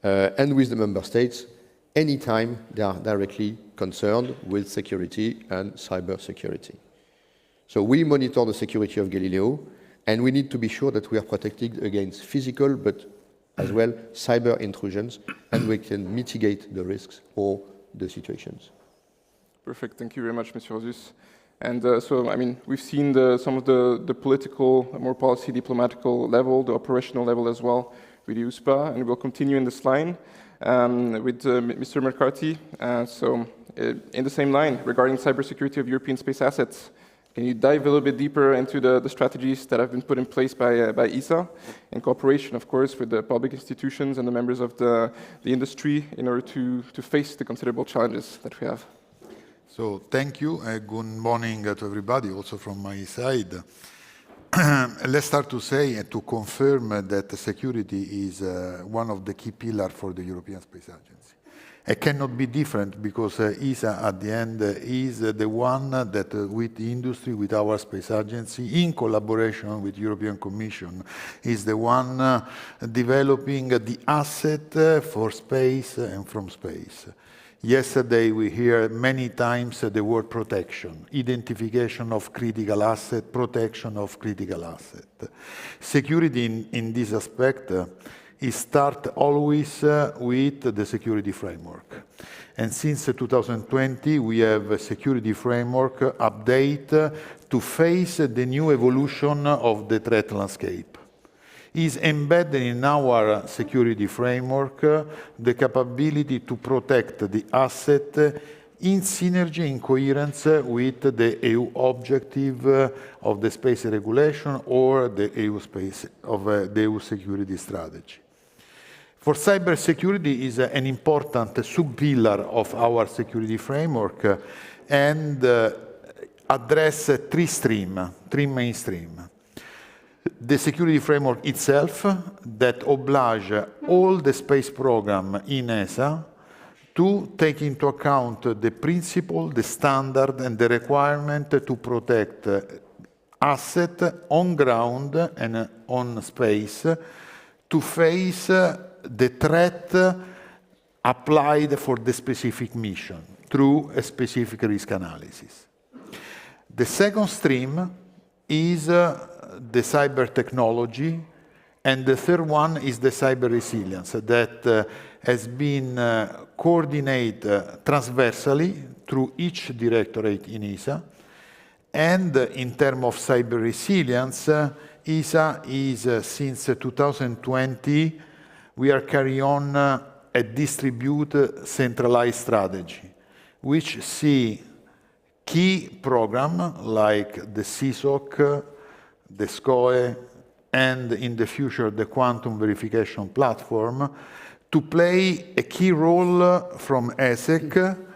and with the member states, anytime they are directly concerned with security and cyber security. So we monitor the security of Galileo, and we need to be sure that we are protected against physical, but as well cyber intrusions, and we can mitigate the risks or the situations. Perfect. Thank you very much, Mr. Rosus. And so, I mean, we've seen some of the political, more policy, diplomatical level, the operational level as well with EUSPA, and we'll continue in this line with Mr. McCarthy. So, in the same line, regarding cybersecurity of European space assets, can you dive a little bit deeper into the strategies that have been put in place by ESA, in cooperation, of course, with the public institutions and the members of the industry in order to face the considerable challenges that we have? So thank you. Good morning to everybody, also from my side. Let's start to say and to confirm that security is one of the key pillars for the European Space Agency. It cannot be different because ESA at the end is the one that with the industry, with our space agency, in collaboration with the European Commission, is the one developing the asset for space and from space. Yesterday, we hear many times the word protection, identification of critical asset, protection of critical asset. Security in this aspect is start always with the security framework. And since 2020, we have a security framework update to face the new evolution of the threat landscape. Is embedded in our security framework the capability to protect the asset in synergy, in coherence with the EU objective of the space regulation or the EU space of the EU security strategy. For cybersecurity is an important sub-pillar of our security framework and address three main streams. The security framework itself that oblige all the space program in ESA to take into account the principle, the standard, and the requirement to protect asset on ground and on space to face the threat applied for the specific mission through a specific risk analysis. The second stream is the cyber technology, and the third one is the cyber resilience that has been coordinated transversally through each directorate in ESA. And in terms of cyber resilience, ESA is, since 2020, we are carrying on a distributed centralized strategy, which see key programs like the CSOC, the SCOE, and in the future, the quantum verification platform, to play a key role from ESEC,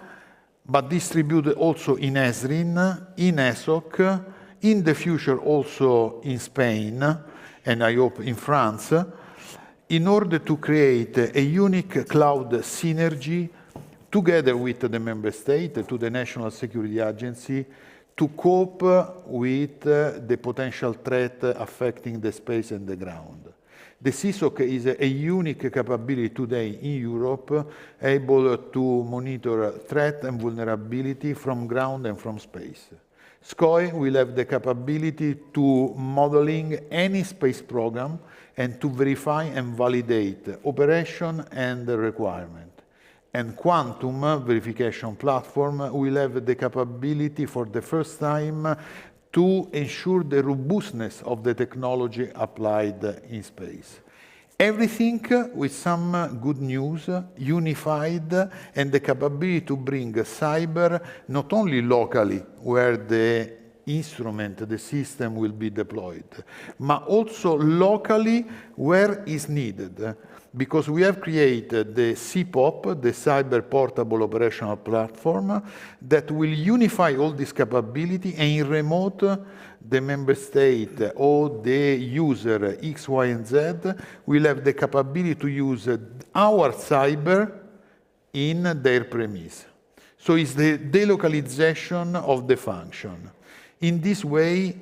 but distributed also in ESRIN, in ESOC, in the future also in Spain, and I hope in France, in order to create a unique cloud synergy together with the member state, to the National Security Agency, to cope with the potential threat affecting the space and the ground. The CSOC is a unique capability today in Europe, able to monitor threat and vulnerability from ground and from space. SCOE will have the capability to modeling any space program and to verify and validate operation and requirement. And Quantum verification platform will have the capability for the first time to ensure the robustness of the technology applied in space. Everything with some good news, unified, and the capability to bring cyber not only locally, where the instrument, the system will be deployed, but also locally where is needed. Because we have created the CPOP, the Cyber Portable Operational Platform, that will unify all this capability, and in remote, the member state or the user X, Y, and Z will have the capability to use our cyber in their premise. So it's the delocalization of the function. In this way,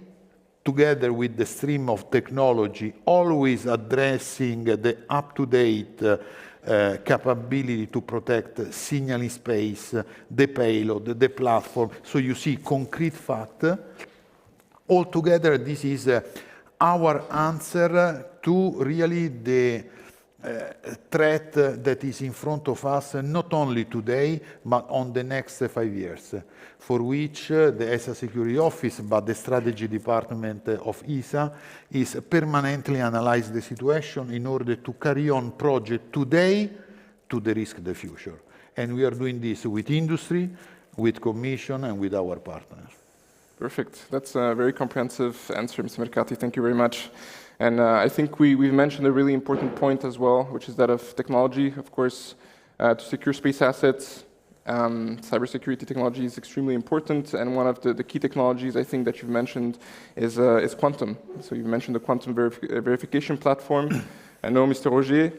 together with the stream of technology, always addressing the up-to-date capability to protect signal in space, the payload, the platform. So you see concrete fact. Altogether, this is our answer to really the threat that is in front of us, not only today, but on the next 5 years, for which the ESA Security Office, but the strategy department of ESA, is permanently analyzing the situation in order to carry on project today to de-risk the future. And we are doing this with industry, with Commission, and with our partners. Perfect. That's a very comprehensive answer, Mr. Mercati. Thank you very much. And I think we've mentioned a really important point as well, which is that of technology. Of course, to secure space assets, cybersecurity technology is extremely important. And one of the key technologies I think that you've mentioned is quantum. So you've mentioned the quantum verification platform. I know, Mr. Roger,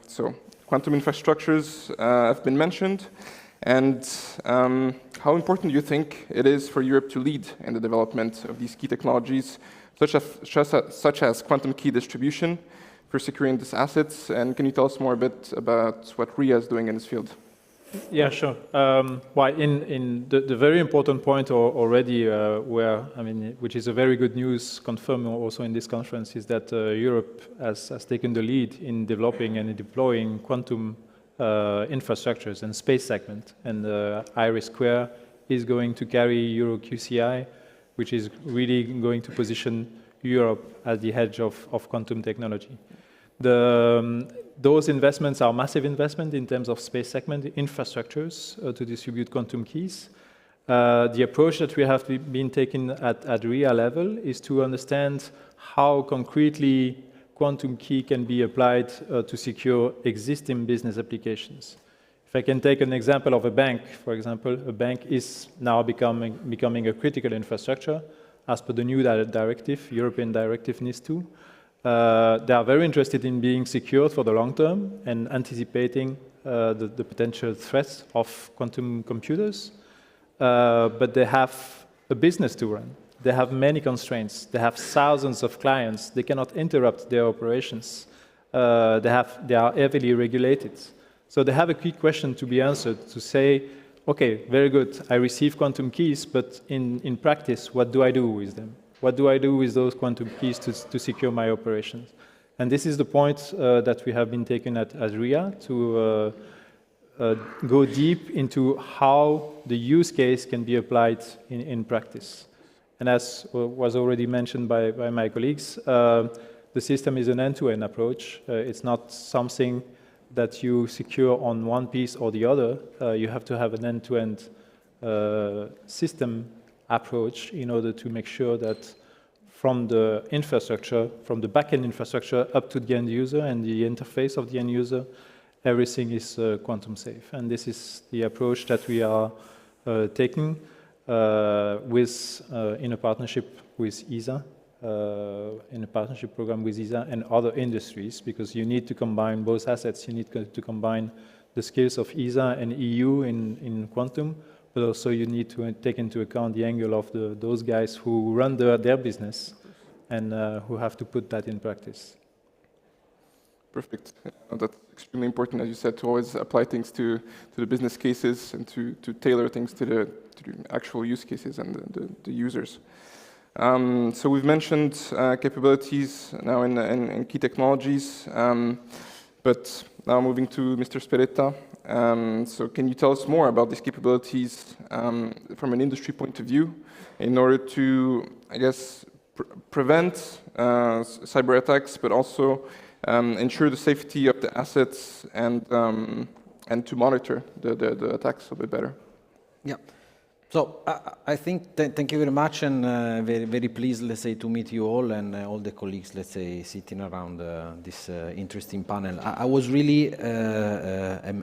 so quantum infrastructures have been mentioned. And how important do you think it is for Europe to lead in the development of these key technologies, such as quantum key distribution for securing these assets? And can you tell us more a bit about what RIA is doing in this field? Yeah, sure. Well, in the very important point already, which is a very good news, confirmed also in this conference, is that Europe has taken the lead in developing and deploying quantum infrastructures and space segment. And IRIS² is going to carry EuroQCI, which is really going to position Europe at the edge of quantum technology. Those investments are massive investment in terms of space segment infrastructures to distribute quantum keys. The approach that we have been taking at RIA level is to understand how concretely quantum key can be applied to secure existing business applications. If I can take an example of a bank, for example, a bank is now becoming a critical infrastructure as per the new directive, European directive NIS2. They are very interested in being secured for the long term and anticipating the potential threats of quantum computers, but they have a business to run. They have many constraints. They have thousands of clients. They cannot interrupt their operations. They are heavily regulated. So they have a key question to be answered to say, okay, very good, I receive quantum keys, but in practice, what do I do with them? What do I do with those quantum keys to secure my operations? And this is the point that we have been taking at RIA to go deep into how the use case can be applied in practice. And as was already mentioned by my colleagues, the system is an end-to-end approach. It's not something that you secure on one piece or the other. You have to have an end-to-end system approach in order to make sure that from the infrastructure, from the backend infrastructure up to the end user and the interface of the end user, everything is quantum safe. And this is the approach that we are taking in a partnership with ESA, in a partnership program with ESA and other industries, because you need to combine both assets. You need to combine the skills of ESA and EU in quantum, but also you need to take into account the angle of those guys who run their business and who have to put that in practice. Perfect. That's extremely important, as you said, to always apply things to the business cases and to tailor things to the actual use cases and the users. So we've mentioned capabilities now in key technologies, but now moving to Mr. Speretta. So can you tell us more about these capabilities from an industry point of view in order to, I guess, prevent cyber attacks, but also ensure the safety of the assets and to monitor the attacks a bit better? Yeah. So I think, thank you very much, and very, very pleased, let's say, to meet you all and all the colleagues, let's say, sitting around this interesting panel. I was really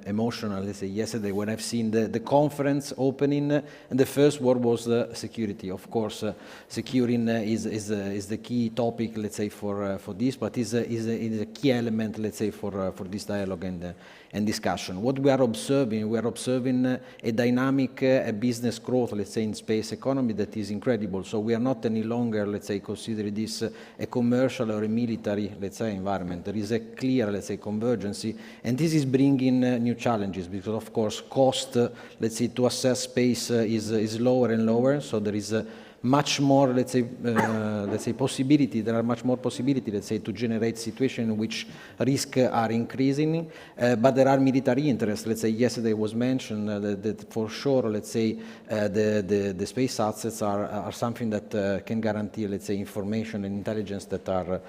emotional, let's say, yesterday when I've seen the conference opening, and the first word was security. Of course, securing is the key topic, let's say, for this, but is a key element, let's say, for this dialogue and discussion. What we are observing a dynamic business growth, let's say, in space economy that is incredible. So we are not any longer, let's say, considering this a commercial or a military, let's say, environment. There is a clear, let's say, convergence, and this is bringing new challenges because, of course, cost, let's say, to assess space is lower and lower. So there is much more, let's say, possibility. There are much more possibility, let's say, to generate situations in which risks are increasing, but there are military interests. Let's say yesterday was mentioned that for sure, let's say, the space assets are something that can guarantee, let's say, information and intelligence that are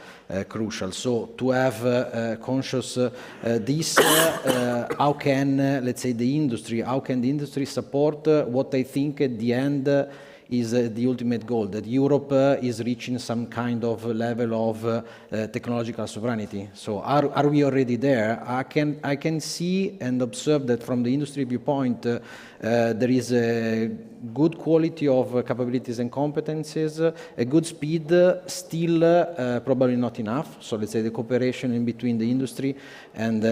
crucial. So to have conscious this, how can, let's say, how can the industry support what I think at the end is the ultimate goal, that Europe is reaching some kind of level of technological sovereignty. So are we already there? I can see and observe that from the industry viewpoint, there is a good quality of capabilities and competencies, a good speed, still probably not enough. So let's say the cooperation in between the industry and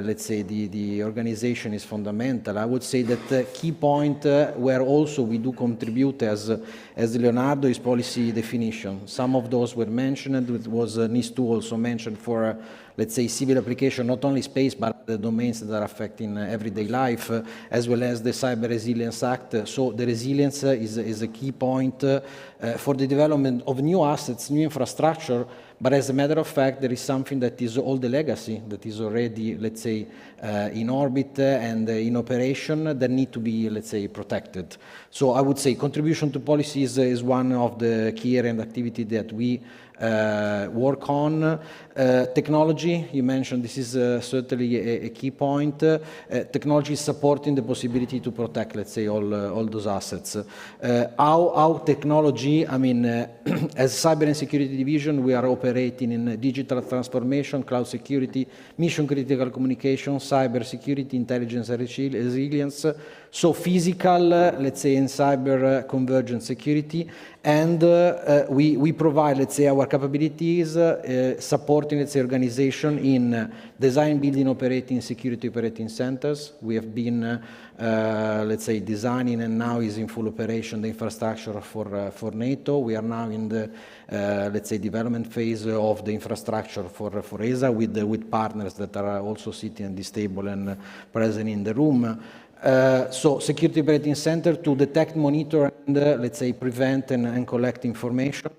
let's say the organization is fundamental. I would say that the key point where also we do contribute as Leonardo is policy definition. Some of those were mentioned. It was NIS2 also mentioned for let's say, civil application, not only space, but the domains that are affecting everyday life, as well as the Cyber Resilience Act. So the resilience is a key point for the development of new assets, new infrastructure. But as a matter of fact, there is something that is all the legacy that is already, let's say, in orbit and in operation that need to be, let's say, protected. So I would say contribution to policies is one of the key area and activity that we work on. Technology, you mentioned, this is certainly a key point. Technology is supporting the possibility to protect, let's say, all those assets. How technology, I mean, as Cyber and Security Division, we are operating in digital transformation, cloud security, mission critical communication, cyber security, intelligence and resilience. So physical, let's say, and cyber convergent security. And we provide, let's say, our capabilities supporting, let's say, organization in design, building, operating, security operating centers. We have been, let's say, designing and now is in full operation the infrastructure for NATO. We are now in the, let's say, development phase of the infrastructure for ESA with partners that are also sitting at this table and present in the room. So security operating center to detect, monitor, and let's say prevent and collect information.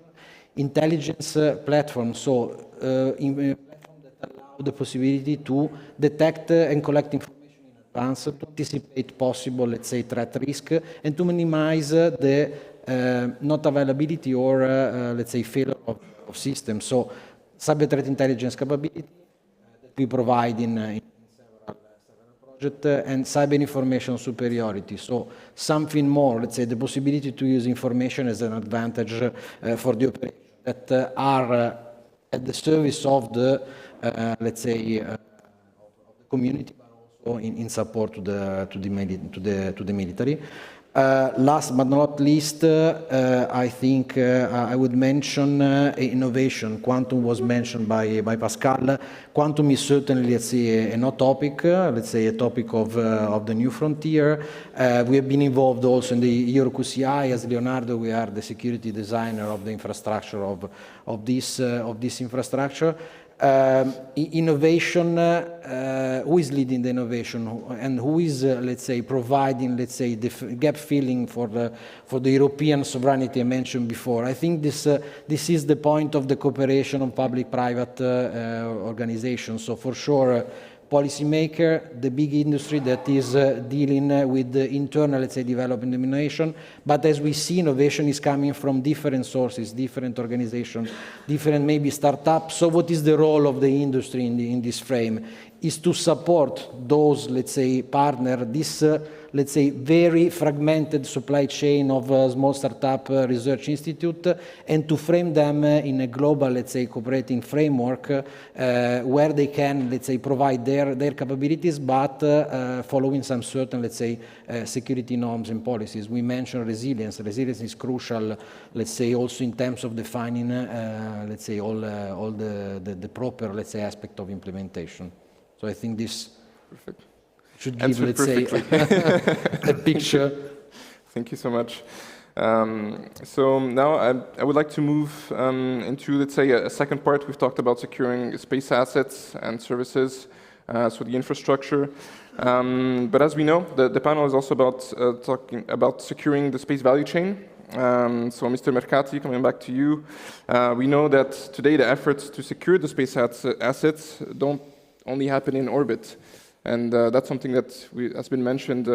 Intelligence platform, so platform that allow the possibility to detect and collect information in advance, to anticipate possible, let's say, threat risk, and to minimize the not availability or, let's say, failure of systems. So cyber threat intelligence capability that we provide in and cyber information superiority. So something more, let's say, the possibility to use information as an advantage for the operation that are at the service of the, let's say, of the community, but also in support to the military. Last but not least, I think I would mention innovation. Quantum was mentioned by Pascal. Quantum is certainly, let's say, a hot topic, let's say a topic of the new frontier. We have been involved also in the EuroQCI. As Leonardo, we are the security designer of the infrastructure of this infrastructure. Innovation, who is leading the innovation and who is, let's say, providing, let's say, the gap filling for the European sovereignty I mentioned before. I think this is the point of the cooperation of public-private organizations. So for sure, policymaker, the big industry that is dealing with the internal, let's say, development innovation. But as we see, innovation is coming from different sources, different organizations, different maybe startups. So what is the role of the industry in this frame? Is to support those, let's say, partners, this, let's say, very fragmented supply chain of small startup research institute, and to frame them in a global, let's say, cooperating framework where they can, let's say, provide their capabilities, but following some certain, let's say, security norms and policies. We mentioned resilience. Resilience is crucial, let's say, also in terms of defining, let's say, all the proper, let's say, aspect of implementation. So I think this should give, let's say, a picture. Thank you so much. So now I would like to move into, let's say, a second part. We've talked about securing space assets and services, so the infrastructure. But as we know, the panel is also about talking about securing the space value chain. So Mr. Mercati, coming back to you, we know that today the efforts to secure the space assets don't only happen in orbit. And that's something that has been mentioned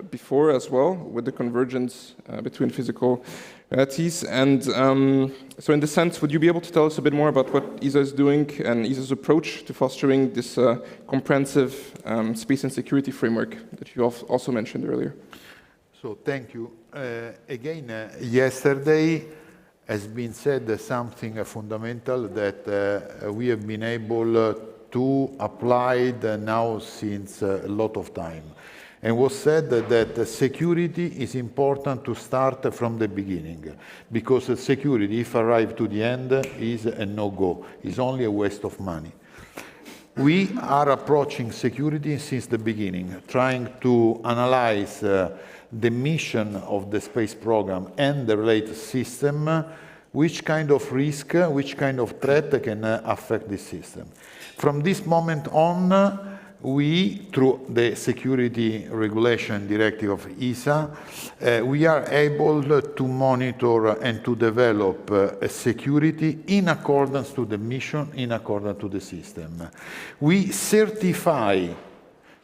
before as well, with the convergence between physical realities. And so in this sense, would you be able to tell us a bit more about what ESA is doing and ESA's approach to fostering this comprehensive space and security framework that you also mentioned earlier? So thank you. Again, yesterday has been said something fundamental that we have been able to apply now since a lot of time. And was said that security is important to start from the beginning, because security, if arrive to the end, is a no-go, is only a waste of money. We are approaching security since the beginning, trying to analyze the mission of the space program and the related system which kind of risk, which kind of threat can affect the system. From this moment on, we, through the Security Regulation Directive of ESA, we are able to monitor and to develop security in accordance to the mission, in accordance to the system. We certify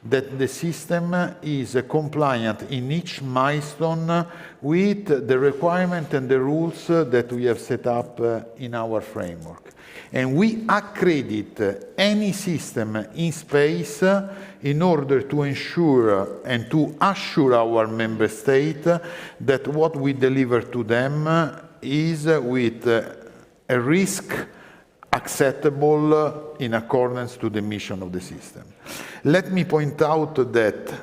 that the system is compliant in each milestone with the requirement and the rules that we have set up in our framework. And we accredit any system in space in order to ensure and to assure our member state that what we deliver to them is with a risk acceptable in accordance to the mission of the system. Let me point out that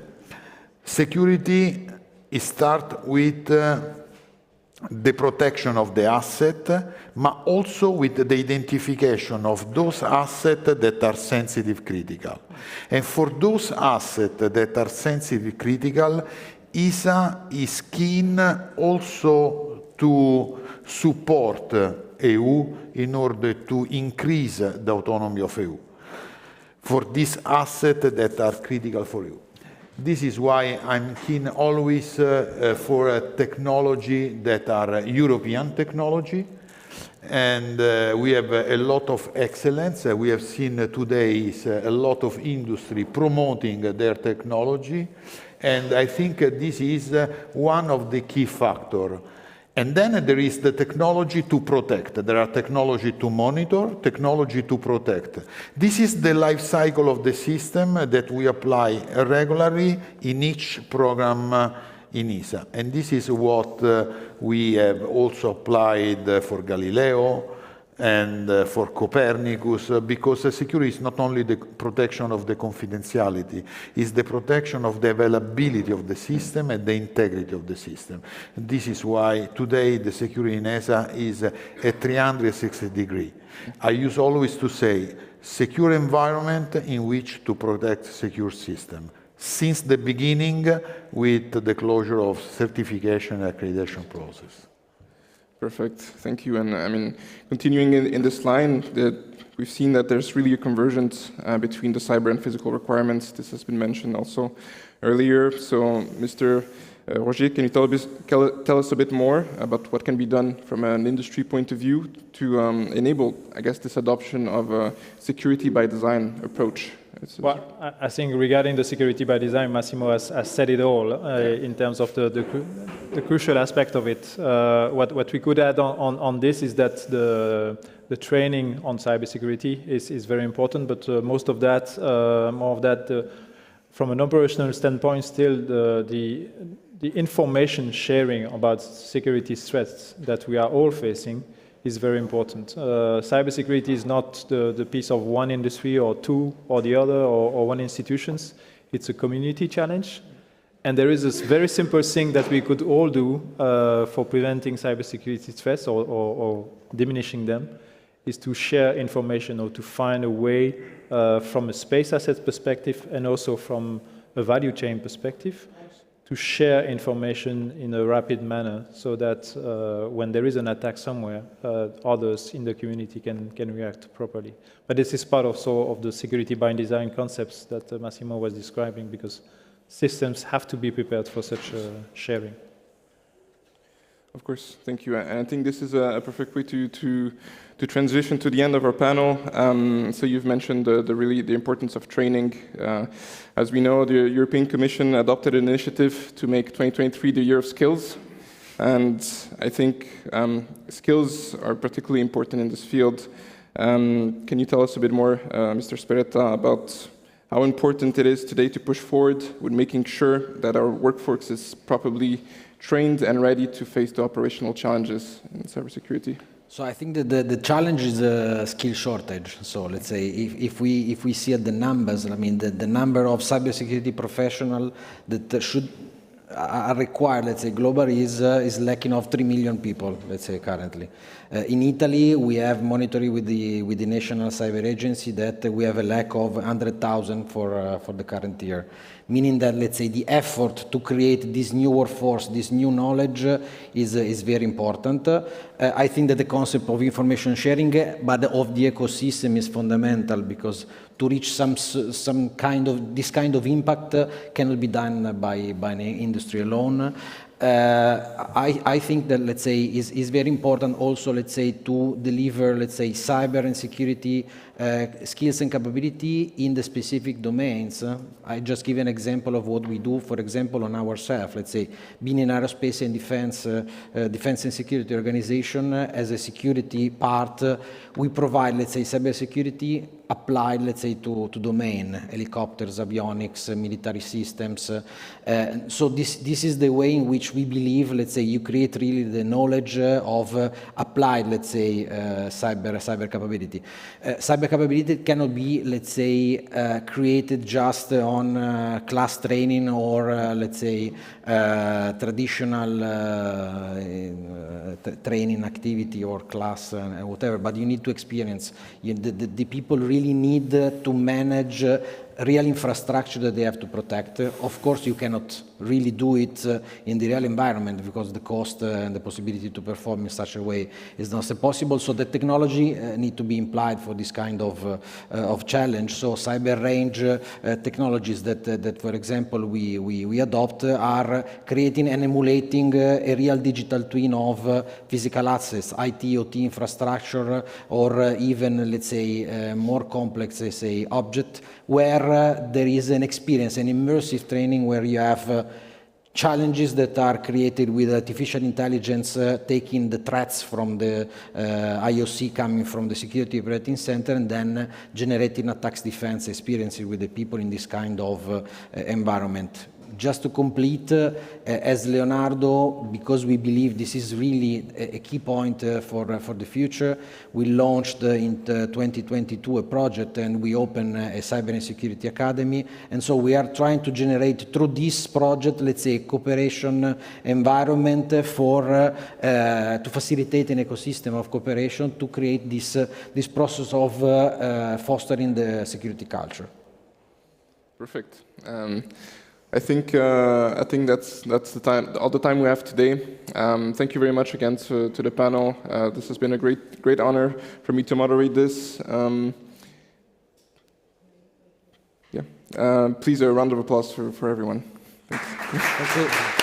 security starts with the protection of the asset, but also with the identification of those assets that are sensitive critical. And for those assets that are sensitive critical, ESA is keen also to support EU in order to increase the autonomy of EU for these assets that are critical for EU. This is why I'm keen always for a technology that are European technology. And we have a lot of excellence. We have seen today a lot of industry promoting their technology. And I think this is one of the key factors. And then there is the technology to protect. There are technology to monitor, technology to protect. This is the life cycle of the system that we apply regularly in each program in ESA. And this is what we have also applied for Galileo and for Copernicus, because security is not only the protection of the confidentiality, it's the protection of the availability of the system and the integrity of the system. And this is why today the security in ESA is a 360-degree. I use always to say, secure environment in which to protect secure system, since the beginning with the closure of certification and accreditation process. Perfect, thank you. And I mean, continuing in this line, we've seen that there's really a convergence between the cyber and physical requirements. This has been mentioned also earlier. So, Mr. Roger, can you tell us a bit more about what can be done from an industry point of view to enable, I guess, this adoption of a security by design approach? Well, I think regarding the security by design, Massimo has said it all in terms of the crucial aspect of it. What we could add on this is that the training on cybersecurity is very important, but most of that, more of that, from an operational standpoint, still the information sharing about security threats that we are all facing is very important. Cybersecurity is not the piece of one industry or two or the other or one institutions. It's a community challenge. And there is this very simple thing that we could all do for preventing cybersecurity threats or diminishing them, is to share information or to find a way from a space asset perspective and also from a value chain perspective to share information in a rapid manner so that when there is an attack somewhere, others in the community can react properly. But this is part also of the security by design concepts that Massimo was describing, because systems have to be prepared for such sharing. Of course, thank you. And I think this is a perfect way to transition to the end of our panel. So you've mentioned the importance of training. As we know, the European Commission adopted an initiative to make 2023 the year of skills. And I think skills are particularly important in this field. Can you tell us a bit more, Mr. Speretta, about how important it is today to push forward with making sure that our workforce is properly trained and ready to face the operational challenges in cybersecurity? So I think that the challenge is a skill shortage. So let's say if we see at the numbers, I mean the number of cybersecurity professionals that should are required, let's say, globally is lacking of 3 million people, let's say, currently. In Italy, we have monitoring with the National Cyber Agency that we have a lack of 100,000 for the current year, meaning that, let's say, the effort to create this new workforce, this new knowledge is very important. I think that the concept of information sharing, but of the ecosystem is fundamental, because to reach this kind of impact cannot be done by an industry alone. I think that, let's say, is very important also, let's say, to deliver, let's say, cyber and security skills and capability in the specific domains. I just give an example of what we do, for example, on ourselves. Let's say, being in aerospace and defense and security organization, as a security part, we provide, let's say, cyber security applied, let's say, to domain, helicopters, avionics, military systems. So this is the way in which we believe, let's say, you create really the knowledge of applied, let's say, cyber capability. Cyber capability cannot be, let's say, created just on class training or, let's say, traditional training activity or class, whatever, but you need to experience. The people really need to manage real infrastructure that they have to protect. Of course, you cannot really do it in the real environment, because the cost and the possibility to perform in such a way is not possible. So the technology need to be implied for this kind of challenge. So cyber range technologies that, for example, we adopt are creating and emulating a real digital twin of physical assets, IT, OT infrastructure, or even, let's say, more complex, let's say, object, where there is an experience, an immersive training where you have challenges that are created with artificial intelligence, taking the threats from the IOC coming from the security operating center, and then generating attacks defense experiences with the people in this kind of environment. Just to complete, as Leonardo, because we believe this is really a key point for the future, we launched in 2022 a project, and we opened a Cyber and Security Academy. And so we are trying to generate, through this project, let's say, a cooperation environment to facilitate an ecosystem of cooperation to create this process of fostering the security culture. Perfect. I think that's the time, all the time we have today. Thank you very much again to the panel. This has been a great honor for me to moderate this. Please a round of applause for everyone. Thanks. Thank you.